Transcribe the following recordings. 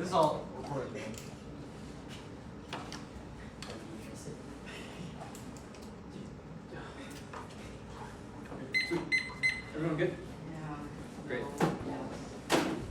this all recorded? Everyone good? Yeah. Great. Yeah.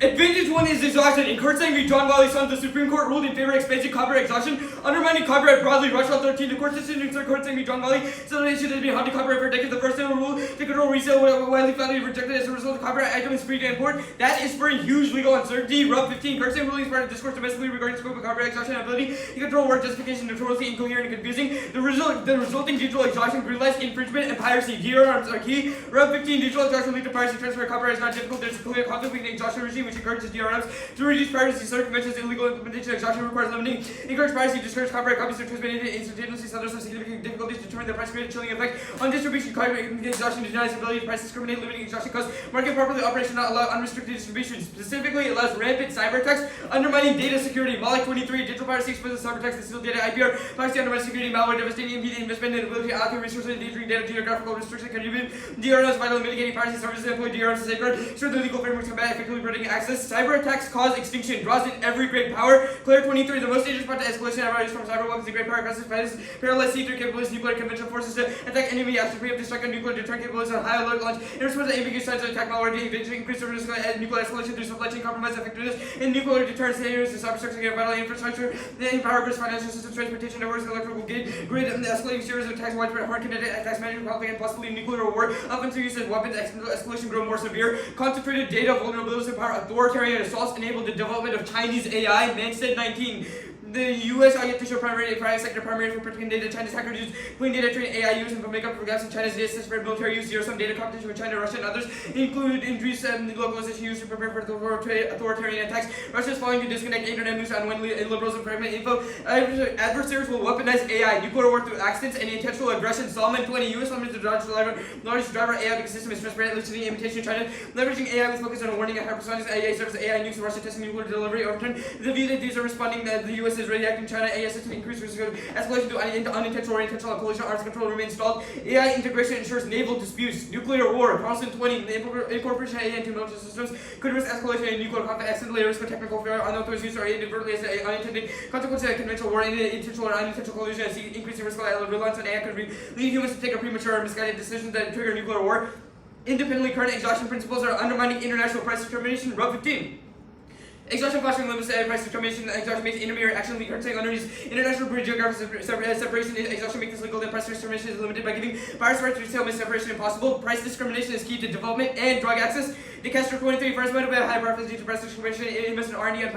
Advantage 1 is exhaustion. In court saying John Wiley's son, the Supreme Court ruled in favor of expansive copyright exhaustion, undermining copyright broadly. Russia 13, the court decision in court saying John Wiley, so the issue has been hunting copyright for decades. The first ever rule to control resale Wiley finally rejected as a result of copyright item is free to import. That is spurring huge legal uncertainty. Rub 15, court saying ruling is part of discourse domestically regarding scope of copyright exhaustion and ability to control work justification, notoriously incoherent and confusing. The resulting digital exhaustion brutalized infringement and piracy. DRMs are key. Rub 15, digital exhaustion lead to piracy. Transfer of copyright is not difficult. There's a clear conflict between the exhaustion regime, which encourages DRMs to reduce piracy. Circumventions illegal implementation. Exhaustion requires limiting. Encourage piracy. Discourage copyright copies to transmit instantaneously. Others have significant difficulties determining the price created chilling effect on distribution. Copyright exhaustion denies ability to price discriminate, limiting exhaustion costs. Market properly operation not allow unrestricted distribution. Specifically, it allows rampant cyber attacks, undermining data security. Malik 23, digital piracy exposes cyber attacks that steal data. IPR, piracy undermines security, malware, devastating impeding investment and ability to allocate resources, endangering data, geographical restriction, contribute. DRMs vital in mitigating piracy services, employ DRMs to safeguard, serve the legal framework to combat effectively preventing access. Cyber attacks cause extinction, draws in every great power. Claire 23, the most dangerous part to escalation of from cyber weapons, the great power aggressive fighters, parallel C3 capabilities, nuclear conventional forces to attack enemy after preemptive strike on nuclear deterrent capabilities on high alert launch. In response to ambiguous signs of attack malware, increase the risk of nuclear escalation through supply chain compromise, effectiveness, and nuclear deterrence failures to cyber structure, vital infrastructure, the empower grids, financial systems, transportation networks, electrical grid, and the escalating series of attacks, widespread hard kinetic attacks, management conflict, and possibly nuclear war. Offensive use of weapons, escalation grow more severe. Concentrated data vulnerabilities empower authoritarian assaults, enable the development of Chinese AI. Manstead 19. The U.S. are yet to show private sector primary for protecting data. China's hackers use clean data train AI use and for make up for gaps in China's data sets for military use. Zero-sum data competition with China, Russia, and others include increased localization used to prepare for authoritarian attacks. Russia is following to disconnect internet news unwillingly and liberals and fragment info. Adversaries will weaponize AI, nuclear war through accidents and intentional aggression. Solomon 20, U.S. limited the largest driver AI system is transparent, listening imitation China, leveraging AI with focus on warning and hypersonics. AI serves AI nukes. Russia testing nuclear delivery overturn. The view that these are responding that the U.S. is ready acting China. AI system increased risk of escalation to unintentional or intentional collision. Arms control remains stalled. AI integration ensures naval disputes. Nuclear war. Carlson 20. The incorporation of AI into military systems could risk escalation in nuclear conflict. Accidentally risk of technical failure. Unauthorized use or inadvertently as unintended consequences of conventional war. Intentional or unintentional collision. Increasing risk of reliance on AI could lead humans to take a premature or misguided decision that trigger nuclear war. Independently, current exhaustion principles are undermining international price determination. Rub 15. Exhaustion fostering limits price determination. Exhaustion makes intermediate action legal saying underneath international geographic separation. Exhaustion makes this legal. Then price discrimination is limited by giving buyers rights to resale makes separation impossible. Price discrimination is key to development and drug access. DeCastro 23 first motive by high preference due to price discrimination. Invest in R&D and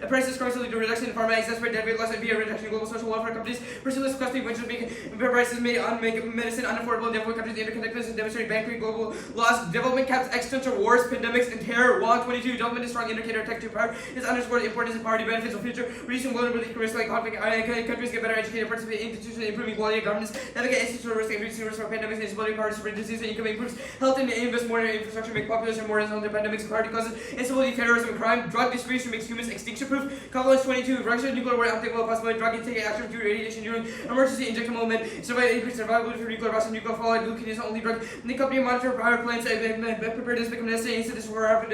price discrimination lead to reduction in pharma exacerbate debt rate loss and via reduction in global social welfare companies. Pursue this costly ventures make prices make medicine unaffordable in developing countries. Interconnectedness and demonstrate banking global loss. Development caps existential wars, pandemics, and terror. Wall 22 development is strong indicator of tech to power. This underscores the importance of poverty benefits of future, reducing vulnerability to risk like conflict. Countries get better educated, participate in institutions, improving quality of governance, navigate institutional risk, and reducing risk for pandemics and disability, poverty, spread disease, and income improves health, and invest more in infrastructure, make population more resilient to pandemics, poverty causes instability, terrorism, and crime. Drug distribution makes humans extinction proof. Confluence 22, Russia nuclear war, unthinkable possibility. Drug intake action through radiation during emergency injectable moment. Increased survivability for nuclear Russian nuclear fallout. Glucose is the only drug. The company monitor power plants, preparedness, become necessary incidents for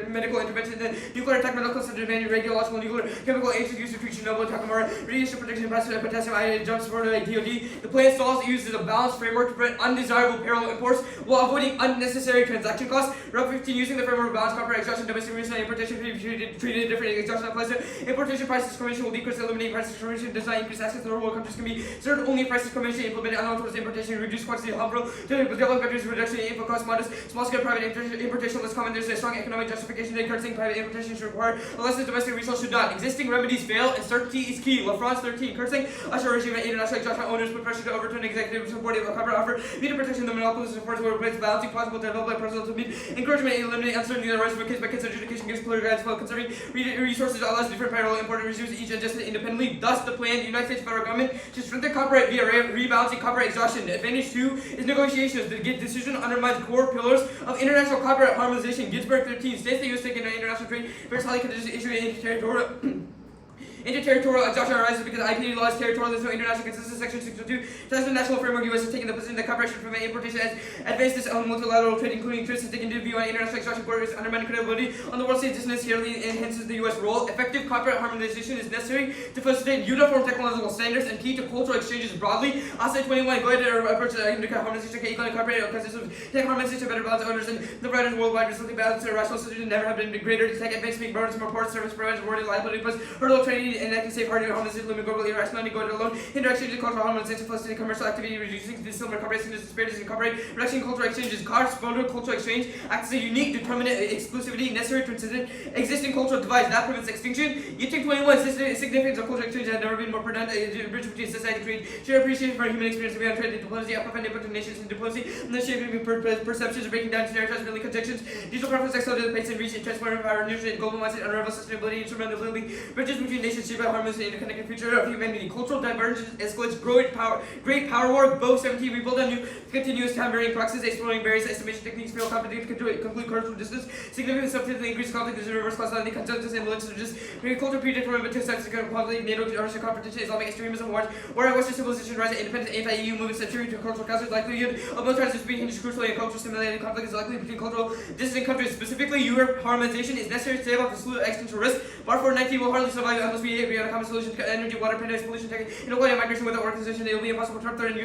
medical intervention. Then nuclear attack, medical center, radiological, nuclear, chemical agents used to treat Chernobyl, Takamura, radiation protection, potassium iodide, jump support like DOD. The plan stalls uses a balanced framework to prevent undesirable parallel imports while avoiding unnecessary transaction costs. Rub 15 using the framework of balanced copyright exhaustion, domestic reason, and importation treated different. Exhaustion applies to importation. Price discrimination will decrease, eliminate price discrimination, does not increase access to third world countries can be served only price discrimination, implemented unauthorized importation, reduce quantity of harmful to developed countries, reduction in input cost, modest, small scale private importation less common. There's a strong economic justification that encouraging private importation should require unless the domestic resource should not. Existing remedies fail and certainty is key. La France 13, cursing, usher regime and international exhaustion owners put pressure to overturn executive supportive of copyright offer, media protection, the monopolist supports where it's balancing possible to develop by personal to meet, encouragement and eliminate uncertainty that arises from case by case adjudication gives clear guidance while conserving resources allows different parallel imported resources each adjusted independently. Thus, the plan, the United States federal government to strengthen copyright via rebalancing copyright exhaustion. Advantage 2 is negotiations. The decision undermines core pillars of international copyright harmonization. Ginsburg 13 states the U.S. taking international trade, various highly contentious issue in territorial Interterritorial exhaustion arises because IP law is territorial. There's no international consensus. Section 602. The national framework U.S. has taken the position that copyright should prevent importation as advances on multilateral trade, including trips to take into view on international exhaustion borders, undermining credibility on the world stage. This necessarily enhances the U.S. role. Effective copyright harmonization is necessary to facilitate uniform technological standards and key to cultural exchanges broadly. Also, 21 go ahead and approach harmonization can equal copyright consists of tech harmonization better balance owners and the writers worldwide, resulting balance and rational solution never have been greater. Tech advance make burdens more ports, service providers, rewarded liability plus hurdle training and acting safe hardening harmonization limit global irrationality go it alone. Hinder exchanges cultural harmonization facilitating commercial activity, reducing dissimilar copyright disparities in copyright, reducing cultural exchanges, corresponding cultural exchange acts as a unique determinant exclusivity necessary to transcend existing cultural divides that prevents extinction. Yiting 21 significance of cultural exchange had never been more pronounced. A bridge between society create shared appreciation for human experience beyond trade and diplomacy, uplift input to nations and diplomacy, and the shaping perceptions, breaking down stereotypes, building conjectures, digital preference, accelerated pace and reach, and transforming power, nutrient, global mindset, unravel sustainability, instrumentability, bridges between nations, shape by harmony, and interconnected future of humanity. Cultural divergence escalates great power war, both 17 rebuild on new continuous time varying proxies, exploring various estimation techniques, fail competence, conclude cultural distance, significant substantially increased conflict, is reverse causality, consensus, and religious just cultural predetermined to subsequent quality, NATO, Russian competition, Islamic extremism, wars, where Western civilization rise, independent anti-EU movements, century to cultural causes, likelihood of both trends being hinged crucially in cultural similarity, conflict is likely between cultural distant countries, specifically Europe. Harmonization is necessary to stave off the slew of existential risk. Bar 419 will hardly survive unless we agree on a common solution to energy, water, pandemic, pollution, tech, inequality, and migration without organization. It will be impossible to turn third in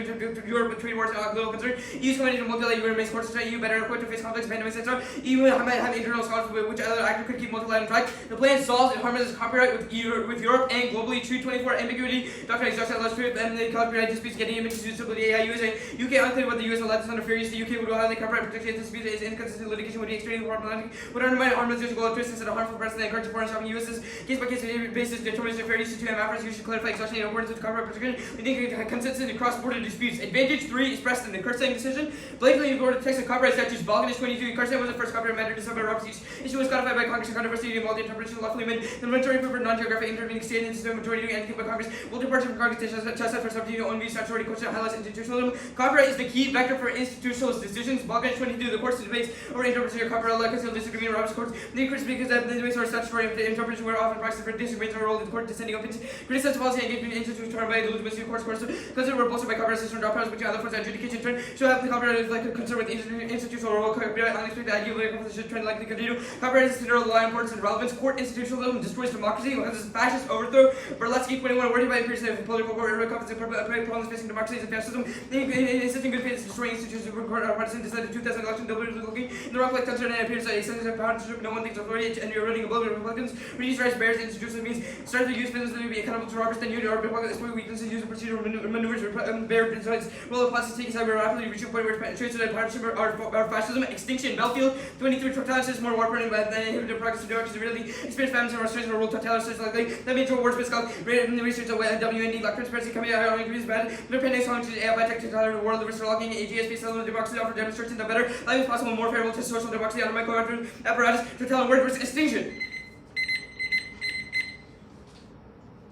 Europe with trade wars and little concern. EU's committed to multilateral remains core to EU better equipped to face conflicts, pandemics, etc. EU might have internal scholars which other actor could keep multilateral track. The plan solves and harmonizes copyright with Europe and globally. True 24 ambiguity. Dr. Exhaustion allows and the copyright disputes getting images used to the AI USA. UK unclear what the US allowed this under fair use. The UK would highly copyright protection disputes is inconsistent litigation would be extremely problematic. Would undermine harmonization goal of twist instead of harmful precedent encourage foreign shopping US's case by case basis determination of fair use to efforts you should clarify exhaustion in accordance with copyright protection. We think consensus in cross-border disputes. Advantage 3 expressed in the Kurtzang decision. Blatantly ignored the text of copyright statutes. Balkanist 22. Kurtzang was the first copyright matter discovered by Roberts. Issue was codified by Congress and controversy involved the interpretation lawfully made. The majority preferred non-geographic intervening state and the majority doing anything by Congress. Will departure from Congress chastised for substituting own views statutory question highlights institutionalism. Copyright is the key vector for institutional decisions. Balkanist 22. The court's debates over interpretation of copyright law concealed disagreement in Roberts courts. The increase because that the debates are statutory interpretation were often practiced for disagreements or role in the court descending opinions. Criticized policy engagement in institutions turned by the legitimacy of courts because they were bolstered by copyright system dropouts between other forms of adjudication trend. Should have the copyright is like a concern with institutional role. Copyright unexpected idea of composition trend likely continue. Copyright is considered law importance and relevance. Court institutionalism destroys democracy. Because fascist overthrow. Berletsky 21 worried by increase of political court problems facing democracy and fascism. Insisting good faith is destroying institutions. Partisan decided 2000 election looking in the wrong place concern and appears that a sense of power no one thinks authority and you're running above the Republicans. Reduce rights barriers institutional means start to use business to be accountable to Roberts then you or Republicans exploit weaknesses use procedural maneuvers bear insights role of plastic cyber rapidly reaching a point where traits of partnership are fascism extinction. Belfield 23 totalitarianism more war burning but then inhibited progress to directions really experience famines and restoration of rule totalitarianism likely that means words with skull in the research of WND like transparency coming out on agrees bad the pandemic song to AI by tech to world of locking AGSP settlement democracy offer demonstration the better life is possible more favorable to social democracy under micro apparatus to tell word versus extinction.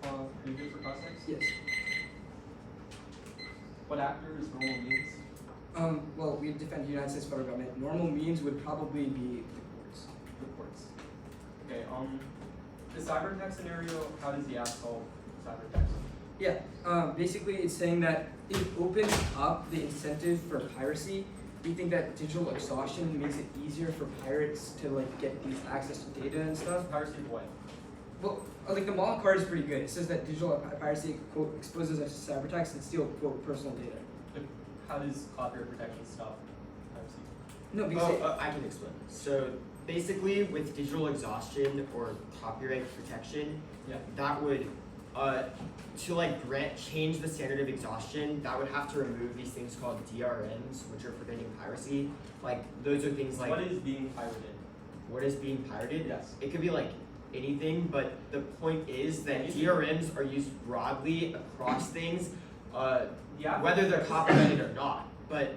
Are you good for context? Yes. What actor is normal means? Well, we defend the United States federal government. Normal means would probably be The courts. Okay, the cyber tech scenario, how does the app solve cyber tech? Yeah. Basically, it's saying that it opens up the incentive for piracy. We think that digital exhaustion makes it easier for pirates to like get these access to data and stuff. Piracy of what? Well, like the Mall card is pretty good. It says that digital piracy quote exposes us to cyber attacks and steal quote personal data. Like, how does copyright protection stop piracy? No, because I can explain. So basically, with digital exhaustion or copyright protection, Yeah. that would to like change the standard of exhaustion, that would have to remove these things called DRMs, which are preventing piracy. Like those are things like What is being pirated? what is being pirated. Yes. It could be like anything, but the point is that Anything. DRMs are used broadly across things, Yeah. whether they're copyrighted or not. But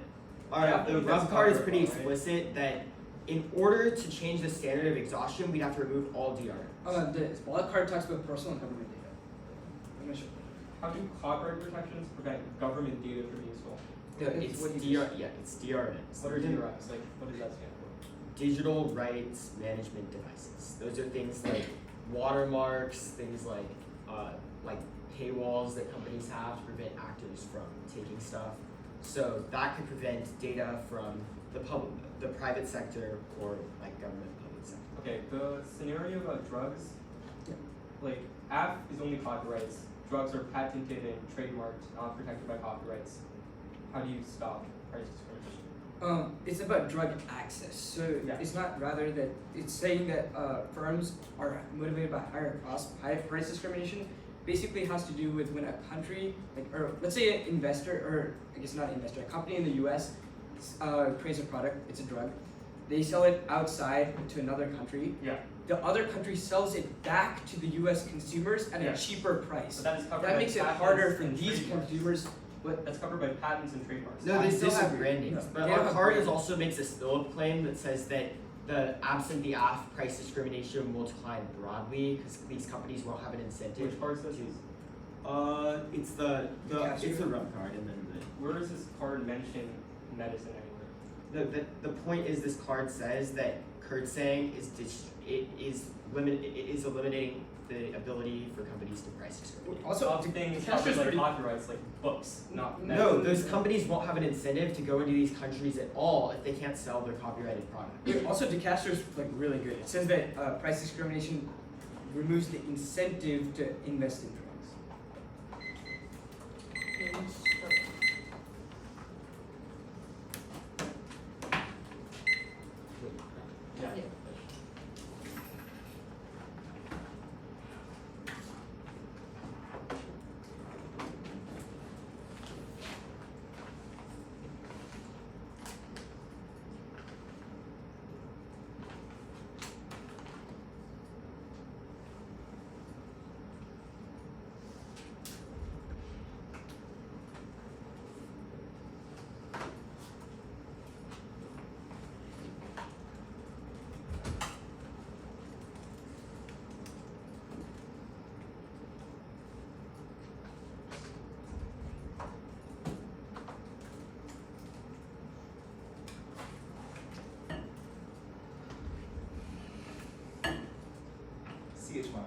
Yeah, the that's rub card is copyright pretty law, right? explicit that in order to change the standard of exhaustion, we'd have to remove all DRMs. the Mall card talks about personal and government data. I'm not sure. How do copyright protections prevent government data from being stolen? It's what do you it's DRMs. What are DRMs? Like, what does that stand for? Digital rights management devices. Those are things like watermarks, things like like paywalls that companies have to prevent actors from taking stuff. So that could prevent data from the private sector or like government public sector. Okay, the scenario about drugs, like app is only copyrights. Drugs are patented and trademarked, not protected by copyrights. How do you stop price discrimination? It's about drug access. So Yeah. it's not rather that it's saying that firms are motivated by higher cost, high price discrimination. Basically, it has to do with when a country, like, or let's say an investor, or I guess not investor, a company in the U.S. Creates a product. It's a drug. They sell it outside to another country. Yeah. The other country sells it back to the U.S. consumers at Yeah. a cheaper price. But that is covered That by makes it patents harder for and these trademarks. consumers. But That's covered by patents and trademarks. No, they I still have disagree. brandings. No, But they don't our have card branding. also makes a spill claim that says that the absent the AF price discrimination will decline broadly because these companies won't have an incentive. Which card says to- this? It's the Yeah, it's the rub card and then Where does this card mention medicine anywhere? the point is this card says that curtsaying is eliminating the ability for companies to price discriminate. also, Other things cash covered is like pretty- copyrights, like books, not No, medicine. those companies won't have an incentive to go into these countries at all if they can't sell their copyrighted product. Wait, also, DeCastro is like really good. It says that price discrimination removes the incentive to invest in drugs. Yeah. CH1.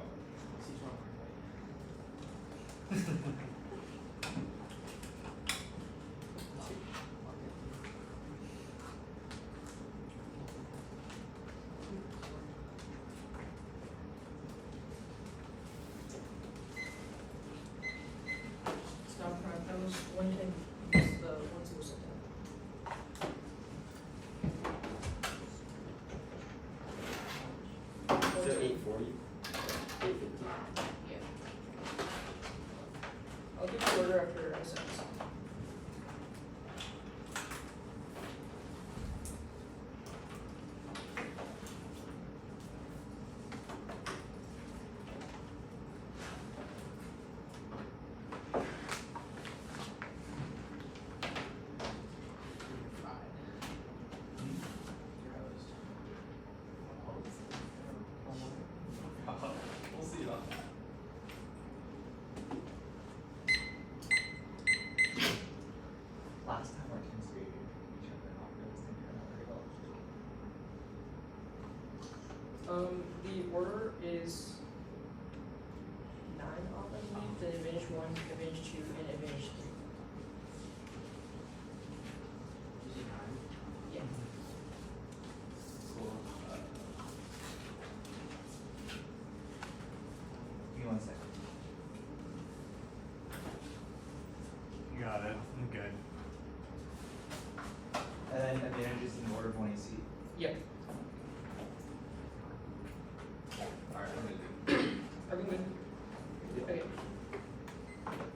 Stop prime. That was one thing. Use the ones that were sent out. So 840, 850. Yeah. I'll give you order after I send this. We'll see about that. Last time our teams graded each other not realistic or not very well. The order is 9 off, I believe. Then advantage 1, advantage 2, and advantage 3. Yeah. Cool. Give me 1 second. You got it. I'm good. And then advantages in order of 1 AC. Yep. Alright, I'm gonna Everyone good? Okay.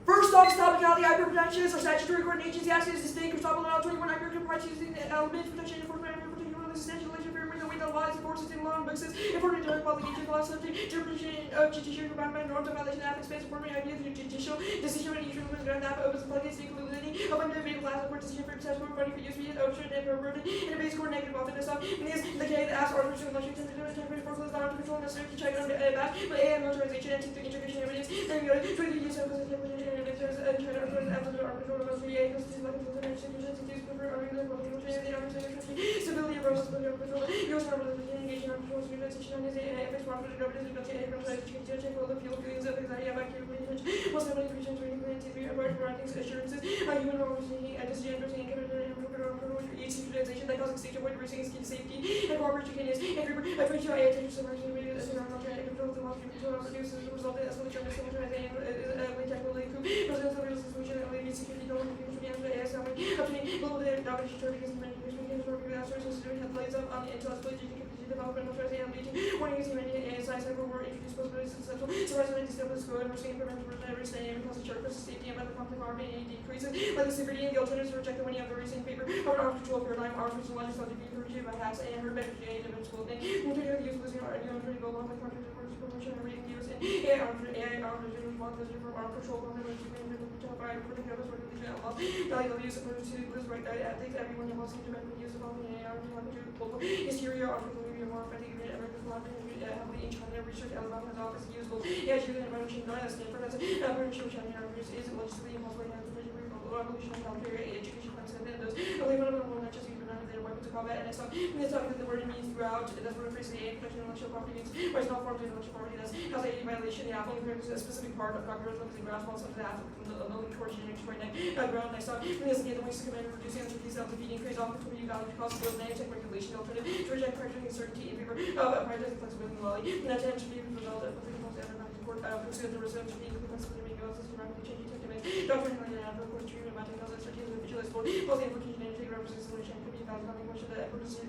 First off, topicality, hyperprotection, or statutory coordination, access to state, stop allowed 21 hyperprotection rights using elements, protection, enforcement, particular extension, legislation, with the laws, enforcement, in law, and books, important to publication, law, subject, interpretation of judicial environment, norms, and violation, of space, information, ideas, and judicial decision, and usual limits, and opens the plugins, including of individual class of court decision for access, for money for use, and ocean, and perverted, and a base core negative, often as in this, the case, as artificial election, temporary forces, not to control, necessary to check on the back, but AI militarization, and to integration evidence, and to the use of stability of process, use of engaging on control, organization, and effects, profit, and revenue, check all the fuel, feelings of anxiety, assurances, human opportunity, decision understanding, utilization that causes state avoid risking safety, and cooperation can use, and attention to emergency environmental and control the law produces as a result of escalation of civil and technically presidential resolution and lady security government obtaining global domination against headlights on intellectual development of and meeting warning is humanity and science ever were introduced possibilities and central surprisingly discovered school and receiving prevention for every study and because the church safety and medical conflict army and decreases like the severity and the alternatives to reject the winning of the recent paper of an control paradigm arms and logic subject being pursued by hacks and her better and eventual thing including the use of losing our ideal and along with contract promotion and reading use and AI arms from arm control government by putting others for religion and law like the use of lose right ethics everyone wants to demand the use of all the AI arms to global hysteria arms more effective than ever before heavily in China research Alabama has office useful as you can imagine not as Stanford as British China is logistically impossible and revolution of healthcare education concept and those only one of them will not just be prevented their weapons of combat and it's talking that the word it means throughout that's what it phrase the protection of intellectual property means or it's not forms of intellectual property that's has a violation the apple is a specific part of copyright laws and grounds also to the apple the towards the next right ground next up and this again the ways to command reducing uncertainty self defeating creates opportunity value to cost build nanotech regulation alternative to reject practicing uncertainty in favor of prioritizing flexibility and quality and that tend to be the result of pursue the research needs of the flexibility and goals system rapidly changing techniques doctrine and of course treatment about technology strategies of visual sport policy implication and take represents solution could be found on the question that produces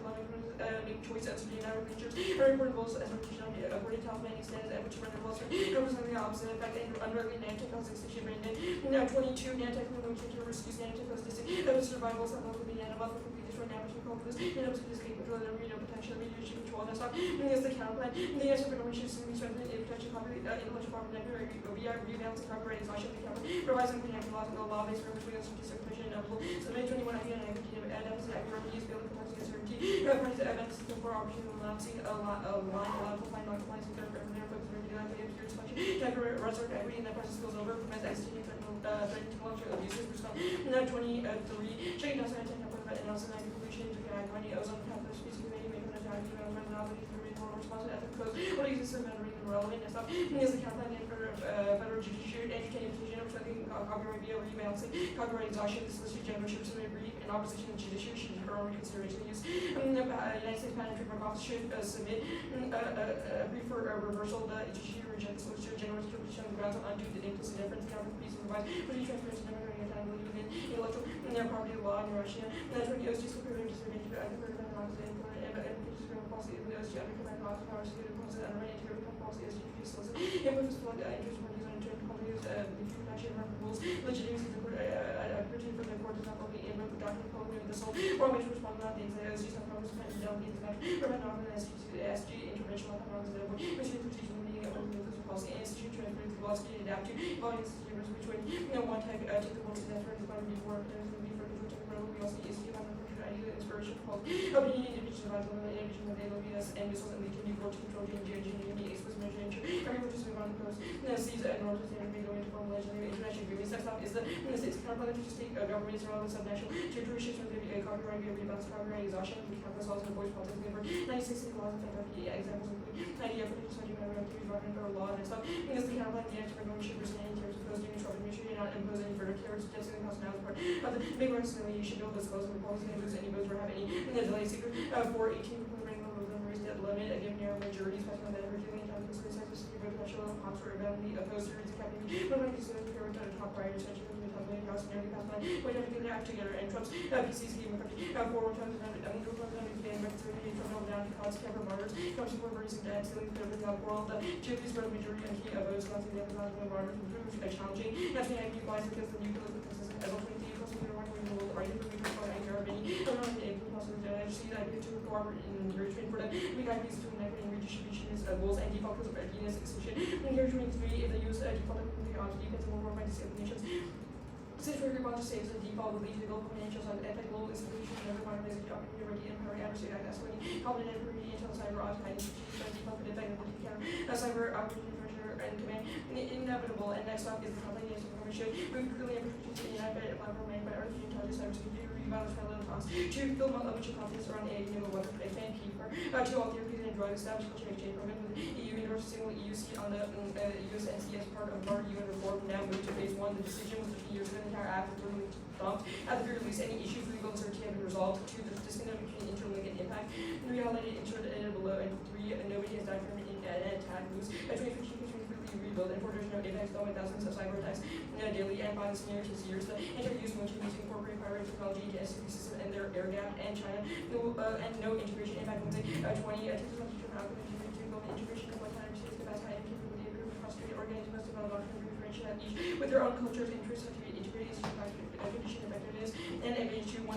make choice as to the United Nations very important goals as application according to health managing standards and which render laws representing the opposite effect and unrelated nanotech causes extinction brain now 22 nanotech limitation to rescue nanotech causes distinct that was survival some of the nanobot for complete destroy damage and cause this nanobot can escape control and radio protection radiation control and stuff and is the counterplan the answer for innovation is to be strengthened in protection copyright intellectual property rebalancing copyright exhaustion the counter revising the laws and the law based for which we have certificate commission inevitable so May 21 idea and deficit accuracy use building complexity uncertainty reference to evidence for opportunity elapsing a line allowed to find non-compliance with their focus for regular selection temporary resurrect equity and that process goes over prevents executing threatening intellectual abuses response now 23 checking down scientific and also 9 conclusion to guide ozone pathway species committee making an attack response to ethical codes what exists in memory and relevant and stuff and is the counterplan for federal judiciary educating decision of tracking copyright via rebalancing copyright exhaustion this listed general should submit brief in opposition to judiciary should or reconsideration use the United States Patent and Trademark Office should submit a brief for reversal the judiciary rejects solicitor general interpretation of the grounds of undue the implicit difference counter piece of advice for the transparency and accountability within intellectual and their property law in Russia and that's when the OSG is compared to disadvantage but I think we're going to policy of the OSG under command laws powers to impose an unwritten integrated policy as you solicit imposes flood interest parties on internal companies the protection of rules legitimacy the opportunity for the court does not only invoke the document following the sole or which respond not the OSG some powers to don't be international prevent not an SG intervention on powers that avoid which is protection meaning of the policy and institute transparency laws can adapt to evolving institutions which would one type take the policy that turns about before there's going to be for the protecting we also use the idea inspiration called helping individuals survive the innovation of AWS and missiles and they can use to control geoengineering explicit measure everyone just move on to those sees and norms of standard go into formal legislative international agreements next up is the states counterpart to state governments around the subnational territory shifts with the copyright via rebalance copyright exhaustion the campus laws and voice politics labor 96 laws and federal examples include 90 applications on human rights environment or law and stuff and is the counterpart the answer for going should rescind in terms of those doing trouble administration and not impose any further care suggesting the house now as part of the big reconciliation you should be able to disclose the policy and lose any votes or have any in the delay secret for 18 preliminary rules and raised at limit a given narrow majority special that Herculean time to space size specific vote potential Oxford ability opposed to reads academy but when you consider the current top prior essentially from the top million house nearly past line we have to get act together and Trump's PC's game effect 4 times and the ban reconciliation from down to cause camera martyrs Trump support reducing debt stealing the without world Chippe's vote majority and key votes causing the other martyrs improves challenging that's the IP applies because the nuclear consistent as ultimately argument for anger of any around the see the idea to cooperate in enrichment for that we got these two inequity and redistribution is goals and default because of readiness extinction encouragement 3 if they use default on defense and war by discriminations since we're about to say the default will lead to global financials on ethical institutions and everyone is the opportunity ready and power adversary act escalating covenant and financial cyber automatic institutions default for defect and counter cyber opportunity pressure and command inevitable and next up is the company information we clearly appreciate the United platform made by artificial intelligence cybersecurity rebuttals for little cost to build on much confidence around a new weapon and keeper to all therapies and drug establish culture exchange program with the EU universal single EU seat on the US NC as part of our UN reform now moved to phase 1. The decision was 50 years ago. The entire act was literally dumped. At the very least, any issues with legal uncertainty have been resolved. 2. The disconnect between interlink and impact. 3. Highlighted inserted below. And 3. Nobody has died from an attack news. 2015 rebuild, and 4. There's no impacts done with thousands of cyber attacks daily, and 5. The scenario is years. The introduced motion to incorporate pirate technology into SCP system and their air gap and China. And no integration impact. 20. Teachers on teacher from Alpha to build integration of what kind of students capacity and capability of group and concentrated organisms must develop and differentiate each with their own cultures, interests, and integrated condition effectiveness, and advantage to one.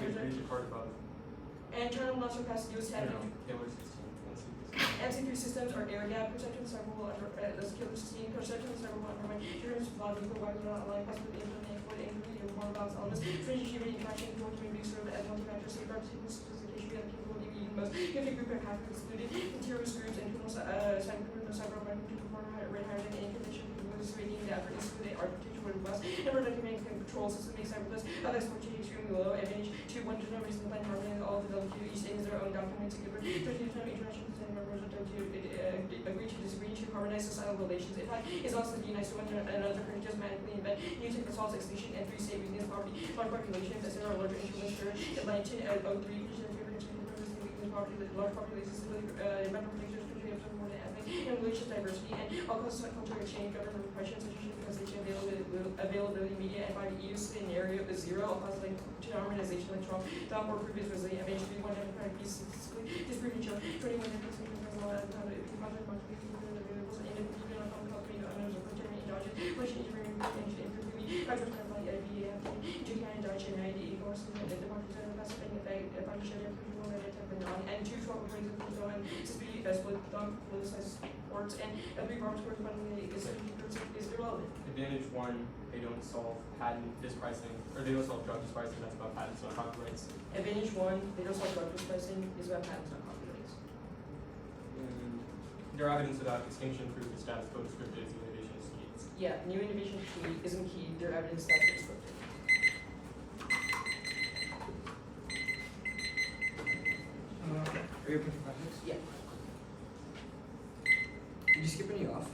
And China will not surpass the U.S. standard. MC3 systems are air gap, perception, cyberwall, the skill of sustain, perception, cyberwall, environment, insurance, logical, weapon, online, possible, internet, exploit, include, and more balance elements, strategy, interaction, control, community, serve as multi-factor, safeguard, sophistication, and capability, even most, gifted group and half excluded, terrorist groups, and criminal cyber crime, to perform rate higher than any condition, rating that for excluded architecture would bust, and protecting and control system makes cyber of exploitation extremely low, advantage to one to numbers in the plan harmony, all developed to each things their own documents, and give international agree to disagree to harmonize societal relations. If I is also be nice to one another, can just magically invent new tech that solves extinction and 3. State weakness, poverty, large populations, etc. Larger instruments, 3. Large populations, environmental protection, country of more than ethnic, and religious diversity, and all causes of cultural exchange, government repression, social digitization, availability, media, and 5. EU scenario is 0, all causes like to harmonization, like Trump, or previous resilient, MH3, 1 democratic peace, disproven children, 21 and 2 12 points of the and split politicized sports and 3 Robert's correspondingly is irrelevant. Advantage 1, they don't solve patent dispricing, or they don't solve drug dispricing, that's about patents, not copyrights. Advantage 1, they don't solve drug dispricing, is about patents, not copyrights. And their evidence about extinction proof the status quo descriptive is new innovation is key. Yeah, new innovation isn't key, their evidence status quo descriptive. Are you open for questions? Yeah. Did you skip any off?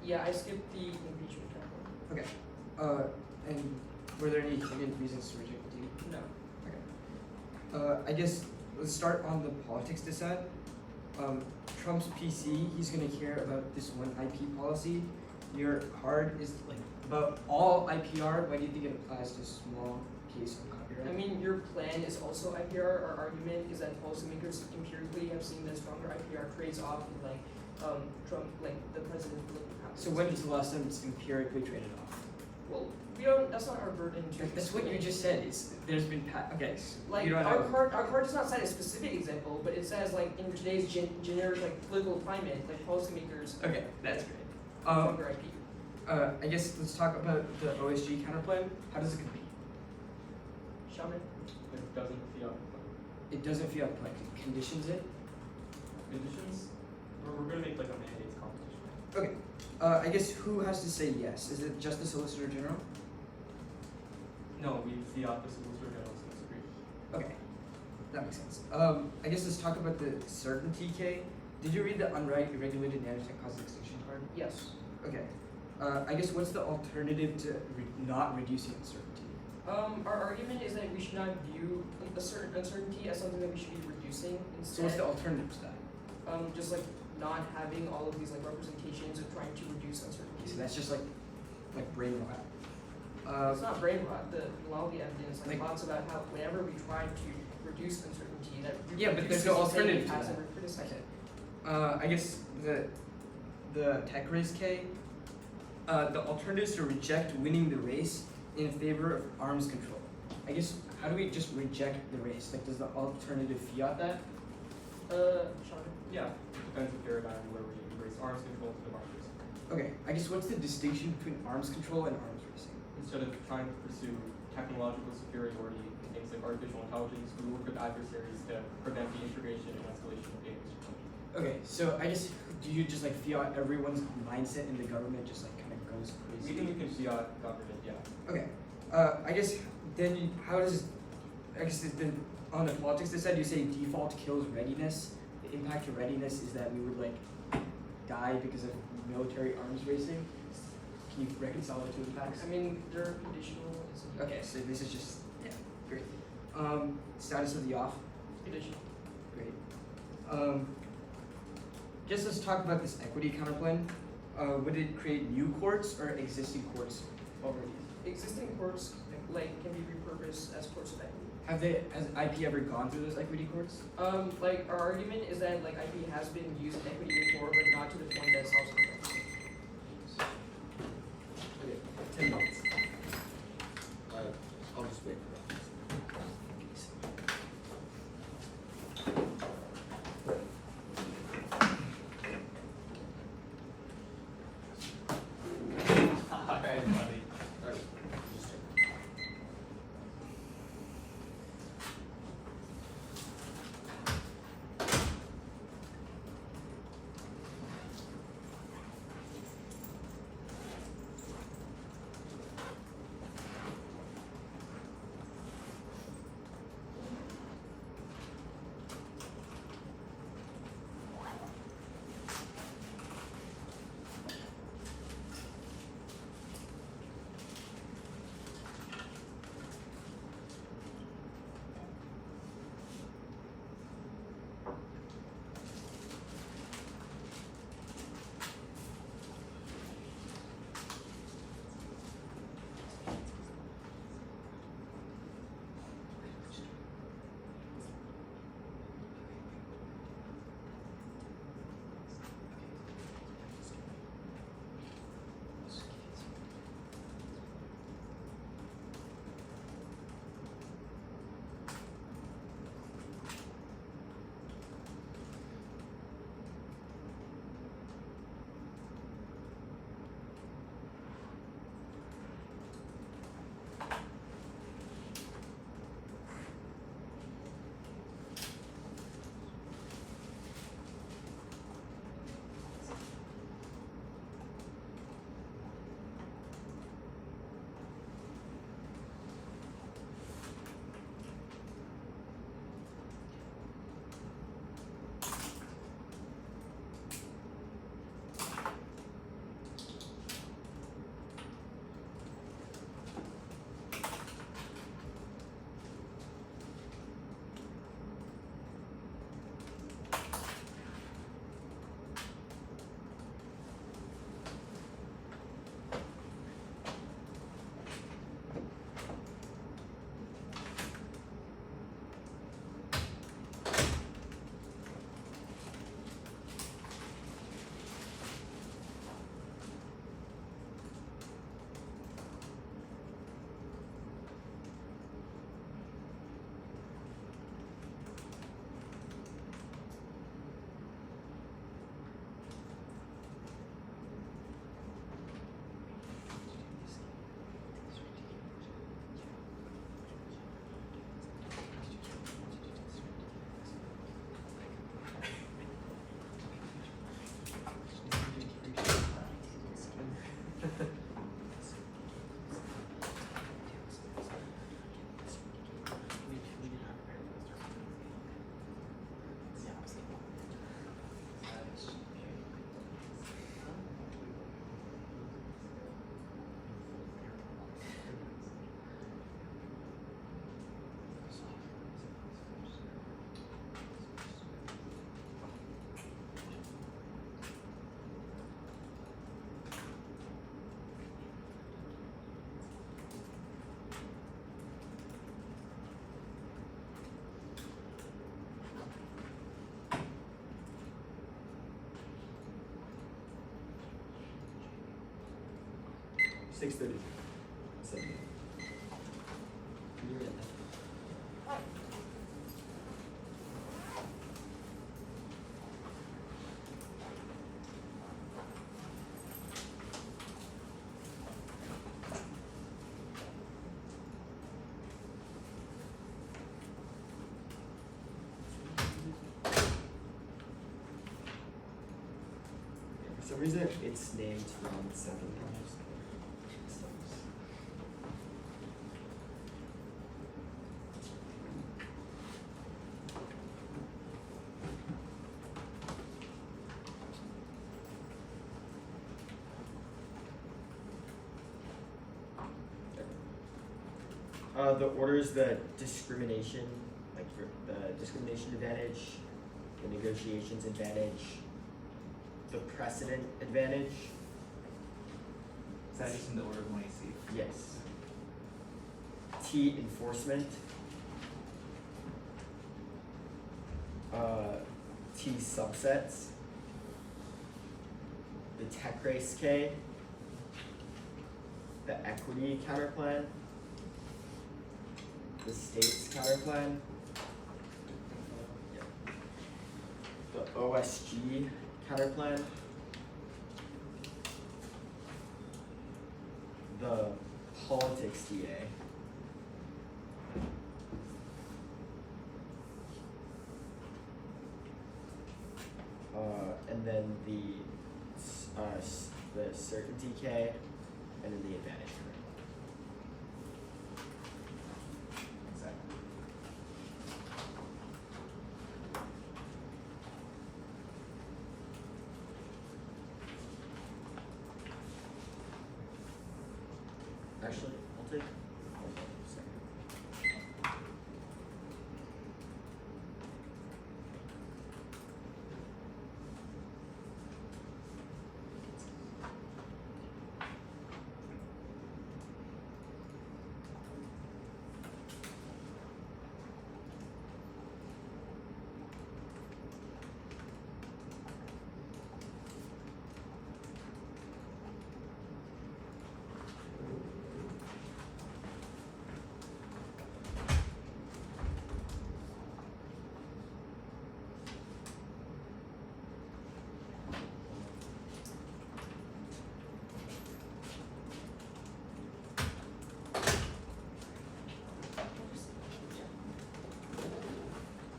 Yeah, I skipped the impeachment chapter. Okay. And were there any hidden reasons to reject the deal? No. Okay. I guess let's start on the politics dissent. Trump's PC, he's gonna care about this one IP policy. Your card is like about all IPR. Why do you think it applies to a small case of copyright? I mean, your plan is also IPR. Our argument is that policymakers empirically have seen that stronger IPR trades off with like Trump, like the president's political power. So when is the last time it's empirically traded off? Well, we don't. That's not our burden to. That's what you just said. There's been okay. Like you don't our have, card does not cite a specific example, but it says like in today's generic like political climate, like policymakers. Okay, that's great. Stronger IP. I guess let's talk about the OSG counterclaim. How does it compete? Shaman. It doesn't fiat It doesn't feel like it conditions it. conditions. We're gonna make like a mandates competition. Okay. I guess who has to say yes? Is it just the Solicitor General? No, we fiat the solicitor general to disagree. Okay, that makes sense. I guess let's talk about the certainty K. Did you read the unregulated nanotech causes extinction card? Yes. Okay. I guess what's the alternative to not reducing uncertainty? Our argument is that we should not view a certain uncertainty as something that we should be reducing. Instead, So what's the alternative to that? just like not having all of these like representations of trying to reduce uncertainty. So that's just like brain rot. It's not brain rot. All the evidence Like- talks about how whenever we try to reduce uncertainty, that Yeah, but there's no alternative to passive that. or criticizing. I guess the tech race K. The alternative is to reject winning the race in favor of arms control. I guess how do we just reject the race? Like, does the alternative fiat that? Sean. Yeah, depends the paradigm where we embrace arms control to the markers. Okay, I guess what's the distinction between arms control and arms racing? Instead of trying to pursue technological superiority in things like artificial intelligence, we work with adversaries to prevent the integration and escalation of dangerous technology. Okay, so I guess do you just like fiat everyone's mindset in the government just like kind of goes We crazy? think we can fiat government, yeah. Okay, I guess then how does I guess on the politics they said you say default kills readiness. The impact to readiness is that we would like die because of military arms racing. Can Can you reconcile the two impacts? I mean, they're conditional. It's Okay, so this is just, yeah, great. Status of the off, conditional. great. Just let's talk about this equity counterplan. Would it create new courts or existing courts already? Existing courts like can be repurposed as courts of equity. Has IP ever gone through those equity courts? Like our argument is that like IP has been used in equity before, but not to the point that solves complaints. Okay. 10 minutes. I'll just wait for that. Alright, buddy. Alright, just check. Six 30. 7. You're in that. For some reason, it's named round 7. The order is the discrimination, like for the discrimination advantage, the negotiations advantage, the precedent advantage. Is that just in the order of when you see? Yes. T, enforcement. T, subsets. The tech race K. The equity counterplan. The states counterplan. The OSG counterplan. The politics DA. And then the certainty K, and then the advantage K. Exactly. Actually, I'll take. Hold on a second.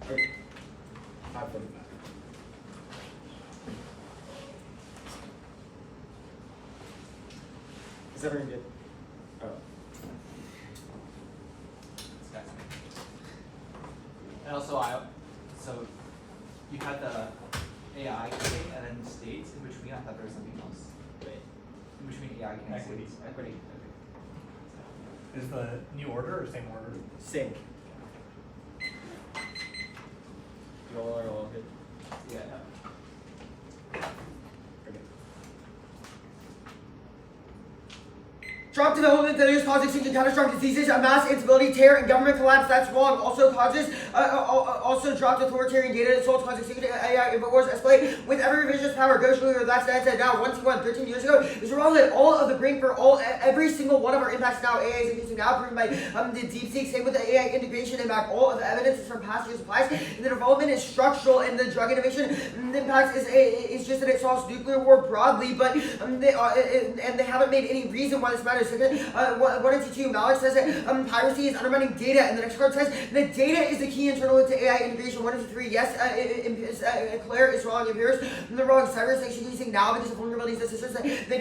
Okay. 5:45. Is everyone good? Oh. Disgusting. And also, so you had the AI thing and then states in between. I thought there was something else. Wait. In between AI and Equity. states. Equity. Is the new order or same order? Same. You all are all good? Yeah. Okay. Drug development failures cause extinction, catastrophic diseases, a mass instability, terror, and government collapse. That's wrong. Also causes, also dropped authoritarian data assaults, cause extinction, AI, info wars escalate with every revisionist power. Go slowly, relax, that said now. 13 years ago, is wrong that all of the brain for every single one of our impacts now. AI is increasing now, proven by the DeepSeek. Same with the AI integration impact. All of the evidence is from past years' supplies, and the development is structural, and the drug innovation impacts is just that it solves nuclear war broadly, but they haven't made any reason why this matters. 192, Malik says that piracy is undermining data, and the next card says that data is the key internal to AI integration. 153, yes, Claire is wrong. If yours, they're wrong. Cyber is actually using now because of vulnerabilities. This is that they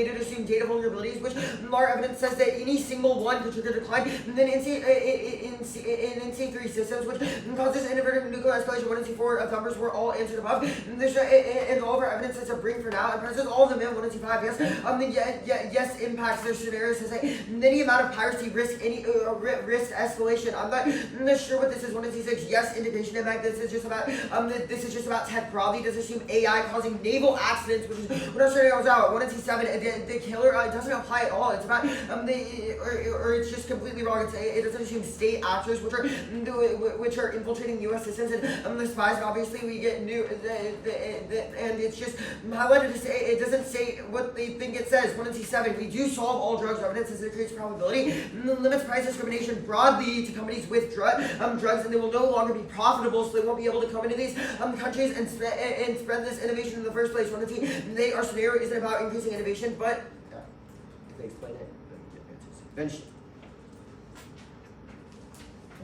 did assume data vulnerabilities, which our evidence says that any single one could trigger decline. And then in NC3 systems, which causes inadvertent nuclear escalation. 194 numbers were all answered above. And all of our evidence is a bring for now. And presses all of them in 125, yes, yes, impacts their scenarios to say any amount of piracy risk risk escalation. I'm not sure what this is. 126, yes, integration impact. This is just about tech broadly. Does assume AI causing naval accidents, which is what our scenario was out. 127, the killer doesn't apply at all. It's about or it's just completely wrong. It doesn't assume state actors which are infiltrating U.S. systems and the spies. Obviously, we get new and it's just highlighted to say it doesn't say what they think it says. 127, we do solve all drugs. Evidence as it creates probability. Limits price discrimination broadly to companies with drugs, and they will no longer be profitable, so they won't be able to come into these countries and spread this innovation in the first place. Our scenario isn't about increasing innovation, but if they explain it, then we get answers eventually.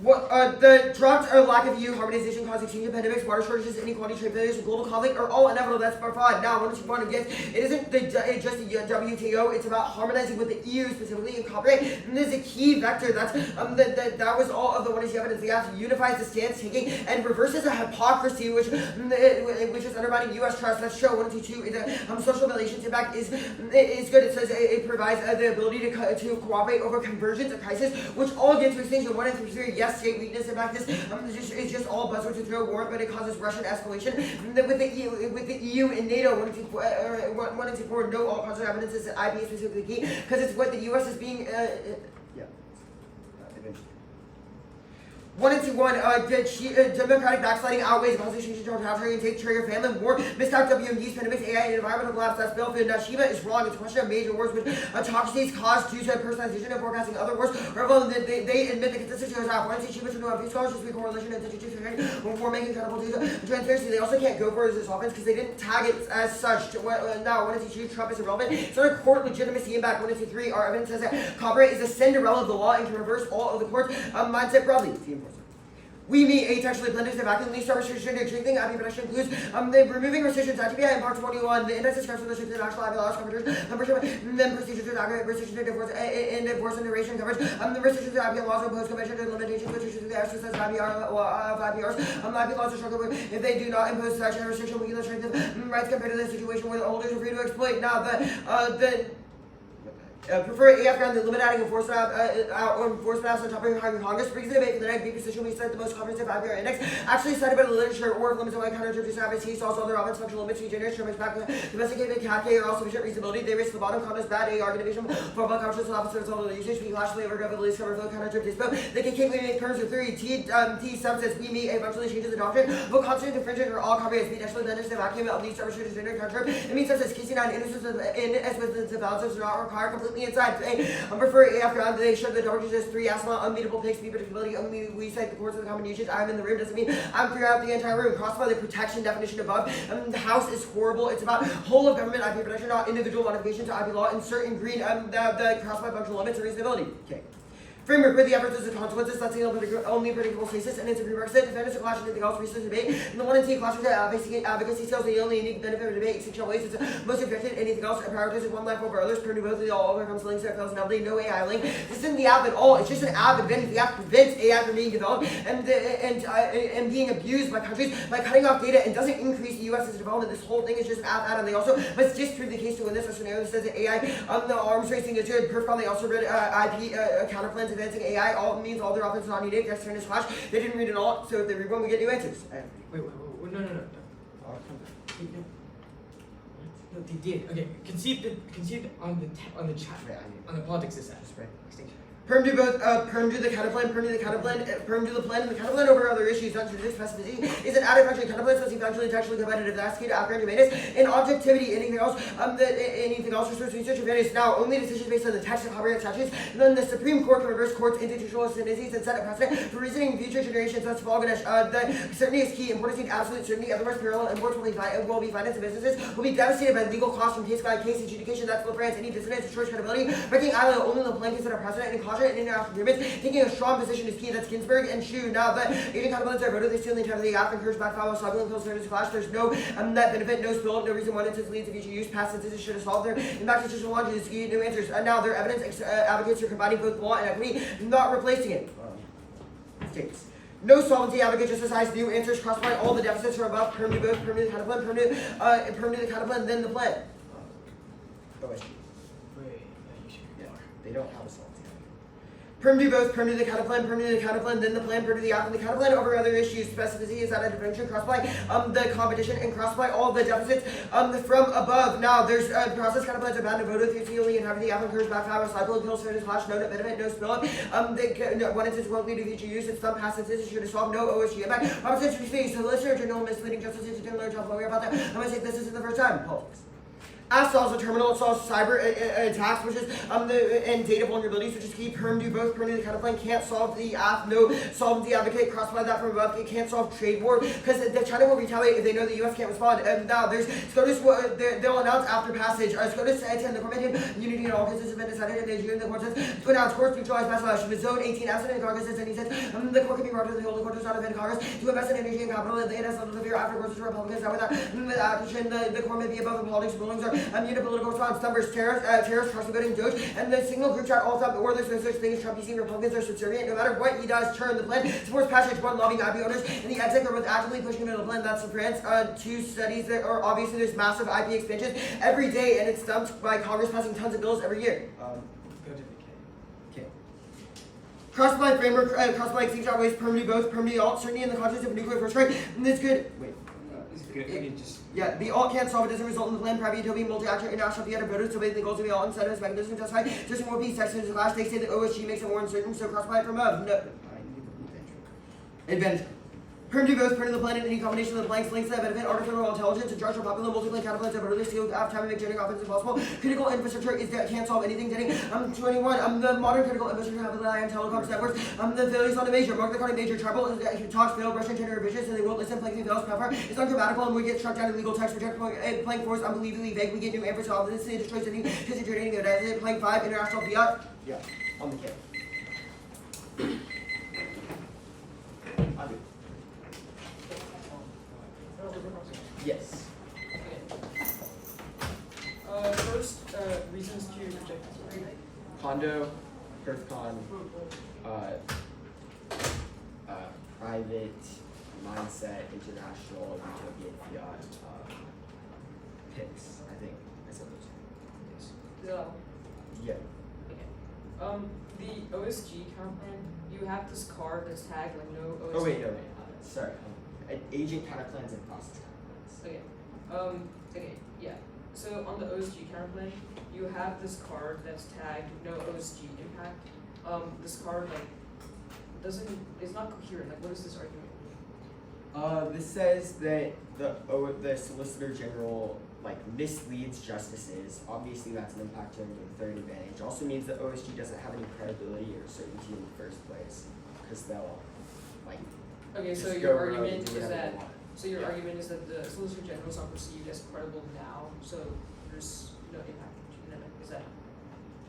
The drought or lack of EU harmonization causing extinction pandemics, water shortages, inequality, trade failures, and global conflict are all inevitable. That's by fraud. Now, what you want to get, it isn't just the WTO, it's about harmonizing with the EU specifically in copyright. And there's a key vector. That was all of the one issue evidence. The act unifies the stance taking and reverses a hypocrisy which is undermining U.S. trust. Let's show 1, 2, 2. Social relations impact is good. It says it provides the ability to cooperate over convergence of crisis, which all get to extinction. 1 and 3. Yes, state weakness. In fact, this is just all buzzwords with no warrant, but it causes Russian escalation. With the EU and NATO, 1 and 2, 4, no all positive evidence is IP is specifically key because it's what the U.S. is being. 1 and 2, 1, democratic backsliding outweighs constitution to capturing and take trigger family war, mistalk WMDs, pandemics, AI, and environmental collapse. That's Bill Food. Now, Shiva is wrong. It's a question of major wars which autocracies cause due to personalization and forecasting other wars. However, they admit the consistency was out. 1 and 2, Shiva should know a few scholars just correlation and before making credible transparency. They also can't go for this offense because they didn't tag it as such. Now, 1 and 2, Trump is irrelevant. It's not a court legitimacy impact. 1 and 2, 3, our evidence says that copyright is a Cinderella of the law and can reverse all of the court's mindset broadly. We meet asexually blended vacuum least restriction to drinking IP production includes the removing restrictions ITBI in part 21, the index describes the restrictions actual IP laws coverage, membership, and then procedures with accurate restrictions to divorce and duration coverage, the restrictions to IP laws impose convention and limitations with restrictions to the exercise of IPRs, IP laws are stronger if they do not impose such a restriction, weaken the strength of rights compared to the situation where the holders are free to exploit. Now, prefer AF ground the limit adding enforcement apps on top of Congress brings the debate for the next position we cite the most comprehensive IPR index actually cited by the literature or if limits on counter-introduced habits solves all their offense functional limits to generate terms back domesticated cat or all sufficient reasonability. They raise the bottom condoms bad A argumentation for public conscious and officers all the usage we lashly over the least cover flow counter-introduced they can kick make terms of theory T subsets we meet eventually changes the doctrine but constant infringement or all copyrights meet actually then the vacuum of these services generate counter it means subsets KC9 innocence of balances do not require completely inside. Prefer AF ground. They show the doctrine just 3 asthma, unbeatable picks, be predictability. Only we cite the course of the common usage. I'm in the room doesn't mean I'm throughout the entire room. Crossed by the protection definition above. The house is horrible. It's about whole of government IP protection, not individual modification to IP law. Insert in green the crossed by functional limits and reasonability. Okay. Framework with the efforts as the consequences, that's the only predictable stasis, and it's a prerequisite. Defenders of clash anything else, research debate. And the 1 and 2 clash with advocacy skills, the only unique benefit of debate, exceptional ways, it's most objected, anything else, prioritizes one life over others, turn to both of the all overcomes links that fails nobly, no AI link. This isn't the app at all, it's just an app advantage. The app prevents AI from being developed and being abused by countries by cutting off data and doesn't increase the US's development. This whole thing is just an app add-on. They also must disprove the case to win this scenario that says that AI, the arms racing is good. Perfcom, they also read IP counterplans advancing AI, all means all their offense is not needed. Externus flash. They didn't read it all, so if they read one, we get new answers. Wait, no. No, they did. Okay, concede on the chat, on the politics is extinction. Perm do both, perm do the counterplan, perm do the counterplan, perm do the plan, and the counterplan over other issues, not specific specificity, is an added function. Counterplan supposed to be functionally textually competitive, that's key to accurate humanist, and objectivity, anything else research research advantage. Now, only decisions based on the text of copyright statutes, and then the Supreme Court can reverse courts' institutional tendencies and set a precedent for reasoning future generations. That's Paul Ganesh. The certainty is key, importance to absolute certainty, otherwise parallel imports will be financed and businesses will be devastated by legal costs from case by case adjudication. That's what France, any dissonance destroys credibility, breaking island only the plan can set a precedent and caution and international agreements. Taking a strong position is key. That's Ginsburg and Shu. Now, the agent counterplans are voted. They steal the entire the app, encourage backfire, slogging until service clash. There's no net benefit, no spill, no reason why it leads to future use. Past sentences should have solved their impact institutional logic to get new answers. Now, their evidence advocates are combining both law and equity, not replacing it. States. No solvency advocate just decides new answers crossed by all the deficits from above. Perm to both, perm to the counterplan, perm to the counterplan, then the plan. Wait, Yeah, they don't have a solvency. Perm do both, perm to the counterplan, then the plan, perm to the app, and the counterplan over other issues. Specificity is that a differential crossed by the competition and crossed by all the deficits from above. Now, there's process counterplans are bound to vote through sealing and having the app encourage backfire, cycle, kill, service, flash, no net benefit, no spill. One instance won't lead to future use. It's some past instances should have solved no OSG impact. Opposition space, so listener, journal, misleading justice, to learn, talk lawyer about that. I'm going to say this isn't the first time. Politics. As solves a terminal, it solves cyber attacks, which is and data vulnerabilities, which is key. Perm do both. Perm do the counterplan. Can't solve the AF. No, solve the advocate. Crossfly that from above. It can't solve trade war because the China will retaliate if they know the U.S. can't respond. And now there's SCOTUS. They'll announce after passage. SCOTUS and the Court unity in all cases have been decided in June. The court says to announce courts neutralize mass election. The zone 18 absent in Congress says, and he says the court can be brought to the whole. The court does not have in Congress to invest in energy and capital. It has little to fear after courts to Republicans. Now without the court may be above the politics rulings are immune to political response. Numbers, terrorists, trust voting, Doge, and the single group chat all thought, or there's no such thing as Trump. You see, Republicans are subservient. No matter what he does, turn the plan supports passage. One, lobbying IP owners, and the exec are both actively pushing him into the plan. That's in France. Two studies that are obviously there's massive IP expansions every day, and it's stumped by Congress passing tons of bills every year. Go to the K. Okay. Cross-supply framework, cross-supply exchange ways, permanently both, permanently alt, certainty in the context of a nuclear first strike, and it's good. Wait. Is it good? I mean, just. Yeah, the alt can't solve it, doesn't result in the plan, private utopian, multi-actor, international fiat of voters, so basically the goals of the alt incentives, mechanism justify, just more peace, sections of last, they say that OSG makes it more uncertain, so cross-supply from above. No. Advantage. Perm do both, perm to the planet, any combination of the blanks, links that benefit artificial intelligence, and charge for popular multi-plane counterplanes that really steal time and make generating offense impossible. Critical infrastructure is that can't solve anything, Denny. 21. The modern critical infrastructure have rely on telecoms networks. The failures on the major. Mark the card major tribal talks fail, Russian tenor vicious, and they won't listen. Planking fails, pepper. It's ungrammatical, and we get struck down in legal text. Reject plank force, unbelievably vague. We get new amper solve. This destroys any disintegrating their data. Plank 5, international fiat. Yeah, on the K. Yes. First, reasons to reject this one. Condo, PerfCon, private, mindset, international, utopian, fiat, picks, I think. I said those. Yeah. The OSG counterplan, you have this card that's tagged like no OSG. Oh wait, no, wait. Sorry. Agent counterplans and process counterplans. Okay. Okay, yeah. So on the OSG counterplan, you have this card that's tagged no OSG impact. This card it's not coherent. Like, what is this argument? This says that the Solicitor General misleads justices. Obviously, that's an impact term with third advantage. Also means that OSG doesn't have any credibility or certainty in the first place because they'll Okay, so just your go around argument and do is whatever that they want. your argument is that the Solicitor General is not perceived as credible now, so there's no impact. Is that?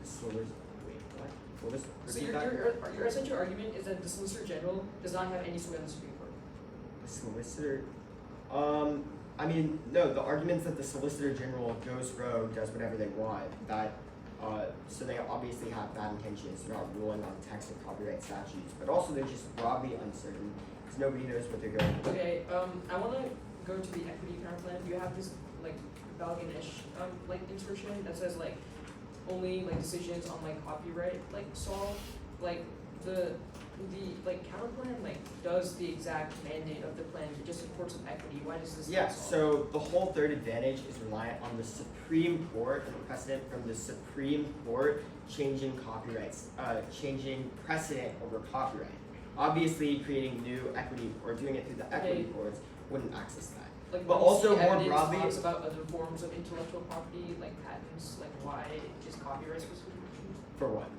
The Solicitor. Wait, what? What is? So repeat that? your essential argument is that the Solicitor General does not have any sway on the Supreme Court. The Solicitor. I mean, no. The argument's that the Solicitor General goes rogue, does whatever they want. So they obviously have bad intentions. They're not ruling on text of copyright statutes, but also they're just broadly uncertain because nobody knows what they're going to do. Okay. I want to go to the equity counterplan. You have this Bellarmine-ish insertion that says only decisions on copyright solve the counterplan does the exact mandate of the plan. It just supports some equity. Why does this? Yeah, not solve? so the whole third advantage is reliant on the Supreme Court and precedent from the Supreme Court changing copyrights, changing precedent over copyright. Obviously, creating new equity or doing it through the equity courts wouldn't access that. But when also you see more evidence broadly- talks about other forms of intellectual property, like patents, why is copyright specific For what?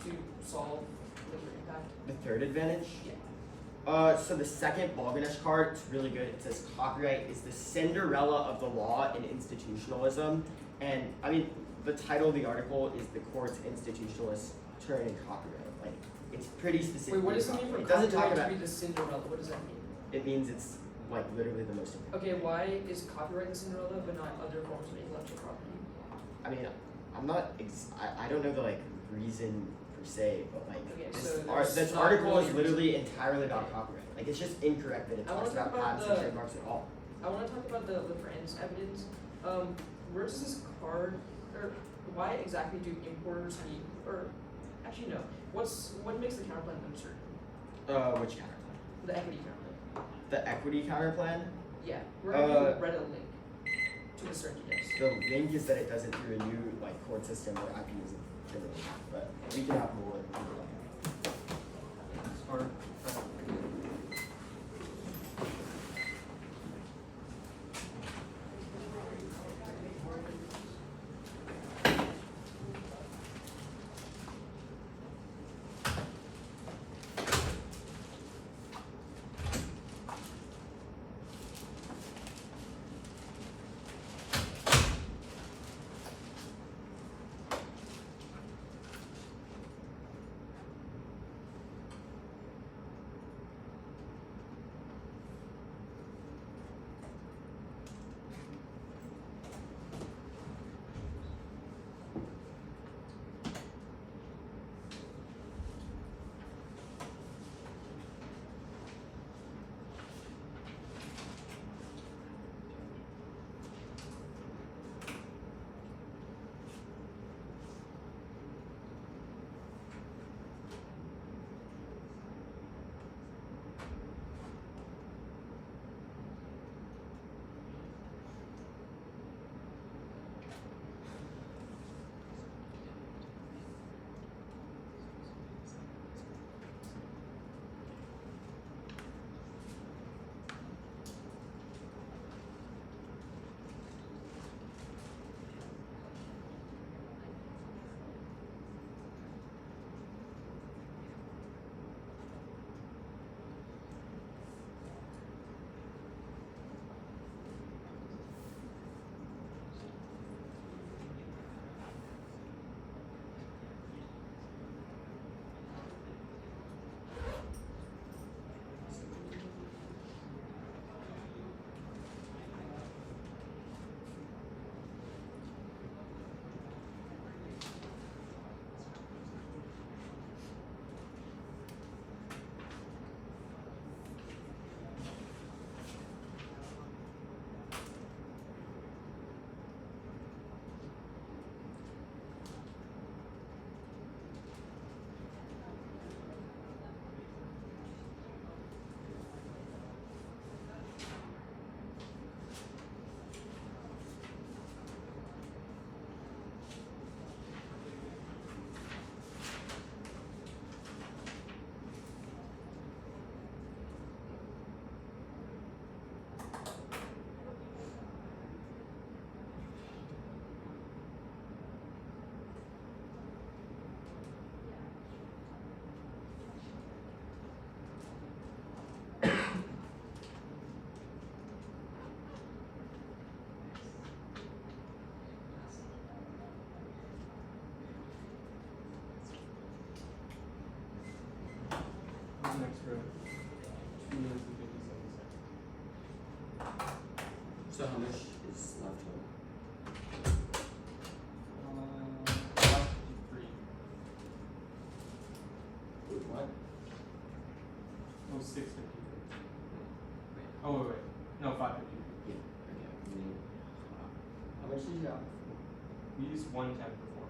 to solve liquor impact? The third advantage? Yeah. So the second Balganish card, it's really good. It says copyright is the Cinderella of the law in institutionalism. And I mean, the title of the article is the court's institutionalist turn in copyright. It's pretty specific. Wait, what does it mean for It doesn't talk copyright about. to be the Cinderella? What does that mean? It means it's literally the most important. Okay, why is copyright the Cinderella but not other forms of intellectual property? I mean, I'm not. I don't know the reason per se, but Okay, this, so there's this not article really is a literally reason. entirely about copyright. It's just incorrect that it I wanna talks about talk about patents and the- trademarks at all. I want to talk about the friends evidence. Where does this card, or why exactly do importers need, or actually no, what makes the counterplan uncertain? Which counterplan? The equity counterplan. The equity counterplan. Yeah, where have you read a link to the certainty test? The link is that it does it through a new court system where IP isn't generally, but we can have more. Or an extra 2 minutes and 57 seconds. So how much is left total? 553. Wait, what? Oh, 653. Oh, wait. No, 553. Yeah. Okay. How much did you have? We used 110 per form.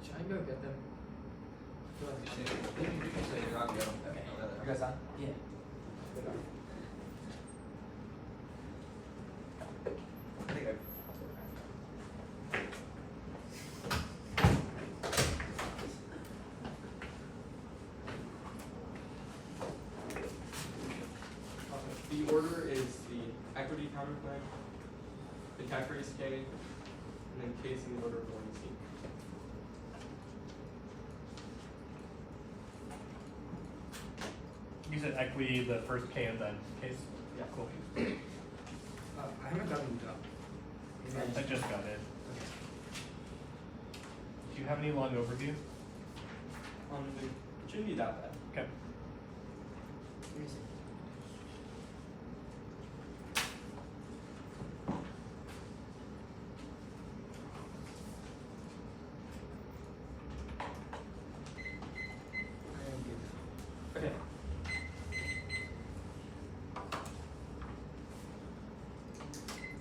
Should I go get them? I feel like I should. Okay. You guys done? Yeah. I think I. The order is the equity counterclaim, the tax raise K, and then case in the order of going to C. You said equity, the first K, and then case? Yeah. Cool. I haven't gotten the job. I just got it. Do you have any long overview? It shouldn't be that bad. Okay. Let me see. I am good. Okay.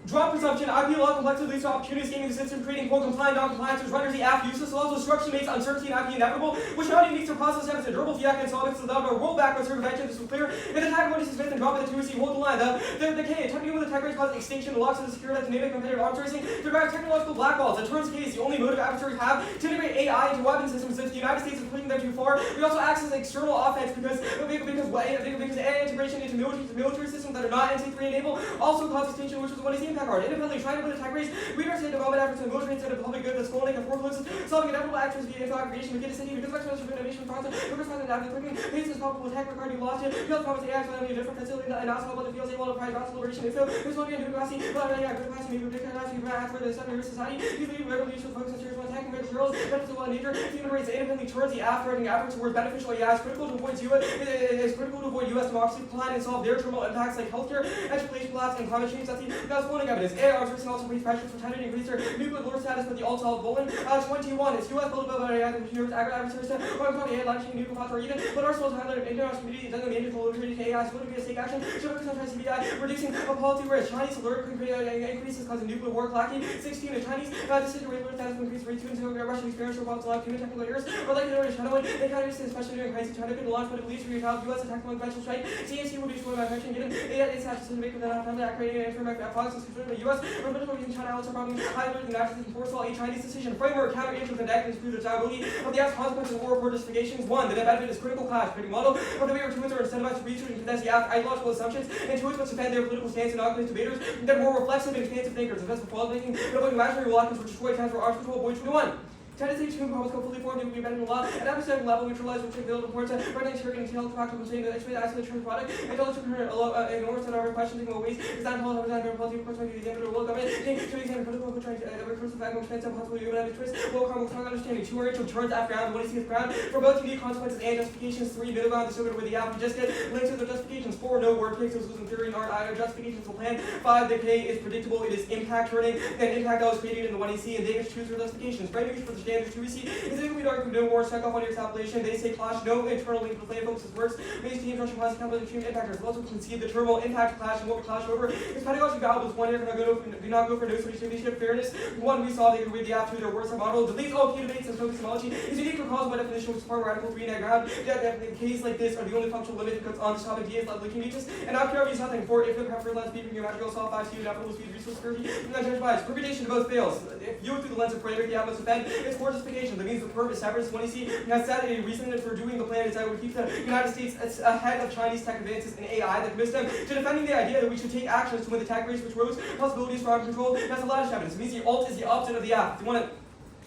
Draw presumption, IP law complexity leads to opportunities gaining the system, creating quote compliant non-compliance, which renders the act useless. Allows destruction, makes uncertainty and IP inevitable, which not only needs to process evidence, a durable the act and solve it, so that a rollback when circumvention. This was clear. If the tag is dismissed and drop it to 2C, hold the line. The K, attempting with the tag race causes extinction, the locks of the secure that enable competitive arms racing, to drive technological blackballs. The turns case, the only motive adversaries have to integrate AI into weapon systems. If the United States is pushing them too far, we also access external offense because AI integration into military systems that are not NC3 enabled also causes extinction, which is what is the impact card. Independently trying to put attack race, we understand development efforts in the military instead of public good, that's cloning and forecloses, solving inevitable actions via info aggregation, we get a city because of exponential innovation process, reverse content after clicking, basis probable attack required you lost it, field promise AI is a different facility and not solvable the fields able to provide vast liberation info, there's one new capacity, but yeah, good capacity, maybe big capacity, but after the seven years society, usually regular use of focus on serious one attacking regular girls, benefits of one nature, human race independently turns the after-threatening efforts towards beneficial AI is critical to avoid US democracy decline and solve their terminal impacts like healthcare, education collapse, and climate change. That's cloning evidence. AI arms also increase pressures for tending to increase their nuclear lord status with the all-solid bowling. 21 is US built by AI computers, adversaries, or AI launching nuclear plots or even, but arsenals highlight international community doesn't mean to treaty AI is going to be a stake action. Should focus on CBI, reducing a policy risk. Chinese alert increases causing nuclear war clacking. 16 is Chinese decision rate lord status will increase rate 2 until Russian experience robots allow human technical errors. Or like the China when they kind of especially during crisis, China could launch but at least for your child US attack on conventional strike. CNC will be destroyed by mention given it's not just to make that time to create an information policies considered the US rebuttals using China outside problems high alert and actions enforceable a Chinese decision framework counter into the deck and prove the desirability of the consequences of war report justifications. 1. The benefit is critical class creating model of the way our tweets are incentivized to research and contest the ideological assumptions and tweets must defend their political stance and not place debaters that are more reflexive and expansive thinkers. Invest in quality making, avoiding imaginary reluctance for destroy transfer arms control. Point 21. Tendency to problems fully formed, it would be better than a lot. At every second level, neutralize which build reports, running circuit and tail practical saying that actually isolate true product. And also ignores that our questions in ways is not all of that policy, of course, when you examine the world government, to examine critical trying to recursive fact, more expensive, possible human interest, low harmful strong understanding, 2 range of turns after ground, 1 is ground, for both unique consequences and justifications, 3 middle ground, the circuit with the app, we just get links to the justifications, 4 no word picks, in theory, aren't either justifications for plan, 5 the K is predictable, it is impact turning, and impact that was created in the 1EC, and they get to choose their justifications. Brand news for the standard 2EC is that we argue no more check off on your calculation, they say clash, no internal link to the plan focuses works, makes team structure class calculate extreme impactors. We'll also concede the terminal impact clash and what we clash over is pedagogical values. 1 year do not go for no distribution fairness. 1 we saw they could read the app 2 their worst model. Deletes all key debates and focus homology is unique for cause by definition, which is part radical 3 net ground. That in case like this are the only functional limit that cuts on this topic. D is like looking just and out here is nothing. 4 if the preferred lens speed from your magical solve 5 to adaptable speed resource security. Do not judge bias. Permutation to both fails. If viewed through the lens of parameter, the app must offend. It's for justification. That means the perp is severance 1EC has set a reason for doing the plan is that would keep the United States ahead of Chinese tech advances in AI that commits them to defending the idea that we should take actions to win the tech race, which rose possibilities for arms control. That's a lot of evidence. It means the alt is the opposite of the app.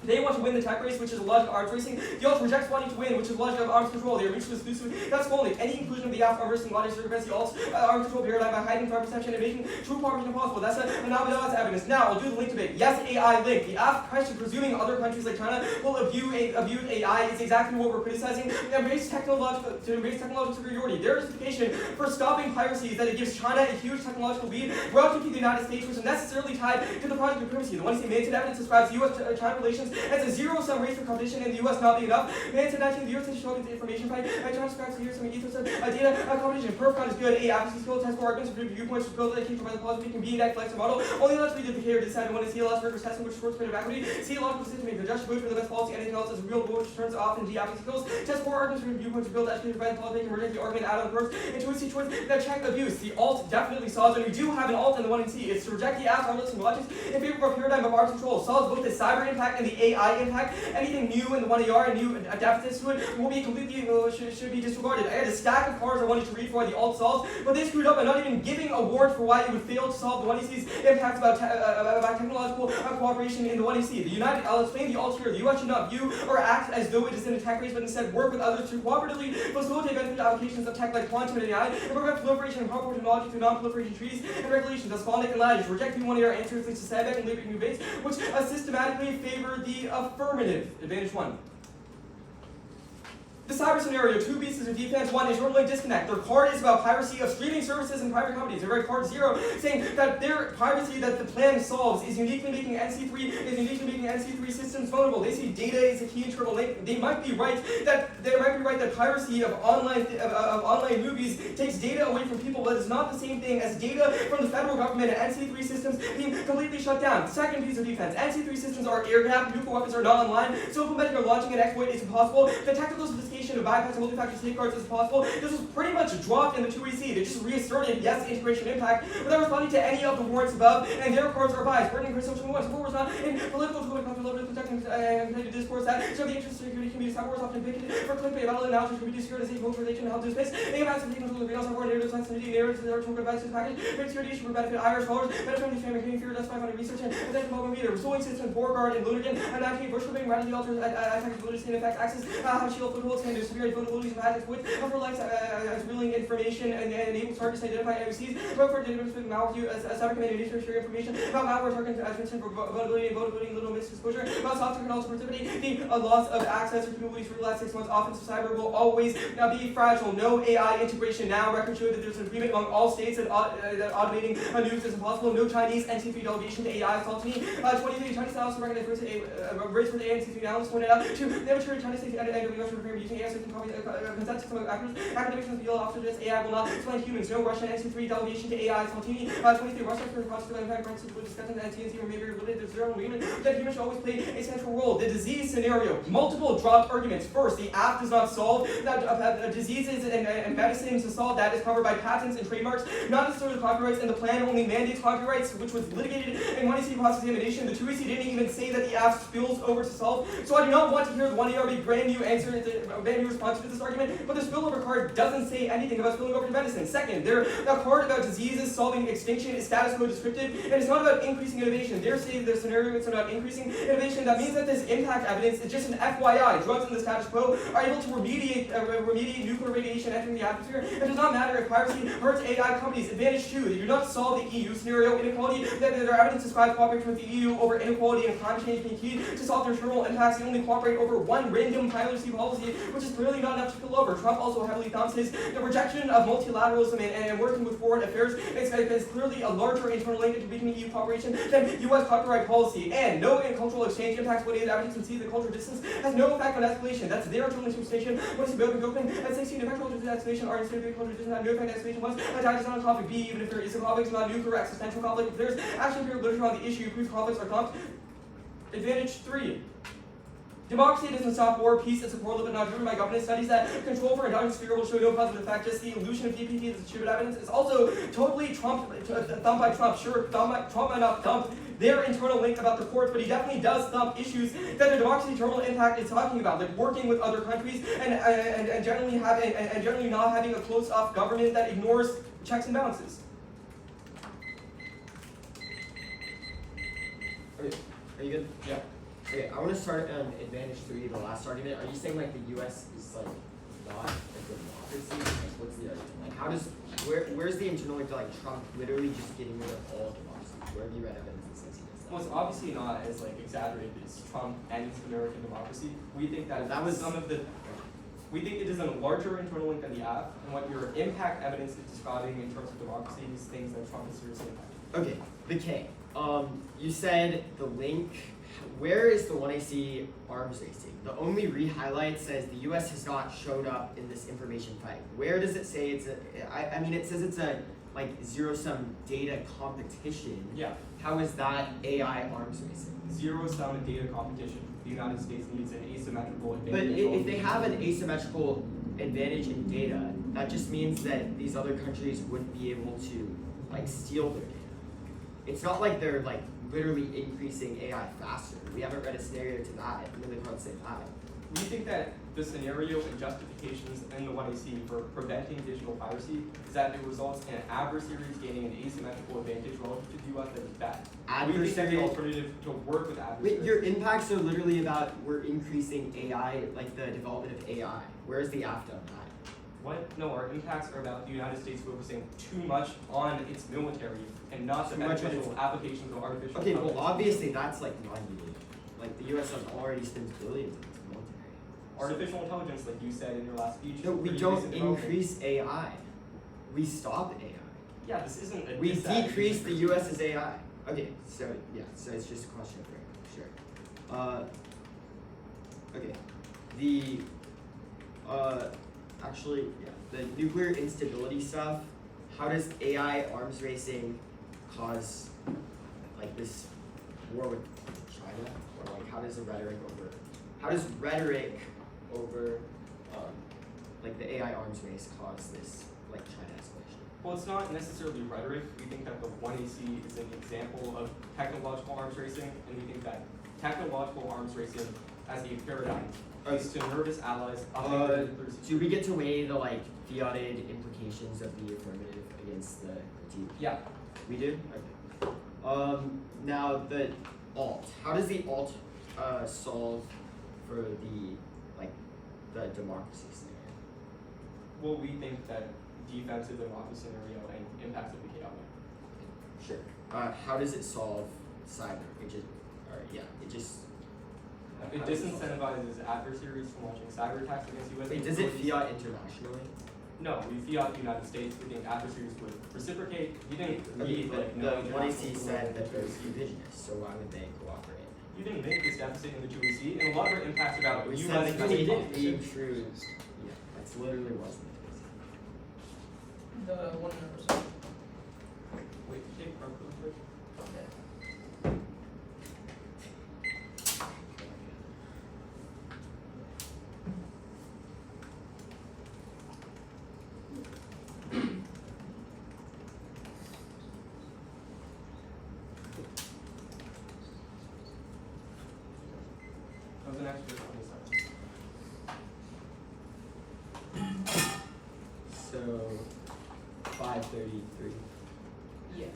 They want to win the tech race, which is a logic of arms racing. The alt rejects wanting to win, which is logic of arms control. They are mutually exclusive. That's only any inclusion of the app arms racing logic circumvents the alt's arms control paradigm by hiding threat perception and making true cooperation impossible. That's an anomalous evidence. Now, I'll do the link debate. Yes, AI link. The app question presuming other countries like China will abuse AI is exactly what we're criticizing. To embrace technological superiority. Their justification for stopping piracy is that it gives China a huge technological lead relative to the United States, which is necessarily tied to the project of primacy. The one you see mandated evidence describes U.S.-China relations as a zero-sum race for competition in the U.S. not being enough. Man said 19, the U.S. shows the information fight. China describes the some ethos of data competition. Perfcon is good. A advocacy skill test for arguments for viewpoints to build education by the policy can be that flexible model. Only lets me duplicate or decide when to see a lot of testing which short period of equity. See a logical system make the just vote for the best policy. Anything else is a real goal which turns off in advocacy skills. Test for arguments for viewpoints to build education by the policy can reject the argument out of the first. And choice that check abuse. The alt definitely solves, and we do have an alt in the 1 and C. It's to reject the app armless and logics in favor of a paradigm of arms control. Solves both the cyber impact and the AI impact. Anything new in the 1AR and new deficits to it will be completely should be disregarded. I had a stack of cards I wanted to read for the alt solves, but they screwed up by not even giving a warrant for why it would fail to solve the 1EC's impacts about technological cooperation in the 1EC. I'll explain the alt here. The US should not view or act as though it is in a tech race, but instead work with others to cooperatively facilitate beneficial applications of tech like quantum and AI, and prevent proliferation and harmful technology through non-proliferation treaties and regulations as Skolnick and Laddish. Rejecting 1AR answers links to Sadbeck and Liebig new debates, which systematically favor the affirmative. Advantage 1. The cyber scenario, 2 pieces of defense. 1 is normally disconnect. Their card is about piracy of streaming services and private companies. They're very card 0, saying that their piracy that the plan solves is uniquely making NC3 systems vulnerable. They say data is a key internal link. They might be right that piracy of online movies takes data away from people, but it's not the same thing as data from the federal government and NC3 systems being completely shut down. Second piece of defense. NC3 systems are air-gapped. Nuclear weapons are not online. So implementing or launching an exploit is impossible. The technical sophistication of bypassing multi-factor safeguards is possible. This was pretty much dropped in the 2EC. They just reasserted, yes, integration impact, without responding to any of the warrants above, and their cards are biased. Burden Chris Social Wars. War was not in political tool to protecting competitive discourse that so the interest of security communities have wars often picked for clickbait battle analysis to reduce securitization, mobilization, and how to space. They have access to control of greenhouse and narrative sensitivity, narratives that are total advice to the package, great security issue for benefit Irish followers, benefit from the family, creating fear, that's 500 research, and then mobile meter, restoring system, Borgard, and Lonergan, and 19 virtual being radically altered attacks abilities to effect access, how shield footholds can do severe vulnerabilities of attacks with for likes as revealing information and enable targets to identify AOCs, but for data malware as cyber command to share information about malware targeting transmission for vulnerability and little misexposure, about software and also productivity, the loss of access or capabilities for the last 6 months. Offensive cyber will always be fragile. No AI integration now. Records show that there's an agreement among all states that automating nukes is impossible. No Chinese NC3 delegation to AI assault me. 23 Chinese also recognize race for the NC3 analysts pointed out to the immature Chinese states and AWS for preparing using AI system consensus among academics and field officers. AI will not explain humans. No Russian NC3 delegation to AI Saltini. 23 Russia for positive and impact rights to discussions and TNC or maybe related. There's zero agreement that humans should always play a central role. The disease scenario. Multiple dropped arguments. First, the app does not solve that diseases and medicines to solve that is covered by patents and trademarks, not necessarily copyrights, and the plan only mandates copyrights, which was litigated in 1EC cross-examination. The 2EC didn't even say that the app spills over to solve. So I do not want to hear the 1ARB brand new answer, brand new response to this argument, but the spillover card doesn't say anything about about spilling over to medicine. Second, their card about diseases solving extinction is status quo descriptive, and it's not about increasing innovation. They're saying their scenario it's about increasing innovation. That means that this impact evidence is just an FYI. Drugs in the status quo are able to remediate nuclear radiation entering the atmosphere. It does not matter if piracy hurts AI companies. Advantage 2, they do not solve the EU scenario inequality. That their evidence describes cooperation with the EU over inequality and climate change being key to solve their terminal impacts. They only cooperate over one random piracy policy, which is clearly not enough to kill over. Trump also heavily thumps the rejection of multilateralism and working with foreign affairs is clearly a larger internal link between EU cooperation than U.S. copyright policy. And no cultural exchange impacts what is evidence and see the cultural distance has no effect on escalation. That's their internal interpretation. What is building open at 16, effectual escalation are instead of cultural distance have no effect on escalation. Once attack is not a conflict. B, even if there is a conflict, it's not a nuclear existential conflict. If there's actually empirical literature on the issue, proves conflicts are dumped. Advantage 3. Democracy doesn't stop war, peace is supported but not driven by governance. Studies that control for endogenous fear will show no positive effect. Just the illusion of DPT is stupid evidence. It's also totally thumped by Trump. Sure, Trump might not thump their internal link about the courts, but he definitely does thump issues that the democracy terminal impact is talking about, like working with other countries and generally not having a close-off government that ignores checks and balances. Are you good? Yeah. Okay, I want to start on advantage 3, the last argument. Are you saying like the U.S. is like not a democracy? Like, what's the argument? Like, how does where's the internal link to like Trump literally just getting rid of all democracy? Where have you read evidence that says he does that? Well, it's obviously not as like exaggerated as Trump ends American democracy. We think that we think it is a larger internal link than the app, and what your impact evidence is describing in terms of democracy is things that Trump is seriously impacting. Okay, the K. You said the link. Where is the 1AC arms racing? The only re-highlight says the U.S. has not showed up in this information fight. Where does it say it's a? I mean, it says it's a like zero-sum data competition. Yeah. How is that AI arms racing? Zero-sum data competition. The United States needs an asymmetrical But advantage. if they have an asymmetrical advantage in data, that just means that these other countries wouldn't be able to like steal their data. It's not like they're like literally increasing AI faster. We haven't read a scenario to that. I'm really hard to say that. We think that the scenario and justifications in the 1AC for preventing digital piracy is that it results in adversaries gaining an asymmetrical advantage relative to the US that is bad. We think that the alternative to work with adversaries. Wait, your impacts are literally about we're increasing AI, like the development of AI. Where's the AFTA on that? What? No, our impacts are about the United States focusing too much on its military and not the Too much on beneficial applications of artificial Okay, well intelligence. obviously that's like non-unique. Like the US has already spent billions on its military. Artificial intelligence, like you said in your last speech. No, is we pretty don't recent development. increase AI. We stop AI. Yeah, this isn't a We disadvantage. decrease the US's AI. Okay, so yeah, so it's just a question of rank, sure. Okay. The actually, yeah, the nuclear instability stuff, how does AI arms racing cause like this war with China? Or like how does rhetoric over like the AI arms race cause this like China escalation? Well, it's not necessarily rhetoric. We think that the 1AC is an example of technological arms racing, and we think that technological arms racing as a paradigm is to nervous allies of the Do we get to weigh the like fiated implications of the affirmative against the critique? Yeah. We do? Okay. Now the alt. How does the alt solve for the like the democracy scenario? Well, we think that defensive democracy scenario and impacts of the chaotic. Sure. How does it solve cyber? It disincentivizes adversaries from launching cyber attacks against U.S. Wait, does it capabilities. fiat internationally? No, we fiat the United States. We think adversaries would reciprocate. You didn't Okay, read but like the no 1AC international said that law. there's revisionists, so why would they cooperate? You didn't make this deficit in the 2AC, and a lot of our impacts about We you said letting critique competition. being true. Yeah, that's literally what's in the The 100%. Wait, take Trump real quick. That was an extra 20 seconds. So 533. Yeah.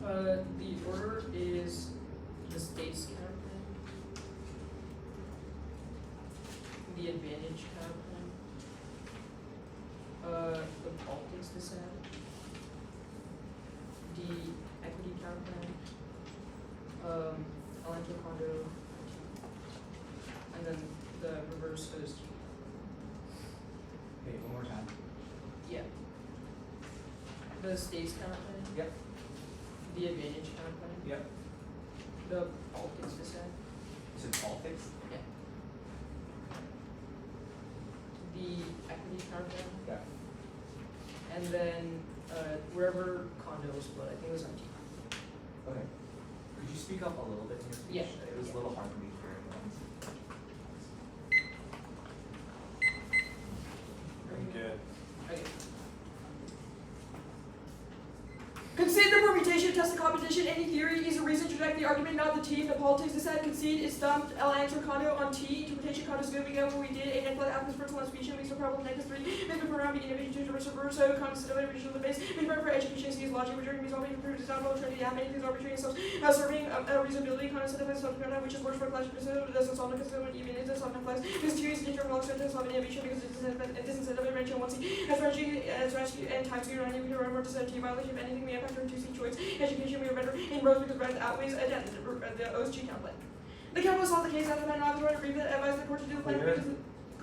The order is the states counterclaim, the advantage counterclaim, the politics dissent, the equity counterclaim, Alento condo, and then the reverse OSG. Wait, one more time. Yeah. The states counterclaim. Yep. The advantage counterclaim. Yep. The politics dissent. Is it politics? Yeah. The equity counterclaim. Yeah. And then wherever condo was split, I think it was empty. Okay. Could you speak up a little bit in your speech? Yeah. It was a little hard for me to hear at once. I'm good. Okay. Concede the permutation, test the competition. Any theory is a reason to reject the argument, not the team. The politics decide. Concede is dumped. L answer condo on T. Interpretation condo is good. We get what we did. A net happens for one speech and leads to problem -3. Maybe for around the innovation to reverse verso. Concept of innovation of the base. We for education. C is logic. Majority means always improved. Is not well trained. Yeah, many things arbitrary. So serving reasonability. Concept of subject which is worse for class. It doesn't solve the concept even it does not flex. This theory is determined also of innovation because it doesn't set up invention once as strategy and time to run. We can remember to set T violation of anything we have after 2C choice. Education, we are better in rows because red outweighs the OSG template. The council solved the case after that not to advise the court to do the plan because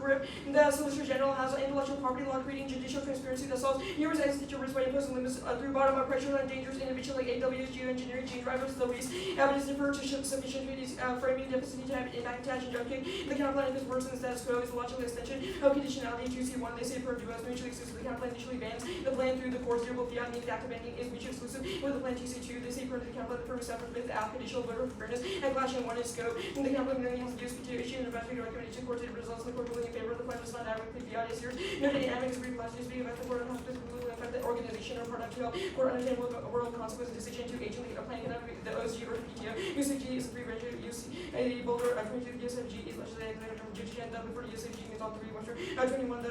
grip. The Solicitor General has intellectual property law creating judicial transparency that solves numerous existential risks by imposing limits through bottom-up pressure on dangerous innovation like AWS, geoengineering, change drivers, the least evidence deferred to sufficient treaties, framing deficit to have impact attached and junking. The counterplan if it's worse than the status quo is a logical extension of conditionality. 2C1, they say per duo is mutually exclusive. The counterplan initially bans the plan through the course durable fiat means active banking is mutually exclusive. With the plan 2C2, they say per the counterplan the firm separate with the app conditional voter fairness and clashing one in scope. And the counterplan really has to do is to issue an investigative recommendation court to results in the court ruling in favor of the plan does not directly beyond is here. No dynamic is brief last year speaking about the court and hospital will affect the organization or product to help court understand world consequences decision to agently applying the OSG or PTO. USFG is a free range of use a boulder 22 USFG is legislative from Jujian and for USFG means all three Western 21 the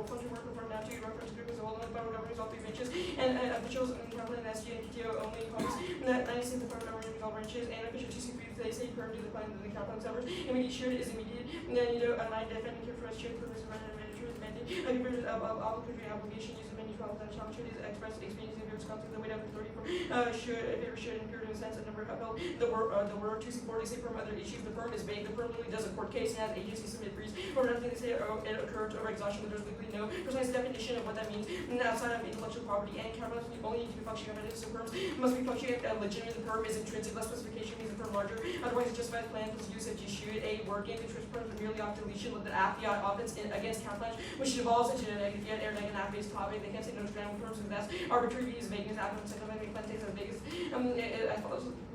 function work report now to reference group as a whole federal government is all three branches and officials in Capital and SG and PTO only comes that 96 the federal government is all branches and official TC3 they say per to the plan of the Capital servers immediate shared is immediate and then a line defending here for us shared purpose of manager is mandate a conversion of obligation use of many problems that should is expressed experience in various concepts the weight of authority for should if it should incur in a sense a number of upheld the word 2C4 they say from other issues the firm is vague the firm literally does a court case and has agency submit briefs or nothing they say it occurred over exhaustion but there's legally no precise definition of what that means and outside of intellectual property and capital only need to be functioning competitive so firms must be functioning legitimate the firm is intrinsic less specification means the firm larger otherwise it justifies plan plus use if you shoot a word game the firm is merely off deletion with the app fiat offense against counterpunch which evolves into a negative fiat or negative app based topic they can't say no to ground firms and that's arbitrary views vagueness app and make plan takes as big as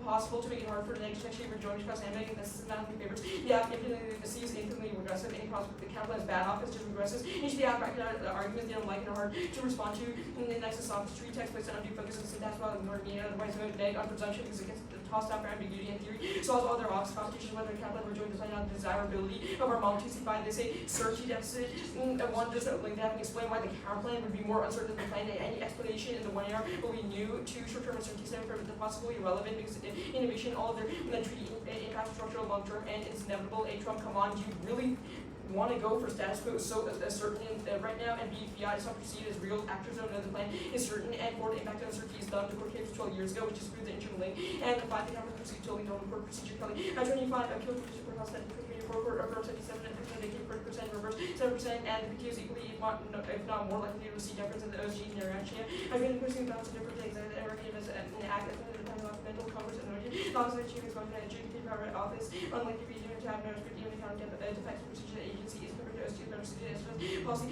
possible to make it hard for the next section for joint cross and making this not in favors the app infinitely sees infinitely regressive any possible the capital is bad off it's just regressive each of the app arguments they don't like and are hard to respond to and the next is sophistry text placed on undue focus on syntax while ignoring meaning otherwise vote neg on presumption because it gets tossed out for ambiguity and theory solves all their office competition whether capital or joint design on the desirability of our model 2C5 they say search deficit and one just like they haven't explained why the counterplan would be more uncertain than the plan any explanation in the 1 hour will be new to short-term uncertainty for the possibly irrelevant because innovation all of their treaty impact structural long-term and it's inevitable a Trump come on do you really want to go for status quo so certain right now and B fiat is not perceived as real actors don't know the plan is certain and forward impact uncertainty is done the court case 12 years ago which is through the internal link and the 5 the government proceed totally known court procedure Kelly 25 killed procedure for cost for 77 and 40% reverse 7% and the PTO is equally if not more likely to receive deference in the OSG interaction I've been pushing balance of different things and working as an act as an independent mental commerce and origin long as the chief is going to adjudicate power at office unlike the region to have no restrictive and account defects procedure the agency is compared to OSG policy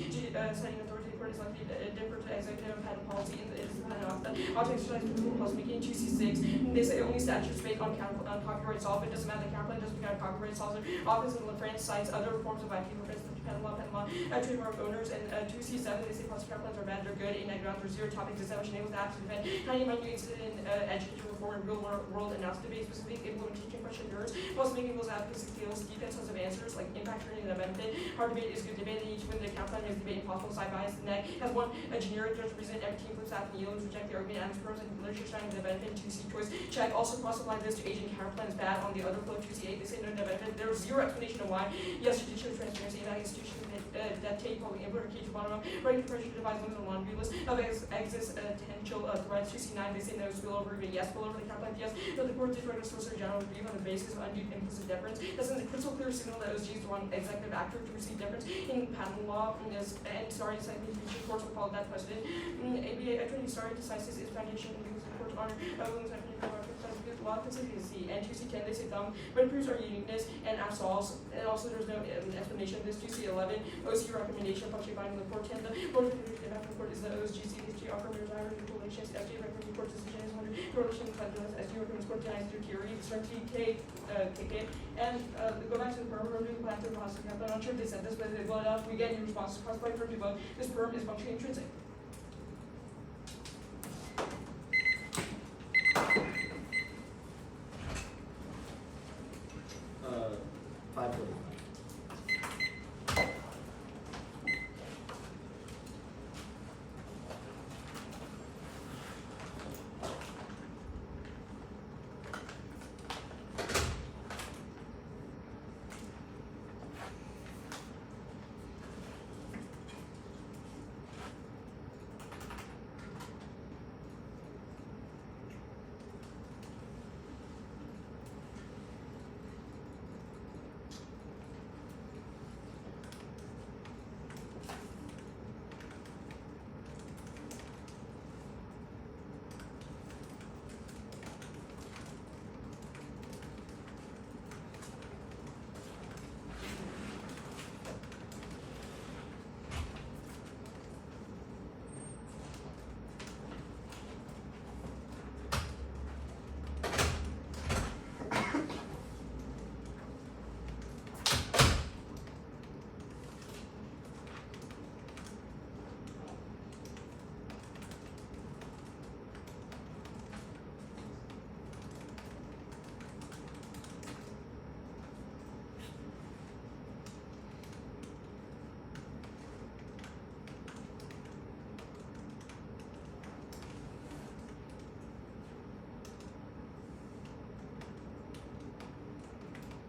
citing authority the court is likely to differ to executive patent policy in the auto exercise principle plus making 2C6. And they say only statutes based on copyright solve. It doesn't matter the counterclaim doesn't become copyright solves. Office of France cites other forms of IP for instance, patent law, trademark owners, and 2C7 they say plus counterclaims are bad, they're good, a negative grounds for zero topic design which enables the app to defend how you might use it in education reform and real world analysis debate, specific implementation question errors, plus making those advocacy skills, deep sets of answers, like impact turning and a benefit. Hard debate is good debate, and each win the counterclaim makes debate impossible, side bias, the neck has one a generic just reason every team flips out and yields, reject the argument, and pros and literature showing the benefit, 2C choice, check, also cross apply this to agent counterclaims bad on the other flow, 2C8, they say no benefit, there is zero explanation of why, yes, judicial transparency, and institutions that take public input or key to bottom up, right pressure to devise limits on laundry list of existential threats, 2C9, they say no spillover, even yes, spillover the counterclaim, yes, no, the court did write a solicitor general review on the basis of undue implicit deference, that sends a crystal clear signal that OSG is the wrong executive actor to receive deference in patent law, and sorry, citing courts will follow that precedent. ABA attorney sorry decisis is foundation and because the court's honor law consistency, and 2C10 they say dumb, but it proves our uniqueness and absolves, and also there's no explanation. This 2C11 OSG recommendation functionally binding the court 10. The board of the court is the OSG CHG offer mirrors IRS regulations. SG recommends court decision is 100 correlation calculus. SG recommends court denies due theory. Certainty KK. And go back to the perm review plan to process. I'm not sure if they said this, but they blow it up. We get new responses caused by perm debug. This perm is functionally intrinsic.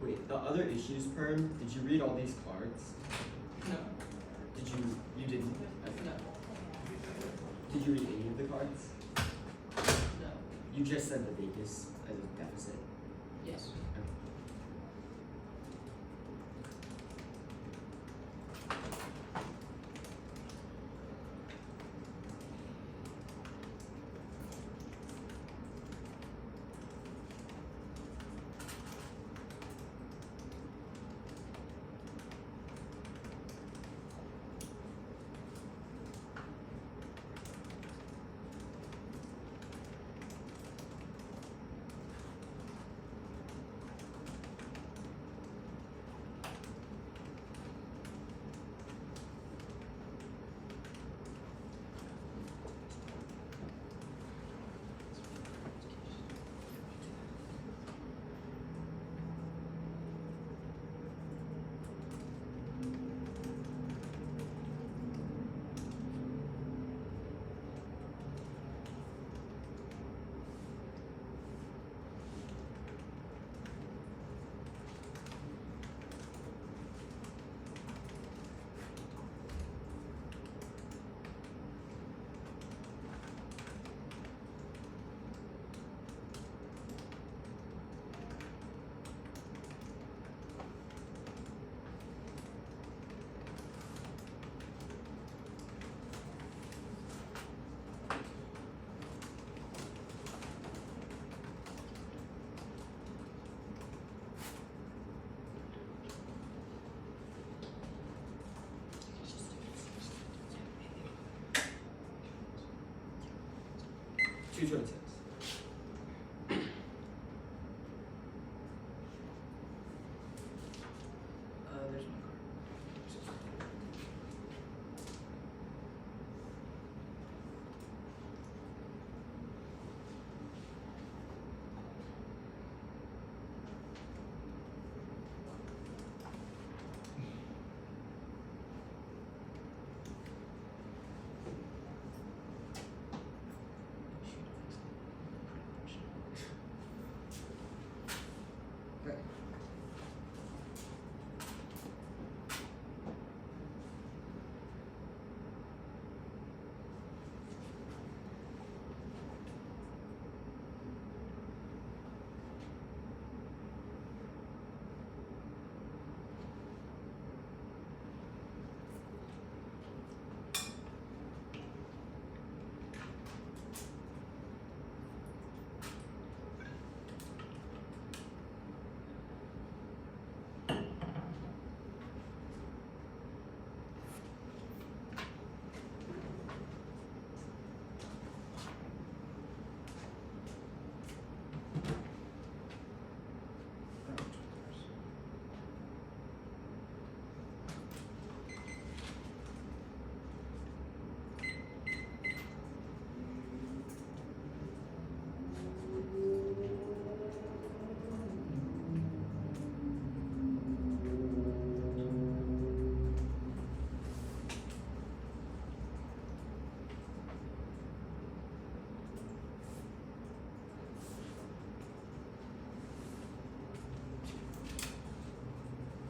Wait, the other issues perm, did you read all these cards? No. You didn't? Okay. No. Did you read any of the cards? No. You just said the Vegas as a deficit. Yes. Okay. 226. There's my card. Okay.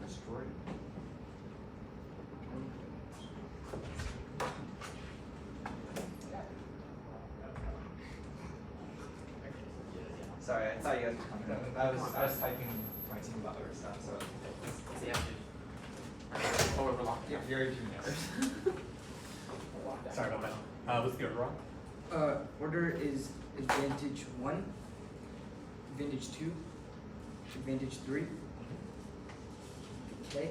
Destroyed. Sorry, I thought you guys were coming up. I was typing my team about other stuff, so it's the after. Oh, we're locked. Yeah, very genius. Sorry about that. What's the order wrong? Order is advantage 1, advantage 2, advantage 3, K,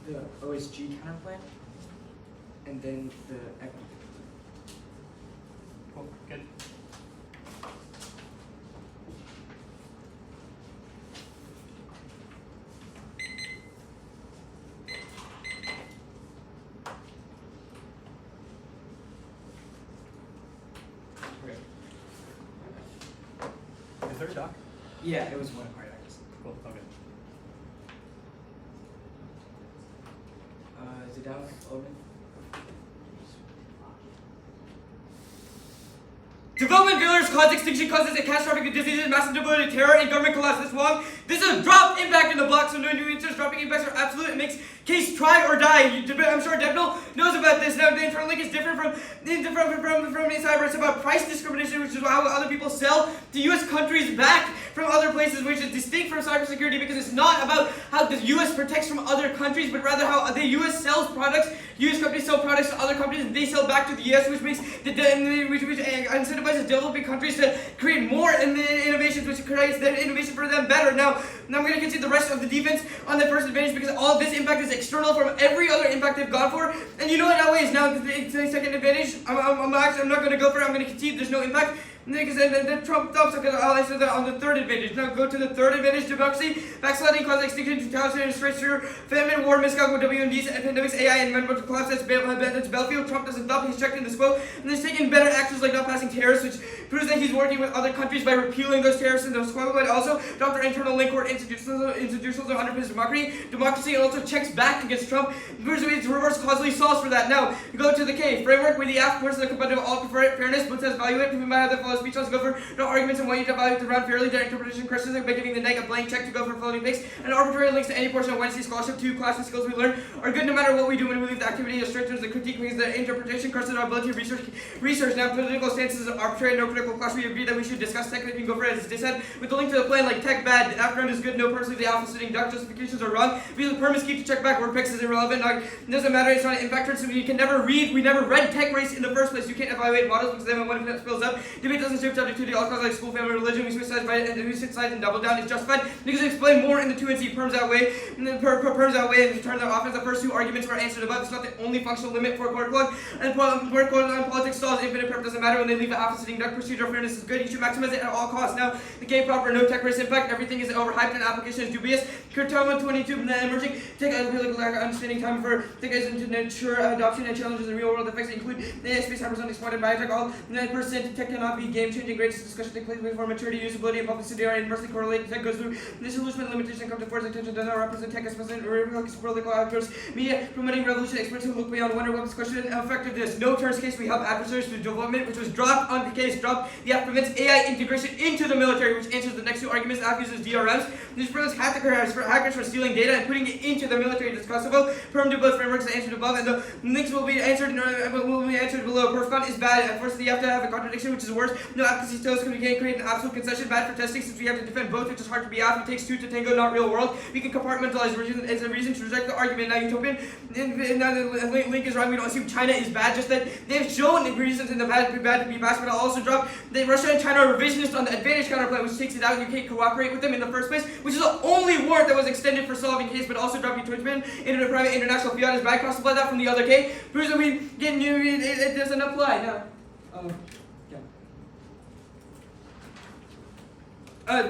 the OSG counterplan, and then the equity. Cool. Good. Is there a doc? Yeah, it was one part, I guess. Cool. Okay. Is it down? Open? Development failures cause extinction, causes a catastrophic diseases, massive debility, terror, and government collapse. This wrong. This is a drop impact in the block, so no new answers. Dropping impacts are absolute. It makes case try or die. I'm sure Debnal knows about this. Now, the internal link is different from cyber. It's about price discrimination, which is how other people sell to U.S. countries back from other places, which is distinct from cybersecurity because it's not about how the U.S. protects from other countries, but rather how the U.S. sells products. U.S. companies sell products to other companies, and they sell back to the U.S., which makes which incentivizes developing countries to create more innovations, which creates the innovation for them better. Now I'm going to concede the rest of the defense on the first advantage because all this impact is external from every other impact they've gone for, and you know what outweighs now the second advantage. I'm not going to go for it. I'm going to concede there's no impact. Because then Trump dumps, because I'll answer that on the third advantage. Now go to the third advantage, democracy, backsliding, cause extinction, totalitarian, straight through, famine, war, miscalculation, WMDs, pandemics, AI, and mental collapse, that's battlefield. Trump doesn't dump, he's checked in this quote, and he's taking better actions like not passing tariffs, which proves that he's working with other countries by repealing those tariffs in those quote, but also dropped our internal link court institutional 100% democracy, and also checks back against Trump, proves that it's reverse causally solves for that. Now, you go to the K, framework where the app person the competitive all fairness, but says value it, people might have the follow speech, let's go for no arguments on why you value to run fairly, their interpretation criticism by giving the neg a blank check to go for floating picks, and arbitrary links to any portion of Wednesday scholarship. 2 class and skills we learn are good no matter what we do when we leave the activity. As straight the critique means the interpretation criticism our ability to research. Now political stances are arbitrary, no critical class. We agree that we should discuss technically. You can go for it as they said with the link to the plan like tech bad, the background is good, no personally the alpha sitting duck justifications are wrong. Because the permits keep to check back word picks is irrelevant. Now, it doesn't matter, it's not an impact, so you can never read. We never read tech race in the first place. You can't evaluate models because then when it spills up, debate doesn't serve subjectivity, all causes like school, family, religion, we switch sides by it, and we switch sides and double down is justified because it explained more in the 2 and C perms that way, and then perms that way, and turn their offense. The first two arguments were answered above. It's not the only functional limit for a court plug, and politics stalls infinite perp doesn't matter when they leave it half a sitting duck. Procedural fairness is good. You should maximize it at all costs. Now, the game proper, no tech risk impact. Everything is overhyped and application is dubious. Curtailment 22, emerging. Take a really lack of understanding time for the guys to ensure adoption and challenges in real world effects include the space hypersonic exploited by all 9% tech cannot be game changing. Greatest discussion take place before maturity, usability, and publicity are inversely correlated. Tech goes through this solution limitation comes to force attention does not represent tech as political actors, media promoting revolution, experts who look beyond wonder weapons question and effectiveness. No turns case we help adversaries through development, which was dropped on the case dropped. The app prevents AI integration into the military, which answers the next two arguments. The app uses DRMs. This prevents hackers from stealing data and putting it into the military. Discussable. Perm do both frameworks answered above, and the links will be answered below. Perfcon is bad. First, you have to have a contradiction, which is worse. No advocacy tells us we can't create an absolute concession. Bad for testing since we have to defend both, which is hard to be off. It takes two to tango, not real world. We can compartmentalize reason as a reason to reject the argument. Now utopian. Now the link is wrong. We don't assume China is bad. Just that they've shown the reasons in the bad to be passed. But I'll also drop that Russia and China are revisionist on the advantage counterplay, which takes it out. You can't cooperate with them in the first place, which is the only warrant that was extended for solving case. But also drop utopian into the private international fiat is bad. Cross apply that from the other case. Proves that we get new. It doesn't apply now.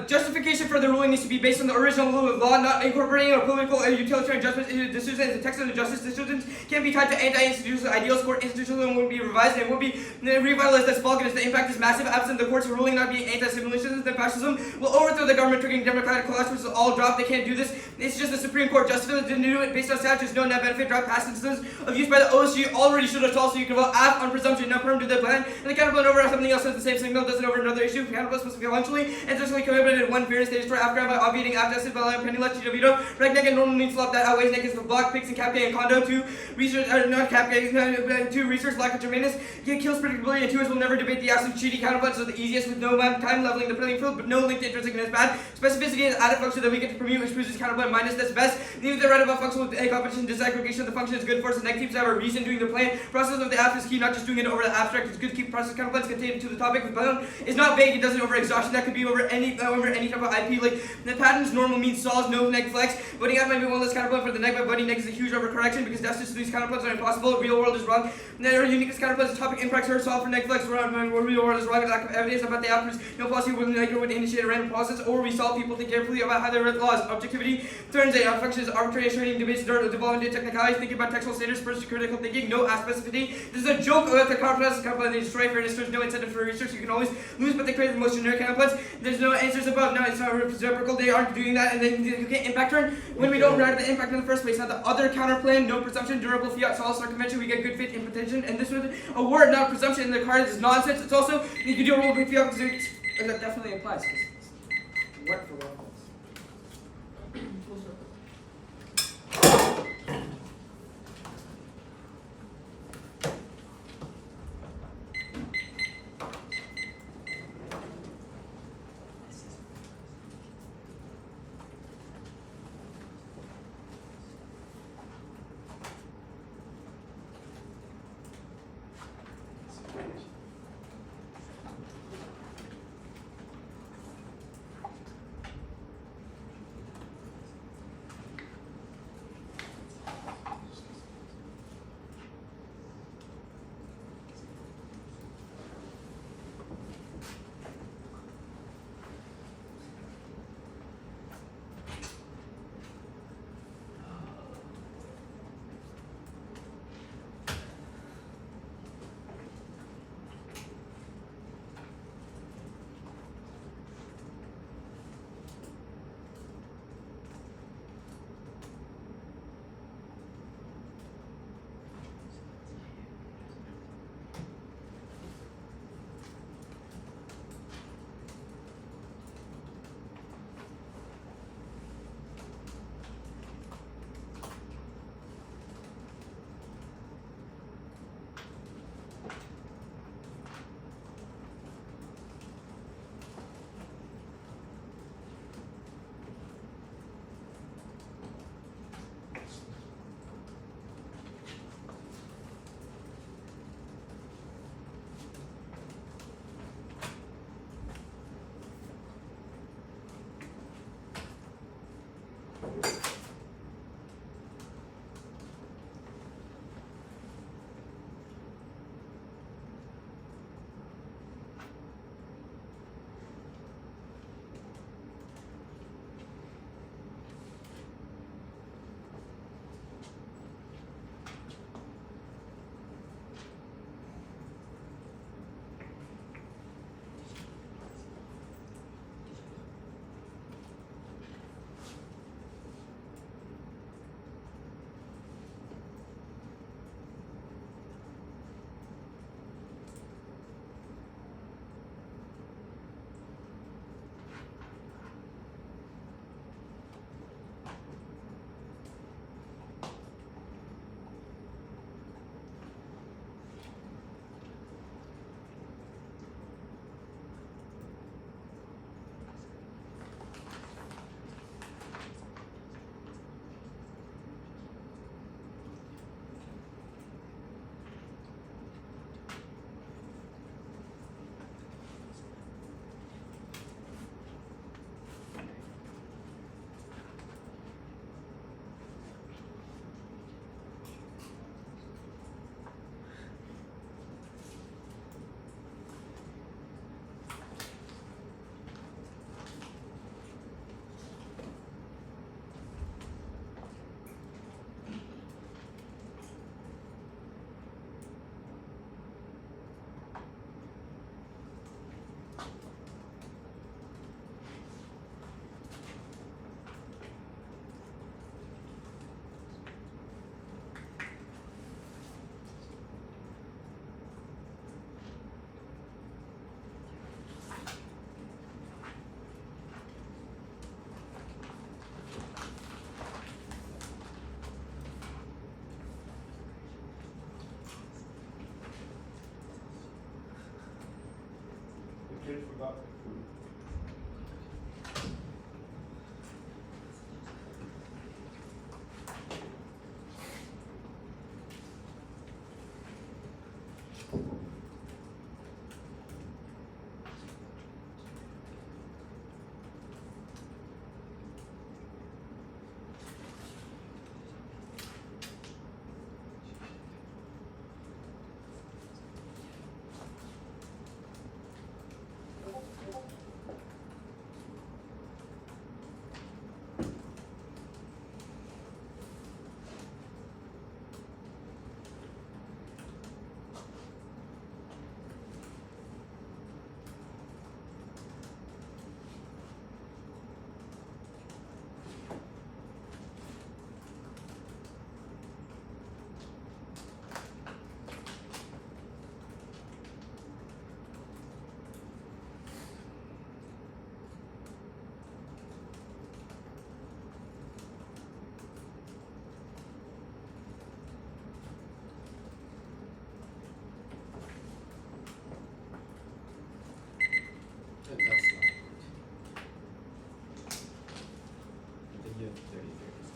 Justification for the ruling needs to be based on the original rule of law, not incorporating or political utilitarian judgments into decisions. The text of the justice decisions can be tied to anti-institutional ideals. Court institutionalism will be revised and will be revitalized as Balkan. The impact is massive. Absent the court's ruling not being anti-simulationism, then fascism will overthrow the government, triggering democratic collapse, which is all dropped. They can't do this. It's just the Supreme Court justice didn't do it based on statutes. No net benefit. Drop past instances of use by the OSG already should have told, so you can vote aft on presumption. No perm to the plan. And the counterplan over something else has the same signal. Doesn't over another issue. Counterplan supposed to be eventually and justly committed in one fairness stage for after by obviating after acid by Penny Left Vito, Regneck and normal means flop that outweighs neck is the block, picks and Capke and Condo, 2 research not Capke, 2 research lack of germanus, kills predictability, and 2 will never debate the absolute cheating counterpunches are the easiest with no time leveling the playing field, but no link to intrinsic is bad. Specificity is added function that we get to permute, which proves counterpoint minus that's best. Even if they're right about functional competition, disaggregation of the function is good for us, and neck teams have a reason doing the plan. Process of the app is key, not just doing it over the abstract. It's good to keep process counterpoints contained to the topic with bound. It's not vague, it doesn't over exhaustion, that could be over any type of IP, like the patterns normal means solves no neck flex. Voting out might be one less counterpoint for the neck, but voting neck is a huge overcorrection because justice to these counterpoints are impossible. Real world is wrong. Our uniqueness counterpoints the topic impacts her solve for neck flex. Real world is wrong. Lack of evidence about the outcomes. No policy would initiate a random process, or we solve people think carefully about how they read laws. Objectivity turns a function is arbitrary, trading debates, devolving into technicalities, thinking about textual standards, first critical thinking, no specificity. This is a joke about the counterpoints. They destroy fairness. There's no incentive for research. You can always lose, but they create the most generic counterpoints. There's no answers above. No, it's not reciprocal. They aren't doing that, and then you can't impact turn when we don't write the impact in the first place. Now the other counterplan, no presumption, durable fiat, solid circumvention, we get good fit implication, and this was a word, not presumption in the card is nonsense. It's also you can do a rule with fiat because that definitely applies. What for what? Kids forgot food. That's not good. I think you have 30 seconds.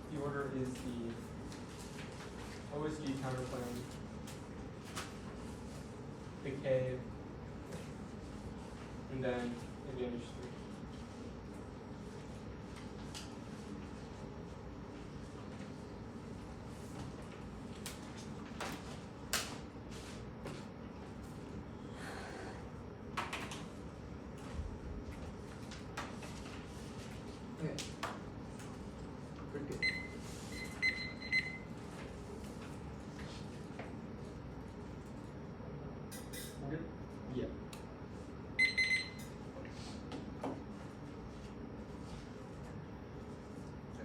The order is the OSG counterclaim, the K, and then advantage 3. Okay. Pretty good. Good? Yeah.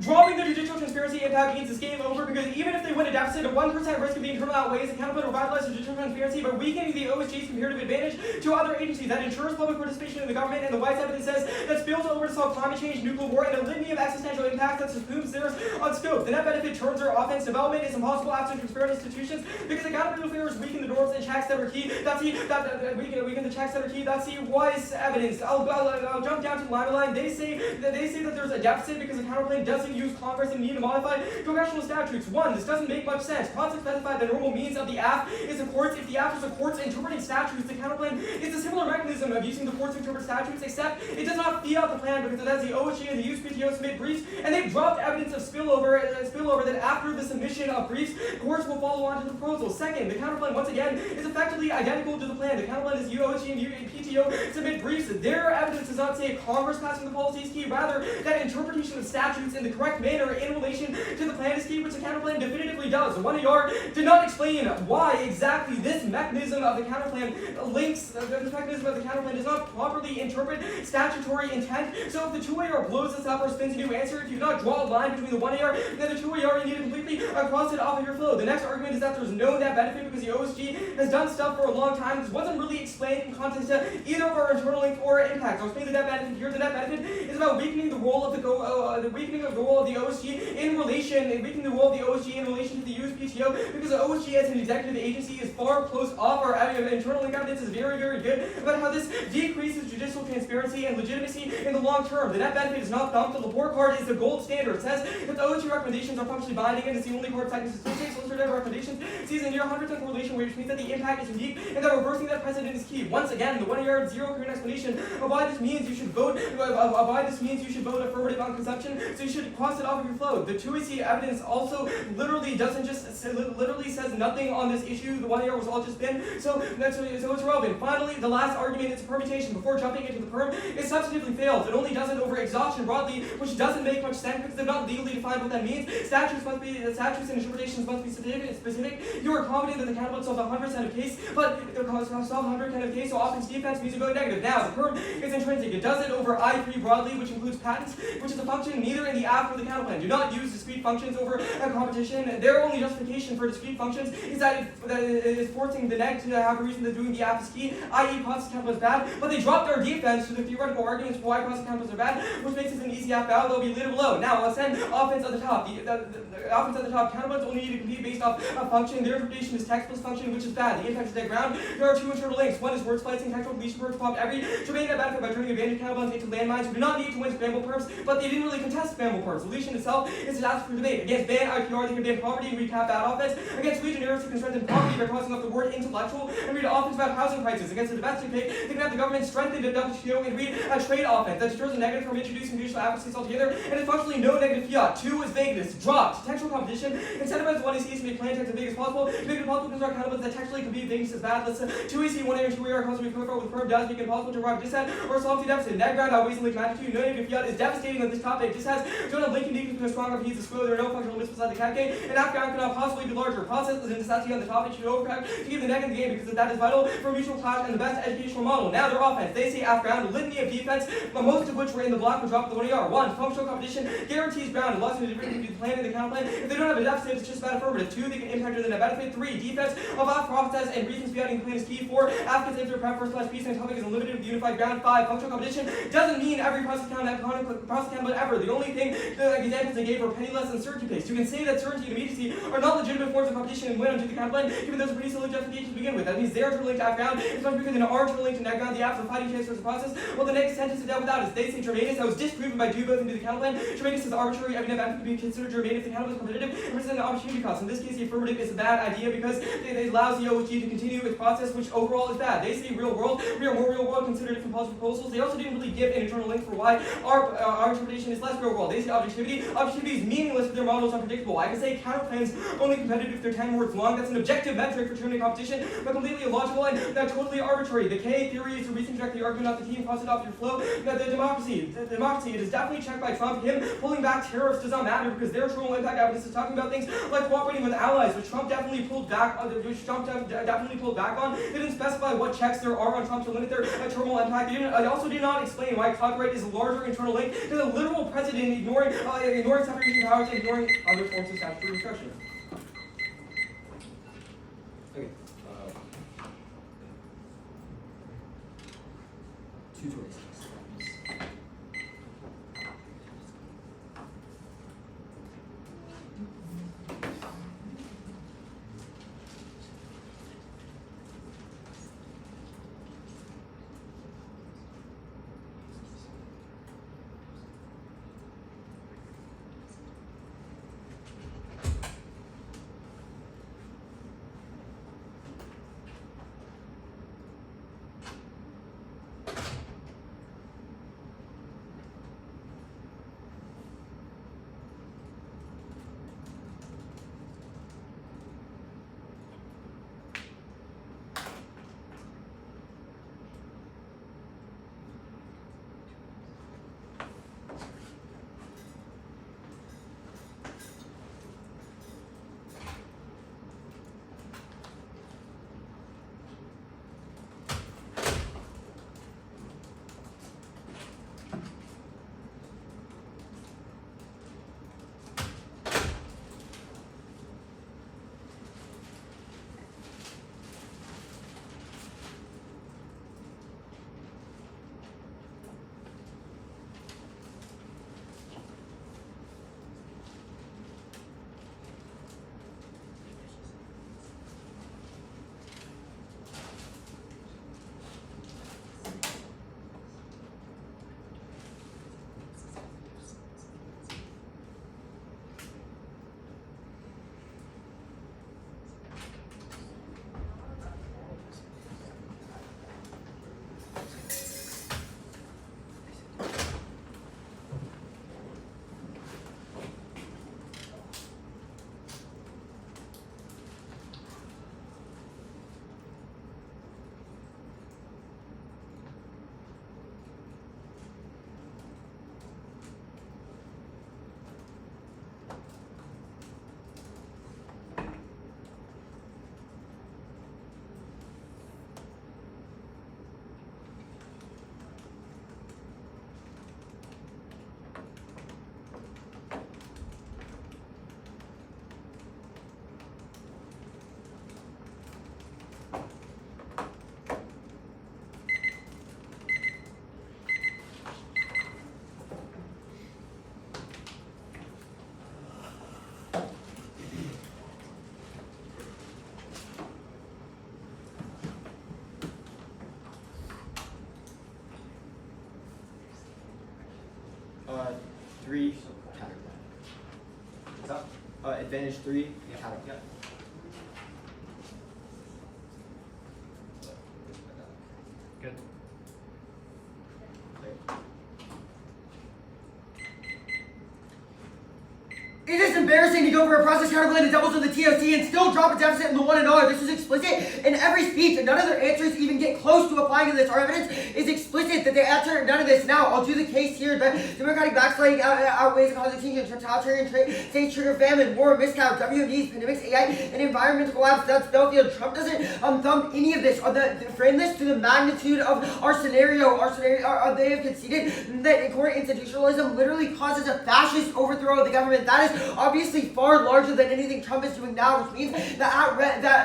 Dropping the judicial transparency impact means it's game over because even if they win a deficit, a 1% risk of the internal outweighs the counterpart revitalize judicial transparency by weakening the OSG's comparative advantage to other agencies that ensures public participation in the government, and the White's evidence says that spills over to solve climate change, nuclear war, and a litany of existential impacts that assumes theirs on scope. The net benefit turns their offense development is impossible absent transparent institutions because accountability failures weaken the norms and checks that are key. Weaken the checks that are key. That's the White's evidence. I'll jump down to line. They say that there's a deficit because the counterclaim doesn't use Congress and need to modify congressional statutes. 1, this doesn't make much sense. Concepts specify the normal means of the act is the courts. If the act is the courts interpreting statutes, the counterclaim is a similar mechanism of using the courts to interpret statutes, except it does not fee out the plan because it has the OSG and the USPTO submit briefs, and they've dropped evidence of spillover that after the submission of briefs, courts will follow on to the proposal. Second, the counterplan once again is effectively identical to the plan. The counterplan is UOG and UPTO submit briefs. Their evidence does not say Congress passing the policy is key, rather that interpretation of statutes in the correct manner in relation to the plan is key, which the counterplan definitively does. The 1AR did not explain why exactly this mechanism of the counterplan does not properly interpret statutory intent. So if the 2AR blows this up or spins a new answer, if you do not draw a line between the 1AR and the 2AR, you need to completely cross it off of your flow. The next argument is that there's no net benefit because the OSG has done stuff for a long time. This wasn't really explained in context to either of our internal link or impact. I'll explain the net benefit here. The net benefit is about weakening the role of the OSG in relation to the USPTO because the OSG as an executive agency is far close off. Our internal link evidence is very, very good about how this decreases judicial transparency and legitimacy in the long term. The net benefit is not thumped. The report card is the gold standard. It says that the OSG recommendations are functionally binding and it's the only court second statistics illustrative recommendations sees a near 100% correlation, which means that the impact is unique and that reversing that precedent is key. Once again, the 1AR zero current explanation of why this means you should vote affirmative on consumption, so you should cross it off of your flow. The 2AC evidence also literally doesn't just literally says nothing on this issue. The 1 year was all just been. So it's irrelevant. Finally, the last argument is permutation. Before jumping into the perm, it substantively fails. It only does it over exhaustion broadly, which doesn't make much sense because they're not legally defined what that means. Statutes and interpretations must be specific. You are confident that the counterpart solves 100% of case, but the solves 100% of case, so offense defense means you go negative. Now, the perm is intrinsic. It does it over I3 broadly, which includes patents, which is a function neither in the app nor the counterplan. Do not use discrete functions over a competition. Their only justification for discrete functions is that it is forcing the neg to have a reason that doing the app is key, i.e. process counterplan is bad, but they dropped their defense to the theoretical arguments for why process counterplans are bad, which makes this an easy app battle. They'll be later below. Now, let's send offense at the top. The offense at the top, counterplans only need to compete based off a function. Their interpretation is text plus function, which is bad. The impact is dead ground. There are two internal links. One is word splicing, textual deletion words pop every domain that benefit by turning advantage counterplans into landmines. We do not need to win spamble perms, but they didn't really contest spamble perms. Solution itself is to ask for debate. Against ban IPR, they can ban poverty and recap bad offense. Against legionnaires, they can strengthen poverty by crossing off the word intellectual and read offense about housing prices. Against the domestic pick, they can have the government strengthen the WTO and read a trade offense that deters a negative from introducing judicial advocacies altogether, and is functionally no negative fiat. 2 is vagueness. Dropped. Textual competition. Incentivize 1AC to make plain text as big as possible. To make it possible to construct counterplans that textually can be vagueness is bad. Let's 2AC 1A and 2A are constantly with perm does make it possible to arrive dissent or solve the deficit. Net ground outweighs in link magnitude. No negative fiat is devastating on this topic. This has don't have linking deep between a strong repeats the square. There are no functional limits beside the cat gate. An app ground cannot possibly be larger. Process is a necessity on the topic should overcrack to keep the neck in the game because that is vital for mutual clash and the best educational model. Now their offense. They say app ground, a litany of defense, but most of which were in the block will drop the 1AR. 1. Functional competition guarantees ground. Loss in the difference between the plan and the counterplan. If they don't have a deficit, it's just about affirmative. 2. They can impact other than a benefit. 3. Defense of app process and reasons behind the plan is key. 4. App gets into prep first class piece and topic is unlimited with unified ground. 5. Functional competition doesn't mean every process counterplan ever. The only thing the examples they gave were penniless and certainty based. You can say that certainty and immediacy are not legitimate forms of competition and win onto the counterplan, given those are pretty silly justifications to begin with. That means their interlinked app ground is much bigger than our interlinked to net ground. The apps are fighting transfers of process. Well, the next sentence is dealt without is they say germanus that was disproven by do both into the counterplan. Germanus is arbitrary. Every event can be considered germane if the counterplan is competitive and present an opportunity cost. In this case, the affirmative is a bad idea because it allows the OSG to continue its process, which overall is bad. They say real world. We are more real world. Consider different possible proposals. They also didn't really give an internal link for why our interpretation is less real world. They say objectivity. Objectivity is meaningless if their model is unpredictable. I can say counterplans only competitive if they're 10 words long. That's an objective metric for determining competition, but completely illogical and totally arbitrary. The K theory is to reason check the argument off the team, cross it off your flow. The democracy, it is definitely checked by Trump. Him pulling back tariffs does not matter because their terminal impact evidence is talking about things like cooperating with allies, which Trump definitely pulled back on. They didn't specify what checks there are on Trump to limit their terminal impact. They also did not explain why copyright is a larger internal link to the literal president ignoring separation of powers and ignoring other forms of statutory restriction. Okay. 226. 3, counter What's up? plan. Advantage 3, counter plan. Yep. Good. It is embarrassing to go for a process counterplan that doubles with the TOC and still drop a deficit in the one and all. This is explicit in every speech, and none of their answers even get close to applying to this. Our evidence is explicit that they answer none of this. Now, I'll do the case here. The democratic backsliding outweighs the constitution, totalitarian states trigger famine, war, miscount, WMDs, pandemics, AI, and environmental collapse. That's Belfield. Trump doesn't thumb any of this or frame this to the magnitude of our scenario. They have conceded that court institutionalism literally causes a fascist overthrow of the government. That is obviously far larger than anything Trump is doing now, which means that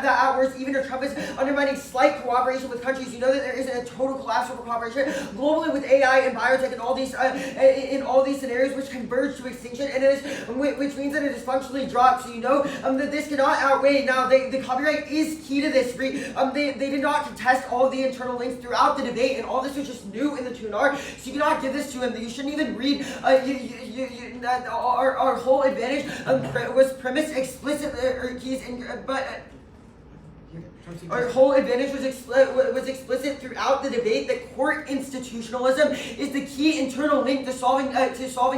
at worst, even if Trump is undermining slight cooperation with countries, you know that there isn't a total collapse of cooperation globally with AI and biotech and all these in all these scenarios which converge to extinction, and it is which means that it is functionally dropped. So you know that this cannot outweigh. Now, the copyright is key to this. They did not contest all of the internal links throughout the debate, and all this was just new in the 2NR. So you cannot give this to him. You shouldn't even read our whole advantage was premised explicitly, our whole advantage was explicit throughout the debate that court institutionalism is the key internal link to solving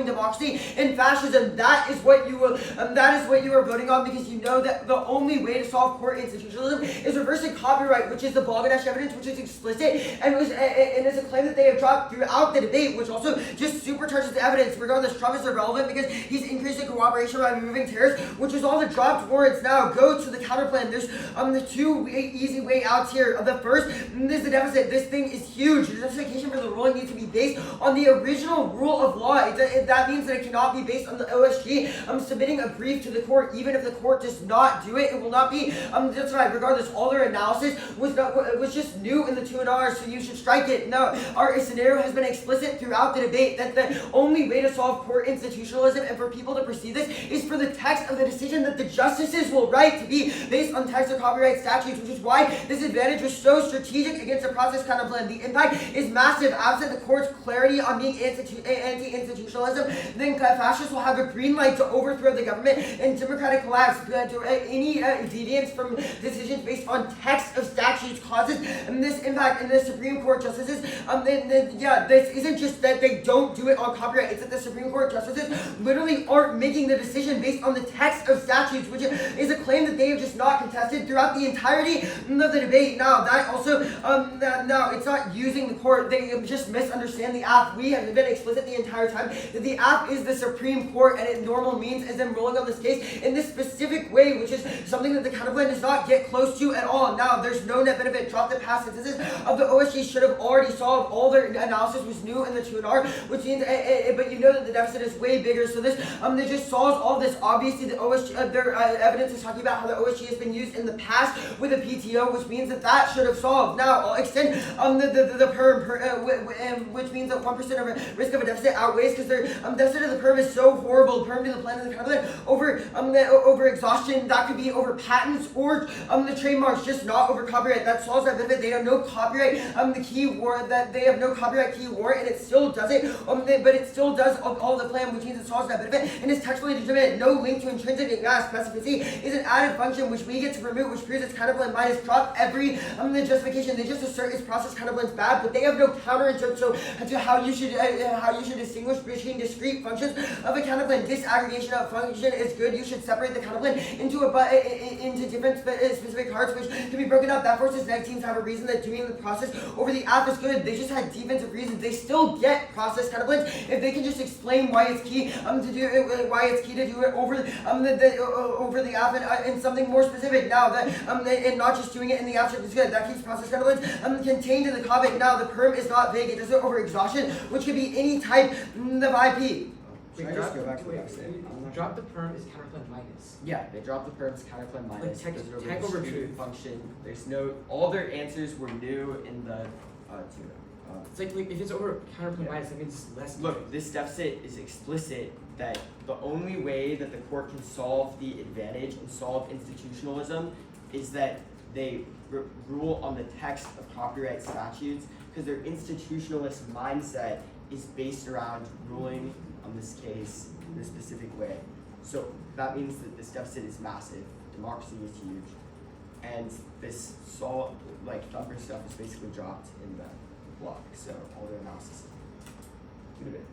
democracy and fascism. That is what you are voting on, because you know that the only way to solve court institutionalism is reversing copyright, which is the Bogdash evidence, which is explicit and is a claim that they have dropped throughout the debate, which also just supercharges the evidence. Regardless, Trump is irrelevant because he's increasing cooperation by removing tariffs, which is all the dropped warrants. Now go to the counterplan. There's the two easy way outs here. The first is the deficit. This thing is huge. The justification for the ruling needs to be based on the original rule of law. That means that it cannot be based on the OSG. Submitting a brief to the court, even if the court does not do it, it will not be justified. Regardless, all their analysis was just new in the 2NR, so you should strike it. No, our scenario has been explicit throughout the debate that the only way to solve court institutionalism and for people to perceive this is for the text of the decision that the justices will write to be based on text of copyright statutes, which is why this advantage was so strategic against the process counterplan. The impact is massive. Absent the court's clarity on being anti-institutionalism, then fascists will have a green light to overthrow the government and democratic collapse. Any deviance from decisions based on text of statutes causes this impact in the Supreme Court justices. This isn't just that they don't do it on copyright. It's that the Supreme Court justices literally aren't making the decision based on the text of statutes, which is a claim that they have just not contested throughout the entirety of the debate. Now, that also, now it's not using the court. They just misunderstand the app. We have been explicit the entire time that the app is the Supreme Court, and it normal means is them ruling on this case in this specific way, which is something that the counterplan does not get close to at all. Now, there's no net benefit. Drop the past sentences of the OSG should have already solved. All their analysis was new in the 2NR, which means, but you know that the deficit is way bigger. So this, they just solves all this. Obviously, the OSG, their evidence is talking about how the OSG has been used in the past with a PTO, which means that should have solved. Now, I'll extend the perm, which means that 1% of a risk of a deficit outweighs, because their deficit of the perm is so horrible. Perm to the plan of the counterplan over exhaustion. That could be over patents or the trademarks, just not over copyright. That solves that benefit. They have no copyright the key warrant, that they have no copyright key warrant, and it still does it. But it still does all the plan, which means it solves that benefit and is textually legitimate. No link to intrinsic specificity is an added function which we get to remove, which proves its counterplan minus drop every the justification. They just assert its process counterplan's bad, but they have no counterinterpretation to how you should distinguish between discrete functions of a counterplan. Disaggregation of function is good. You should separate the counterplan into different specific parts, which can be broken up. That forces neg teams to have a reason that doing the process over the app is good. They just had defensive reasons. They still get process counterplans if they can just explain why it's key to do it, why it's key to do it over over the app and something more specific. Now that and not just doing it in the abstract is good. That keeps process counterplans contained in the topic. Now the perm is not vague. It does it over exhaustion, which could be any type of IP. Should I just go back to what I was saying? Drop the perm is counterplan minus. Yeah, they dropped the perms counterplan minus. Like because tech over discrete truth. function. There's no, all their answers were new in the It's like if it's over counterplan minus, that means it's less. Look, this deficit is explicit that the only way that the court can solve the advantage and solve institutionalism is that they rule on the text of copyright statutes, because their institutionalist mindset is based around ruling on this case in a specific way. So that means that this deficit is massive, democracy is huge, and this thumper stuff is basically dropped in the block. So all the analysis. Good bit.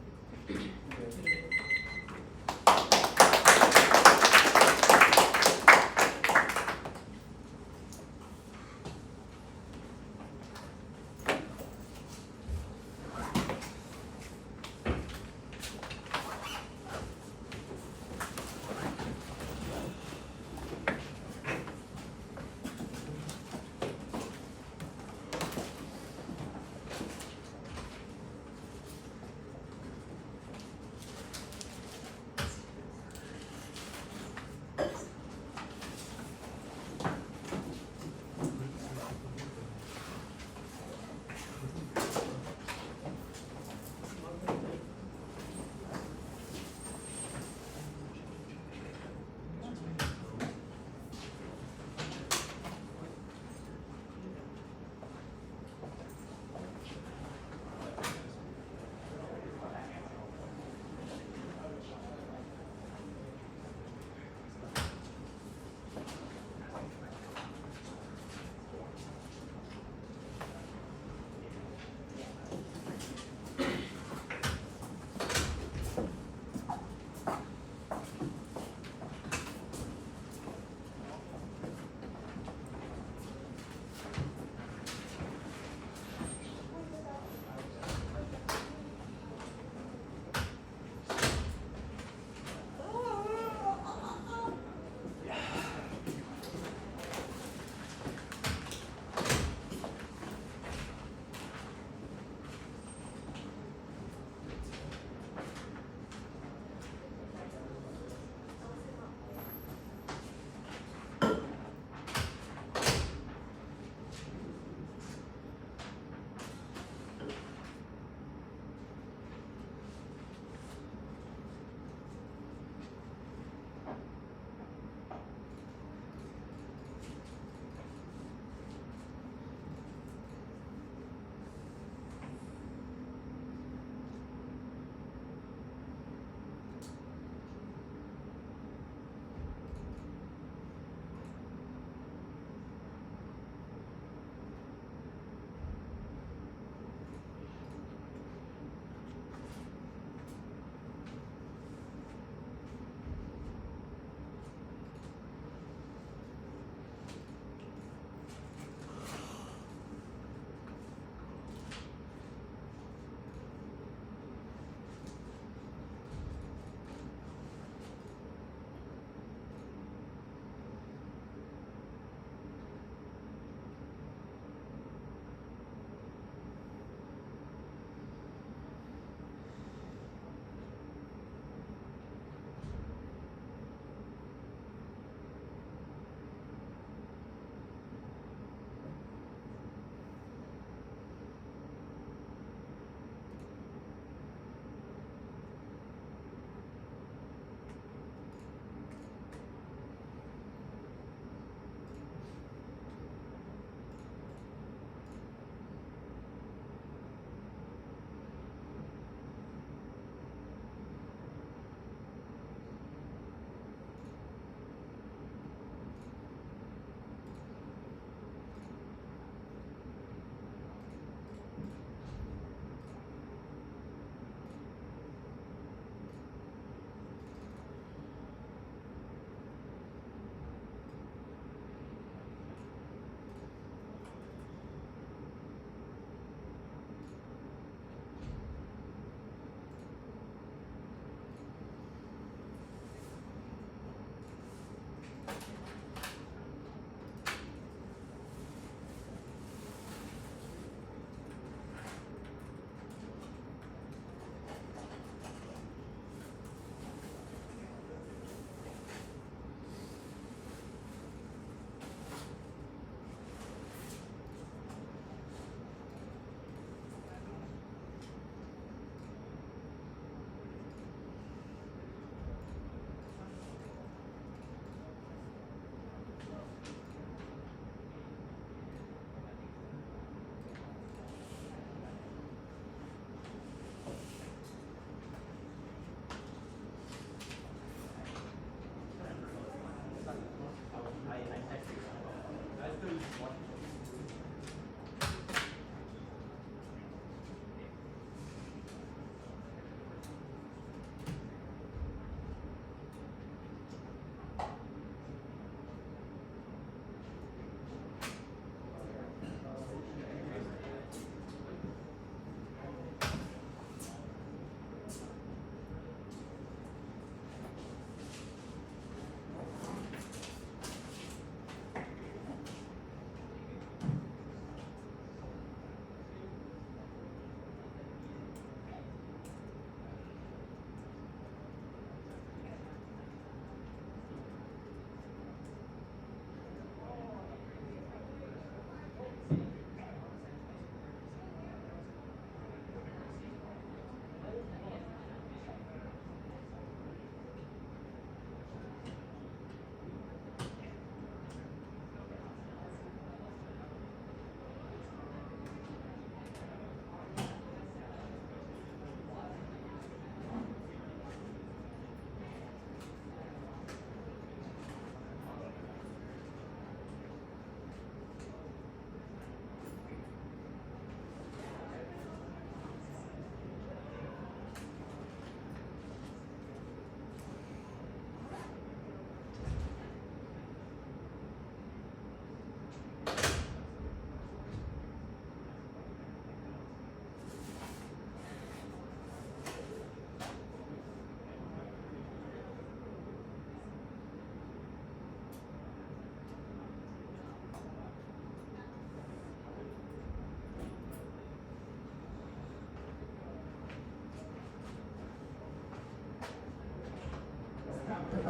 It's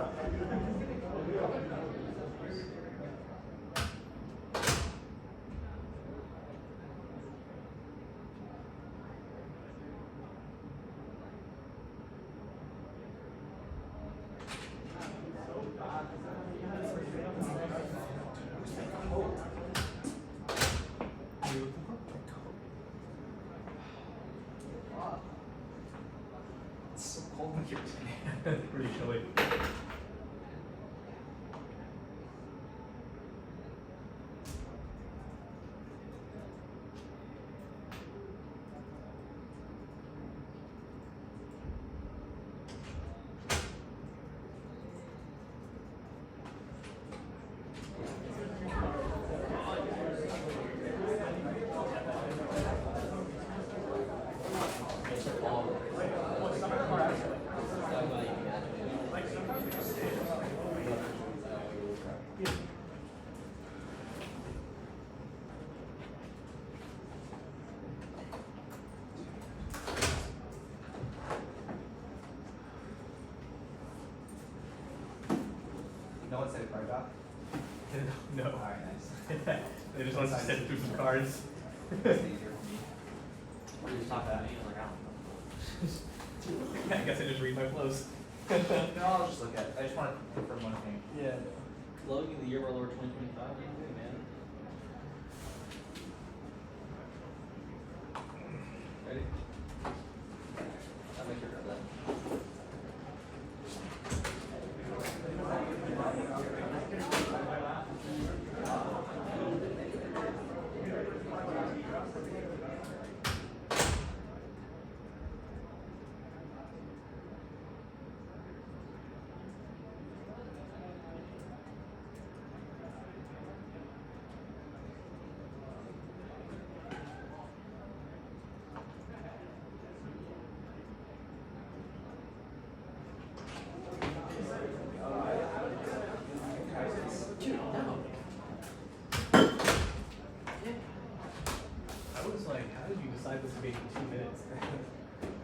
so cold in here today. It's pretty chilly. No one said a card doc? No. Alright, nice. They just want to sit through some cards. It's easier for me. Or you just talk about me, I was like, I don't know. I guess I just read my flows. No, I'll just look at it. I just want to confirm one thing. Yeah. Loading the year of our Lord 2025, what are you doing, man? Ready? I'll make sure to grab that. I was like, how did you decide this would be 2 minutes?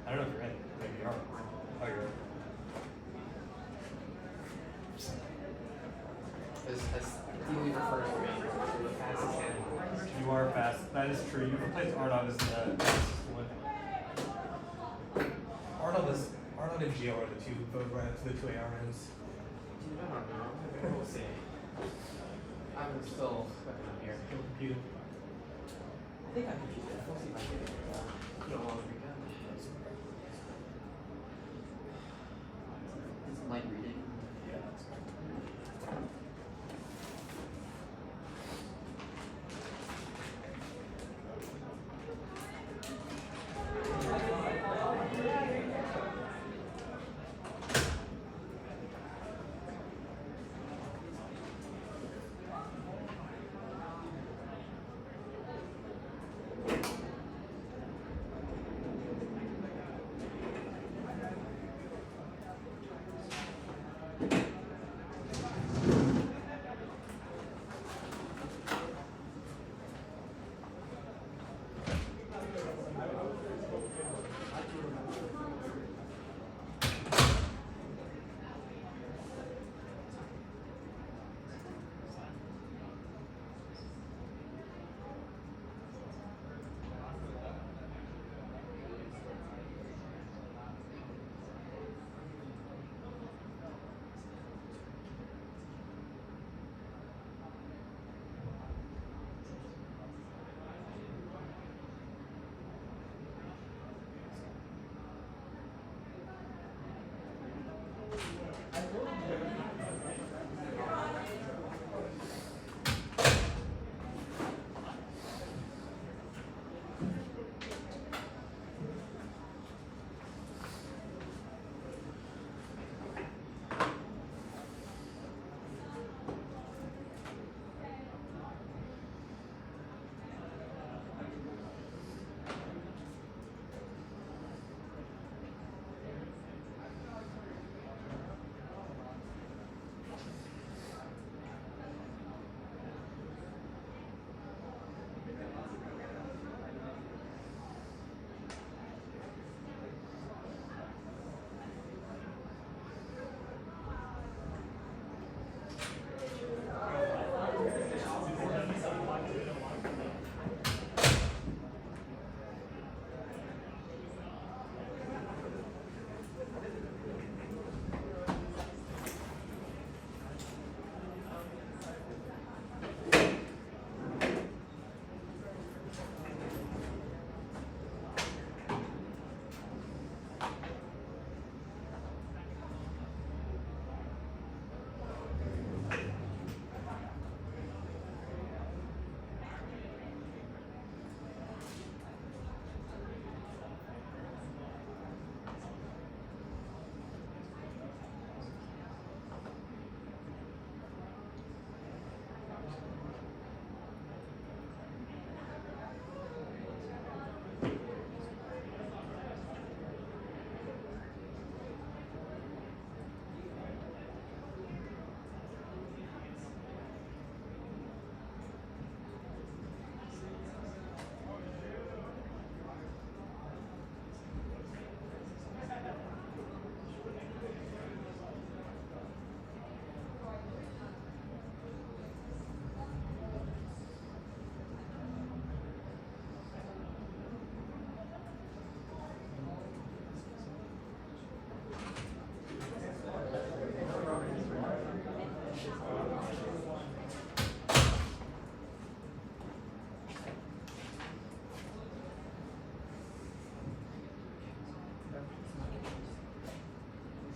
I don't know if you're in. Maybe you are. Oh, you're in. Ideally prefers to be the fastest hand. You are fast. That is true. You replaced Arnav as the fastest one. Arnav and Gio are the two who both ran to the 2 AR rounds. Dude, I don't know. We'll see. I'm still fucking up here. You'll compute. I think I can keep it. We'll see if I can get it. Put a long weekend. It's light reading. Yeah, that's right.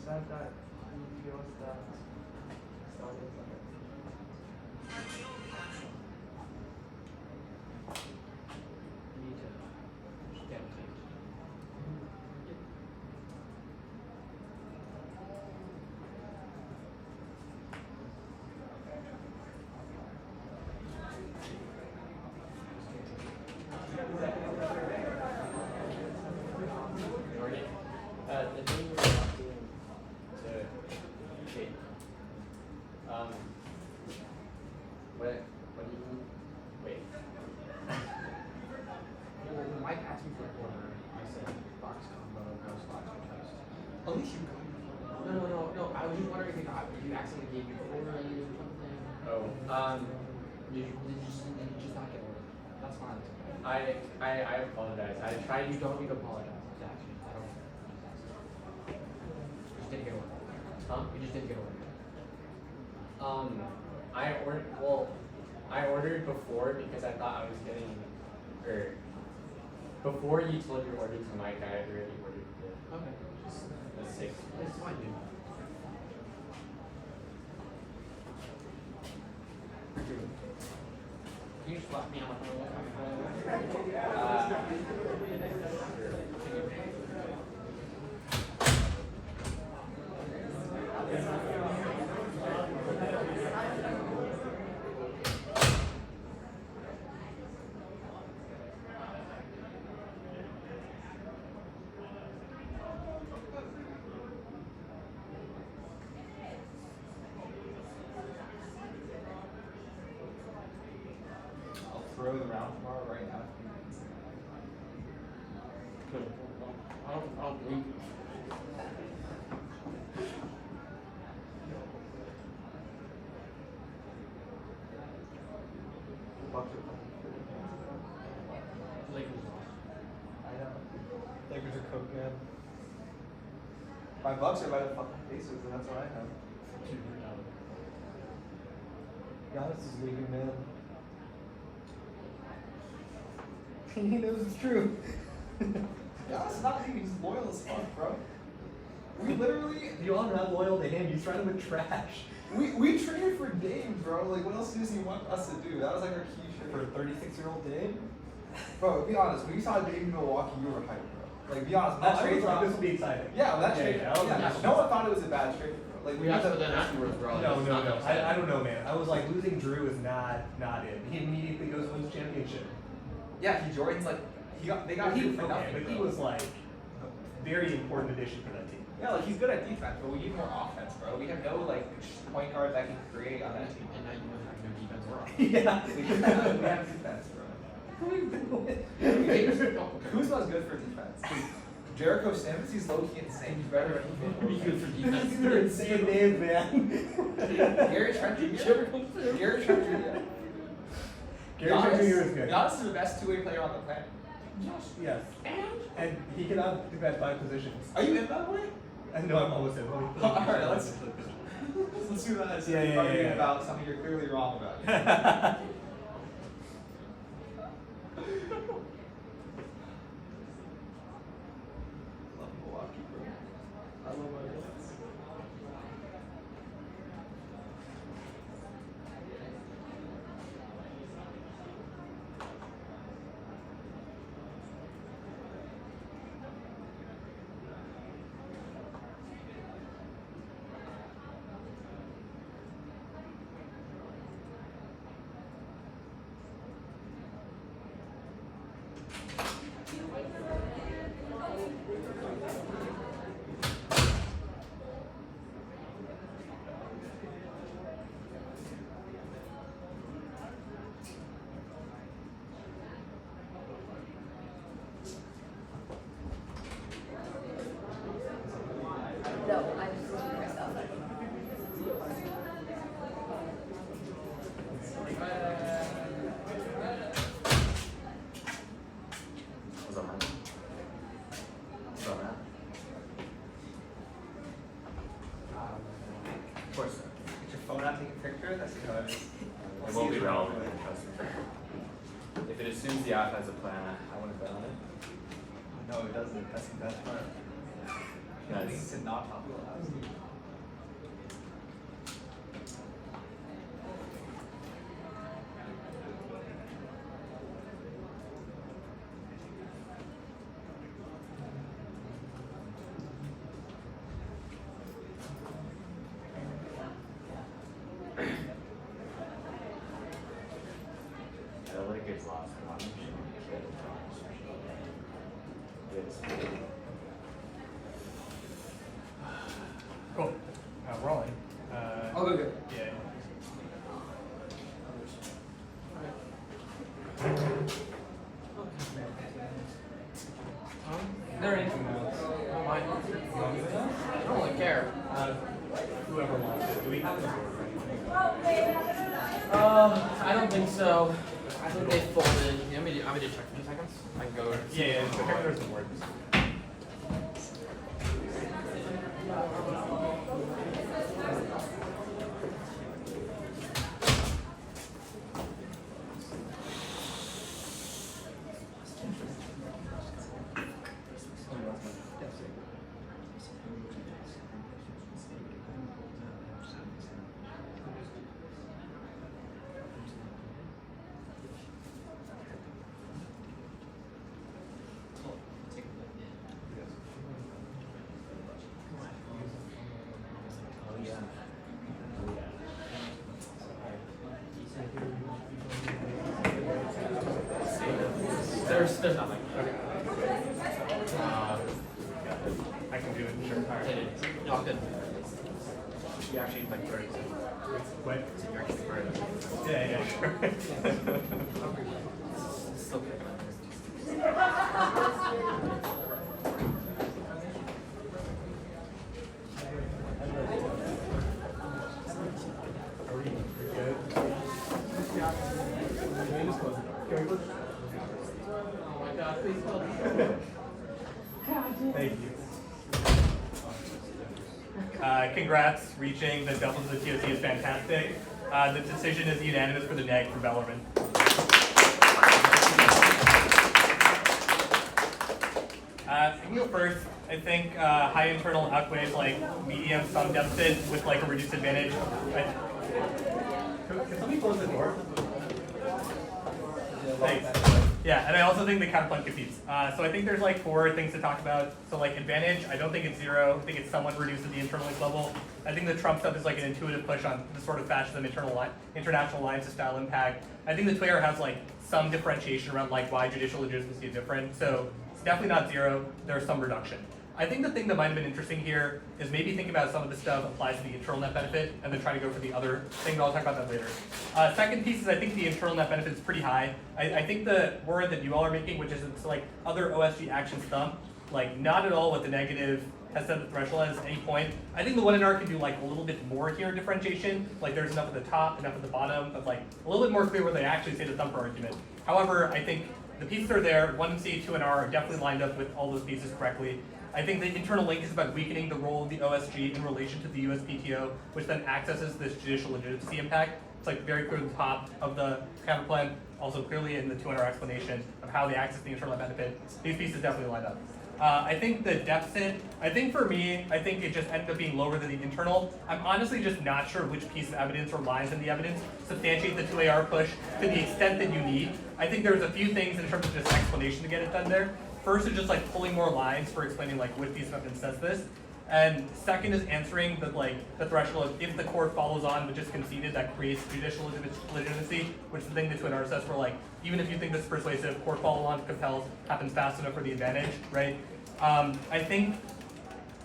that feels that started something. You need to get it. The thing we're talking to Kate. What do you wait? Well, Mike asked me for a corner. I said box combo, no spots or toast. At least you No. I was just wondering if you accidentally gave me a corner or something. Oh, Did you just not get order? That's fine. I apologize. I tried. You don't need to apologize. Actually, I don't. You just didn't get order. Huh? You just didn't get order. I ordered before because I thought I was getting, or before you told your order to Mike, I had already ordered Okay. the 6. It's fine, dude. Can you just slap me on my phone? I'll throw the round tomorrow right now. I'll believe you. Lakers lost. I know. Lakers are cooked, man. My Bucks are by the fucking Pacers, and that's what I know. Giannis is leaving, man. He knows it's true. Giannis is not leaving. He's loyal as fuck, bro. We literally. You all are not loyal to him. You surround him with trash. We traded for Dame, bro. Like, what else does he want us to do? That was like our key trade. For a 36-year-old Dame? Bro, be honest. When you saw Dame in Milwaukee, you were hyped, bro. Like, be honest. That I trade was like, dropped. this will be exciting. Yeah, when that Yeah, trade. yeah, that was Yeah, nice. no one thought it was a bad trade, bro. Like, we Yeah, had but the. then afterwards, bro. No, it's no, not no. upsetting. I don't know, man. I was like, losing Drew is not it. He immediately goes wins championship. Yeah, he joins like they got he, Drew for okay, nothing. but he bro. was like a very important addition for that team. Yeah, like he's good at defense, but we need more offense, bro. We have no like point guard that can create on that team. And now you don't have no defense or offense. Yeah. We have defense, bro. Kuzma's good for defense. Jericho Sims, he's low key insane. He's better at Be good for defense. These are insane names, man. Gary Trent Jr. Gary Trent Jr. Gary Trent Jr. is good. Giannis is the best two-way player on the planet. Yes. And he cannot defend 5 positions. Are you in that way? No, I'm almost in. Alright, let's do that as Yeah. arguing about something you're clearly wrong about. Love Milwaukee, bro. I love my Bucks. No, I'm just looking for myself. What's up, man? What's up, man? Of course. Get your phone out, take a picture. That's good. It won't be relevant, trust me. If it assumes the app has a plan, I wouldn't bet on it. No, it doesn't. That's the best part. Nice. To not talk about that. Cool. We're all in. I'll go good. Yeah. They're in. Mine. I don't really care. Whoever wants it. Do we have the board right? I don't think so. I think they folded. I'm gonna check for 2 seconds. I can go. Yeah, the characters and words. There's nothing. Okay. I can do it, sure. Alright. Locked in. You actually like 30 seconds. What? So you're actually right. Yeah, sure. Still good. Are we good? Can we just close the door? Can we close the door? Oh my god, please help. Thank you. Congrats, reaching the doubles of the TOC is fantastic. The decision is unanimous for the neg for Bellarmine. I can go first. I think high internal outweighs like medium some deficit with like a reduced advantage. Can somebody close the door? Thanks. Yeah, and I also think the counterpoint competes. So I think there's like 4 things to talk about. So like advantage, I don't think it's 0. I think it's somewhat reduced at the internal link level. I think the Trump stuff is like an intuitive push on the sort of fascism international alliance style impact. I think the Twitter has like some differentiation around like why judicial legitimacy is different. So it's definitely not 0. There's some reduction. I think the thing that might have been interesting here is maybe think about some of the stuff applies to the internal net benefit and then try to go for the other thing, but I'll talk about that later. Second piece is I think the internal net benefit is pretty high. I think the word that you all are making, which is it's like other OSG actions thumb, like not at all what the negative has set the threshold at any point. I think the 1NR can do like a little bit more here in differentiation, like there's enough at the top, enough at the bottom, but like a little bit more clear where they actually say the thumper argument. However, I think the pieces are there, 1C, 2NR are definitely lined up with all those pieces correctly. I think the internal link is about weakening the role of the OSG in relation to the USPTO, which then accesses this judicial legitimacy impact. It's like very clear at the top of the counterplan, also clearly in the 2NR explanation of how they access the internal benefit. These pieces definitely line up. I think the deficit, I think for me, I think it just ended up being lower than the internal. I'm honestly just not sure which piece of evidence or lines in the evidence substantiate the 2AR push to the extent that you need. I think there's a few things in terms of just explanation to get it done there. First is just like pulling more lines for explaining like which piece of evidence says this. And second is answering the threshold of if the court follows on but just conceded that creates judicial legitimacy, which is the thing that 2NR says where like even if you think this is persuasive, court follow on compels happens fast enough for the advantage, right? I think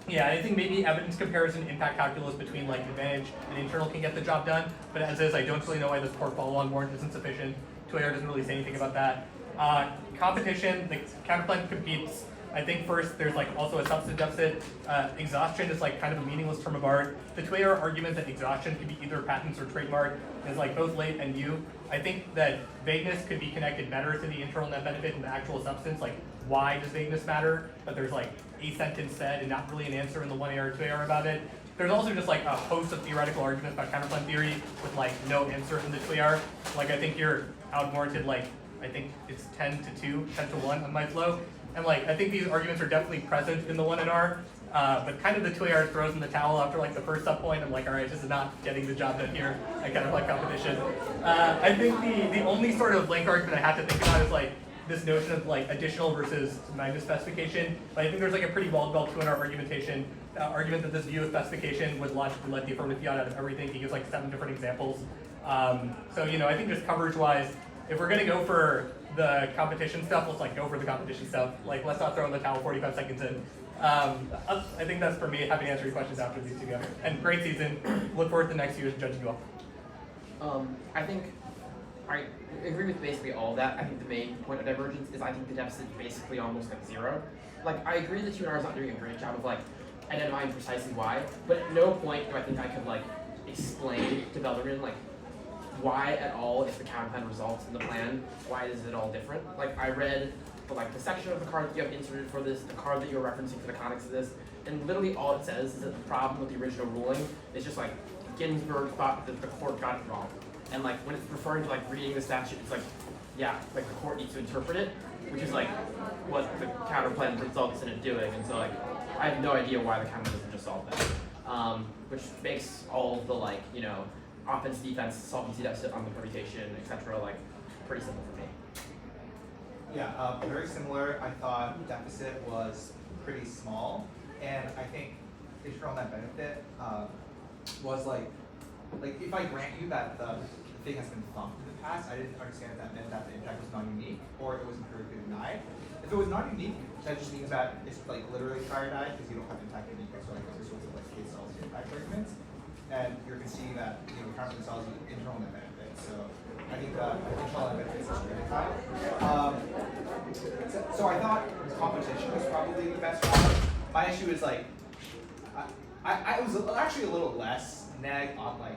maybe evidence comparison impact calculus between like advantage and internal can get the job done, but as is, I don't really know why this court follow on warrant isn't sufficient. 2AR doesn't really say anything about that. Competition, the counterplan competes. I think first there's like also a substantive deficit. Exhaustion is like kind of a meaningless term of art. The 2AR argument that exhaustion could be either patents or trademark is like both late and new. I think that vagueness could be connected better to the internal net benefit and the actual substance. Like why does vagueness matter? But there's like a sentence said and not really an answer in the 1AR or 2AR about it. There's also just like a host of theoretical arguments about counterplan theory with like no answer in the 2AR. Like I think you're outwarranted like I think it's 10 to 2, 10 to 1 on my flow. And like, I think these arguments are definitely present in the 1NR. But kind of the 2AR throws in the towel after like the first sub point. I'm like, all right, this is not getting the job done here. I kind of like competition. I think the only sort of link argument I have to think about is like this notion of like additional versus magna specification. But I think there's like a pretty well-developed 2NR argumentation. Argument that this view of specification would logically let the affirmative fiat out of everything. He gives like 7 different examples. So I think just coverage-wise, if we're gonna go for the competition stuff, let's like go for the competition stuff. Like let's not throw in the towel 45 seconds in. I think that's for me. Happy to answer your questions after these two go. And great season. Look forward to next year's judging you all. I think I agree with basically all of that. I think the main point of divergence is I think the deficit is basically almost like 0. Like I agree that 2NR is not doing a great job of like identifying precisely why, but at no point do I think I could like explain to Bellarmine like why at all if the counterplan results in the plan, why is it all different? Like I read the section of the card that you have inserted for this, the card that you're referencing for the context of this, and literally all it says is that the problem with the original ruling is just like Ginsburg thought that the court got it wrong. And like when it's referring to like reading the statute, it's like, yeah, like the court needs to interpret it, which is like what the counterplan results in it doing. And so like I have no idea why the counterplan doesn't just solve that. Which makes all of the like, offense, defense, solvency deficit on the permutation, etc. like pretty simple for me. Yeah, very similar. I thought deficit was pretty small, and I think internal net benefit was like if I grant you that the thing has been thumped in the past, I didn't understand if that meant that the impact was non-unique or it was empirically denied. If it was non-unique, that just means that it's like literally prior denied because you don't have impact unique, so like those sorts of like case cells impact arguments, and you're conceding that counterplan solves the internal net benefit. So I think the internal net benefit is really high. So I thought competition was probably the best one. My issue is like I was actually a little less nag on like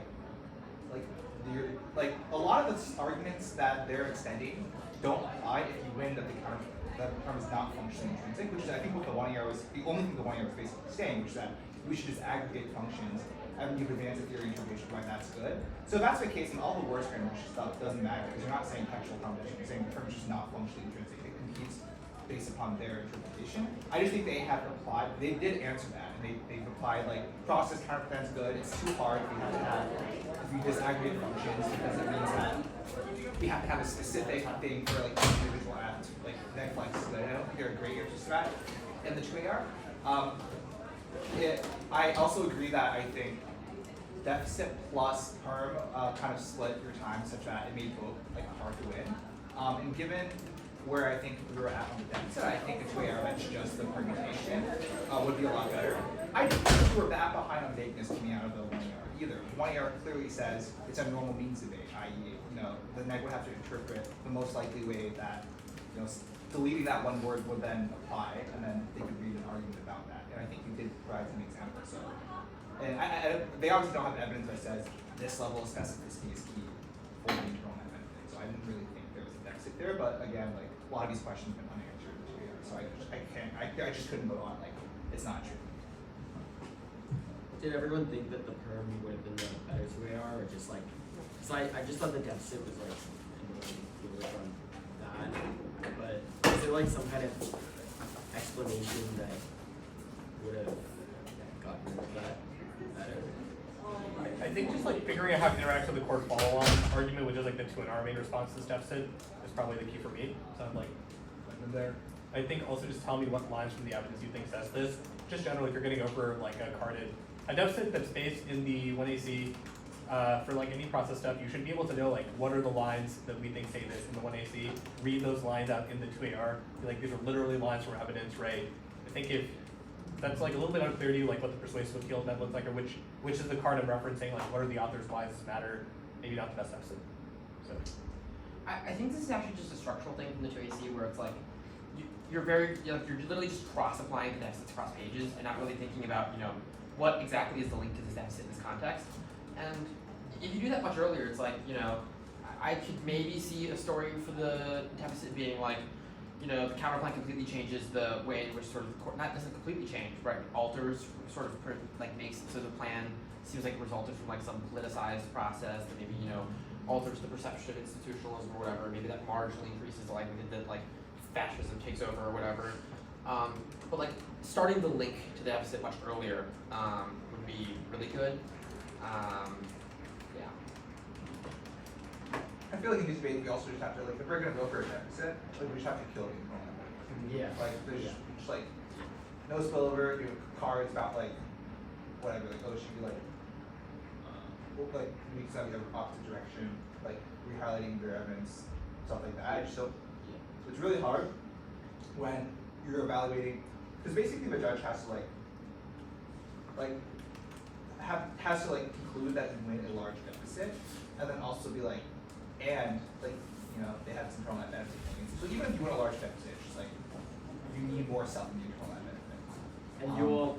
a lot of the arguments that they're extending don't apply if you win that the term is not functionally intrinsic, which is I think what the only thing the 1ER was basically saying, which is that we should just aggregate functions and give advance theory interpretation why that's good. So if that's the case, then all the worst grammar stuff doesn't matter because you're not saying textual competition, you're saying the term is just not functionally intrinsic. It competes based upon their interpretation. I just think they have applied, they did answer that, and they've applied like process counterplan's good, it's too hard if you disaggregate functions because it means that we have to have a specific thing for like each individual app, like net flex is good. I don't think there are great answers to that in the 2AR. I also agree that I think deficit plus perm kind of split your time such that it made both like hard to win. And given where I think we were at on the deficit, I think the 2AR that's just the permutation would be a lot better. I don't think we were that behind on vagueness coming out of the 1ER either. 1ER clearly says it's a normal means debate, i.e., the neg would have to interpret the most likely way that deleting that one word would then apply, and then they could read an argument about that. And I think you did provide some examples. So, and they obviously don't have evidence that says this level of specificity is key for the internal net benefit. So I didn't really think there was a deficit there. But again, like a lot of these questions have been unanswered. So I just couldn't go on like it's not true. Did everyone think that the perm would have been the better 2AR, or just like? Because I just thought the deficit was like on that. But is there like some kind of explanation that would have gotten rid of that better? I think just like figuring out how to interact with the court follow-on argument, which is like the 2NR main response to this deficit, is probably the key for me. So I'm like, I'm there. I think also just tell me what lines from the evidence you think says this. Just generally, if you're going to go for like a deficit that's based in the 1AC for like any process stuff, you should be able to know like what are the lines that we think say this in the 1AC. Read those lines out in the 2AR. Be like, these are literally lines from evidence, right? I think if that's like a little bit unclear to you, like what the persuasive appeal of that looks like, or which is the card I'm referencing, like what are the authors, why does this matter? Maybe not the best deficit. So I think this is actually just a structural thing from the 2AC where it's like you're literally just cross-applying the deficits across pages and not really thinking about what exactly is the link to this deficit in this context. And if you do that much earlier, it's like I could maybe see a story for the deficit being like the counterplan completely changes the way in which sort of the court doesn't completely change, right? Alters sort of like makes it so the plan seems like it resulted from like some politicized process that maybe alters the perception of institutionalism or whatever. Maybe that marginally increases the likelihood that like fascism takes over or whatever. But like starting the link to the deficit much earlier would be really good. Yeah. I feel like in this debate we also just have to like if we're gonna go for a deficit, like we just have to kill the internal limit. Yeah. Like there's just like no spillover. Your cards about like whatever. Like oh, it should be like weeks that we have opposite direction. Like re-highlighting their evidence, stuff like that. So it's really hard when you're evaluating because basically the judge has to has to conclude that you win a large deficit, and then also be like, and like they have some internal net benefit. So even if you win a large deficit, it's just like you need more stuff in the internal net benefit. And you all,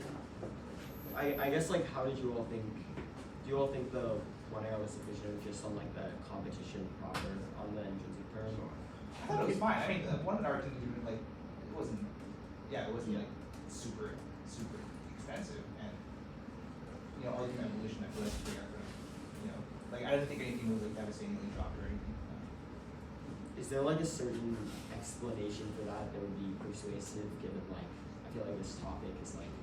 I guess like how did you all think? Do you all think the 1 hour was sufficient just on like the competition proper on the intrinsic term? Or? I thought it was fine. I mean, the 1 hour didn't even like it wasn't like super expensive, and argument evolution. I feel like they are gonna, like I didn't think anything was like devastatingly dropped or anything. Is there like a certain explanation for that that would be persuasive given like I feel like this topic is like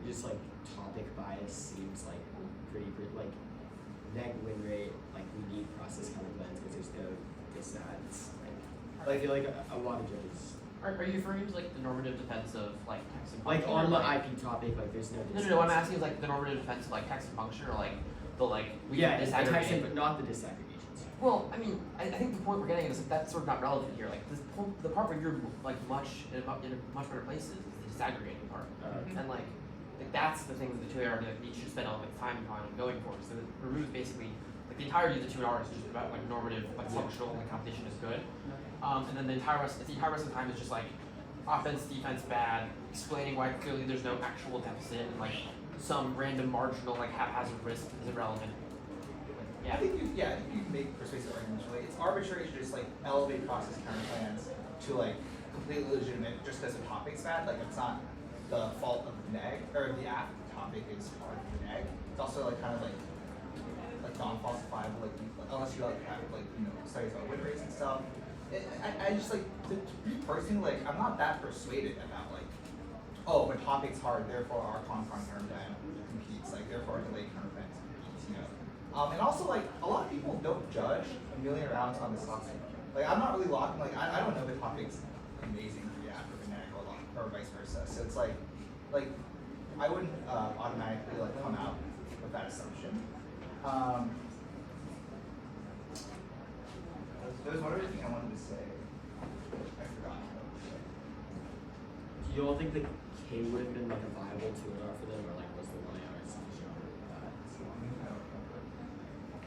just like topic bias seems like pretty like neg win rate, like we need process counter blends because there's no this that I feel like a lot of judges Are you referring to like the normative defense of like text and like function? on the IP topic, like there's no No, what I'm asking is like the normative defense of like text and function, or like the we yeah, can it's the text disaggregate. but not the disaggregations. Well, I mean, I think the point we're getting at is like that's sort of not relevant here. Like the part where you're like in a much better place is the disaggregating part, and like that's the thing that the 2 hour needs to spend all like time on going for. So it removes basically like the entirety of the 2 hours is just about like normative, like functional, like competition is good, and then the entire rest of the time is just like offense, defense bad, explaining why clearly there's no actual deficit and like some random marginal like haphazard risk is irrelevant. Yeah. I think you can make persuasive arguments. Like it's arbitrary to just like elevate process counter plans to like completely legitimate just because the topic's bad. Like it's not the fault of the neg or the app topic is part of the neg. It's also like kind of like non-falsifiable. Like unless you like have like studies about win rates and stuff. I just like to me personally like I'm not that persuaded about like when topic's hard therefore our con counter plan competes, like therefore our delayed counter plan competes, and also like a lot of people don't judge a million rounds on this topic. Like I'm not really locking like I don't know if the topic's amazing for the app or the neg or vice versa. So it's like I wouldn't automatically like come out with that assumption. There was one other thing I wanted to say. I forgot. Do you all think the K would have been like a viable 2 hour for them, or like was the 1 hour sufficient for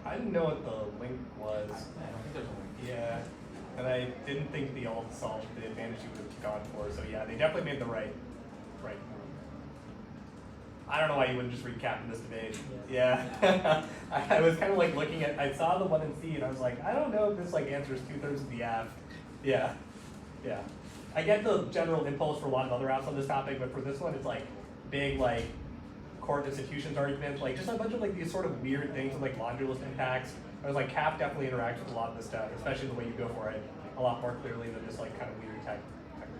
that? I didn't know what the link was. I don't think there's a link. Yeah, and I didn't think the alt solved the advantage you would have gone for. So yeah, they definitely made the right move. I don't know why you wouldn't just recap in this debate. Yeah. I was kind of like looking at, I saw the 1 and C and I was like, I don't know if this like answers 2/3 of the app. Yeah. I get the general impulse for a lot of other apps on this topic, but for this one it's like big like court institutions arguments, like just a bunch of like these sort of weird things with like modulus impacts. I was like CAP definitely interacts with a lot of this stuff, especially the way you go for it a lot more clearly than just like kind of weird tech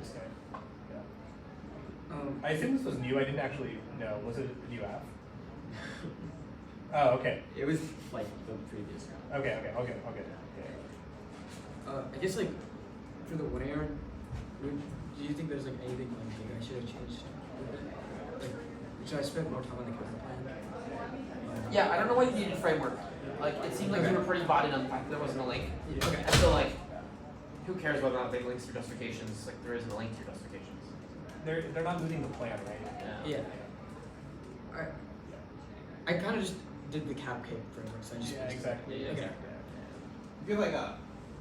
stuff. I assume this was new. I didn't actually know. Was it a new app? Oh, okay. It was like the previous round. Okay. I guess like for the 1 hour, do you think there's like anything like big I should have changed? Like, should I spend more time on the counter plan? Yeah, I don't know why you needed framework. Like it seemed like you were pretty bought in on the fact that there wasn't a link. Yeah, okay. And so like, who cares whether or not they links to justifications? Like there isn't a link to justifications. They're not moving the plan, right? Yeah. I kind of just did the cap cake framework, so I just Exactly. Yeah. Okay. You feel like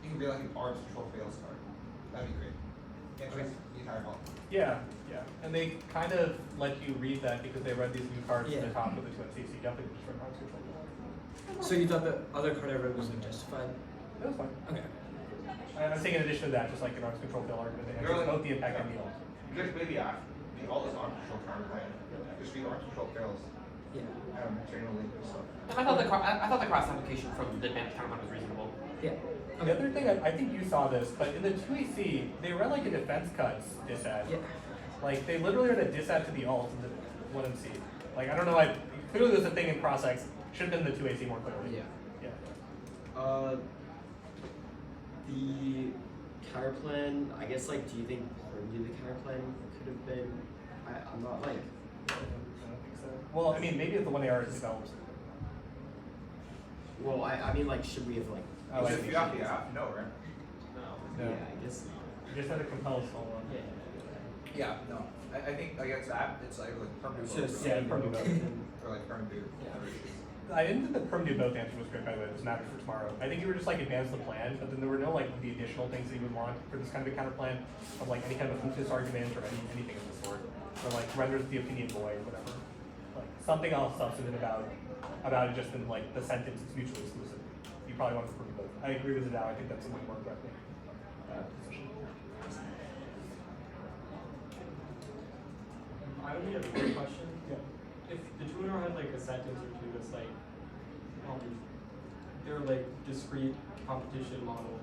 you can be like an arms control fails card. That'd be great. Can't trace the entire ball. Yeah. And they kind of let you read that because they read these new cards to the top of the 2 and C, so you definitely just read arms control. So you thought the other card I read was unjustified? That was fine. Okay. I'm saying in addition to that, just like an arms control fail argument, they Really? both the impact and the alt. Just maybe all this arms control counter plan. Just read arms control fails. Yeah. Generally stuff. And I thought the cross application from the advantage counter was reasonable. Yeah. The other thing, I think you saw this, but in the 2EC, they read like a defense cuts disad. Yeah. Like they literally are the disadd to the alt in the 1MC. Like I don't know. Clearly there's a thing in cross-X. Should have been the 2AC more clearly. Yeah. Yeah. The counterplan, I guess, like, do you think the counterplan could have been? I'm not like. I don't think so. Well, I mean, maybe if the 1AR is developed. Well, I mean, like, should we have like? Oh, I If see. you have, no, right? No. Yeah, I guess. You just had to compel someone. Yeah, no. I think against that, it's like permanent It's vote, just- really. Yeah, perm do both. Or like permanent do. I didn't think the perm do both answer was great, by the way. It was matters for tomorrow. I think you were just like advance the plan, but then there were no like the additional things that you would want for this kind of a counter plan of like any kind of a Fuchs argument or anything of the sort, or like renders the opinion void, whatever. Like something else substantive about it just in like the sentence is mutually exclusive. You probably want to prove both. I agree with it now. I think that's a much more correct position. I only have one question. Yeah. If the tuner had like a sentence or two that's like, their like discrete competition model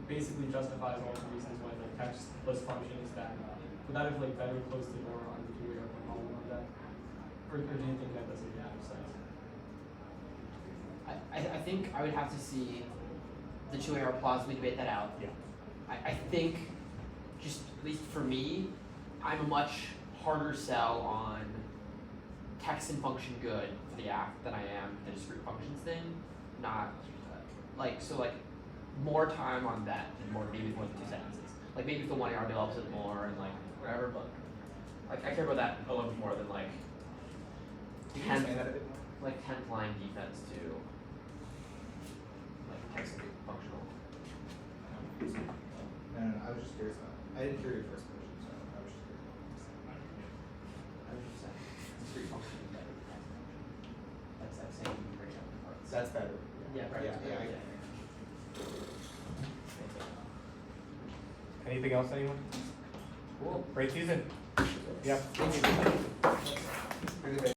basically justifies all the reasons why like text plus function is bad. Would that have like better closed the door on the two-way problem on that? Or do you think that doesn't make sense? I think I would have to see the 2AR plausibly debate that out. Yeah. I think, just at least for me, I'm a much harder sell on text and function good for the app than I am the discrete functions thing. Not like more time on that than maybe more than 2 sentences. Like maybe if the 1AR develops it more and like whatever, but like I care about that a little bit more than like 10th line defense to like text and functional. No, I was just curious about it. I didn't hear your first question, so I was just curious. I was just saying, discrete function is better than text function. That's that same breakdown of parts. That's better. Yeah, right. Yeah. Anything else, anyone? Cool. Great season. Yeah. Really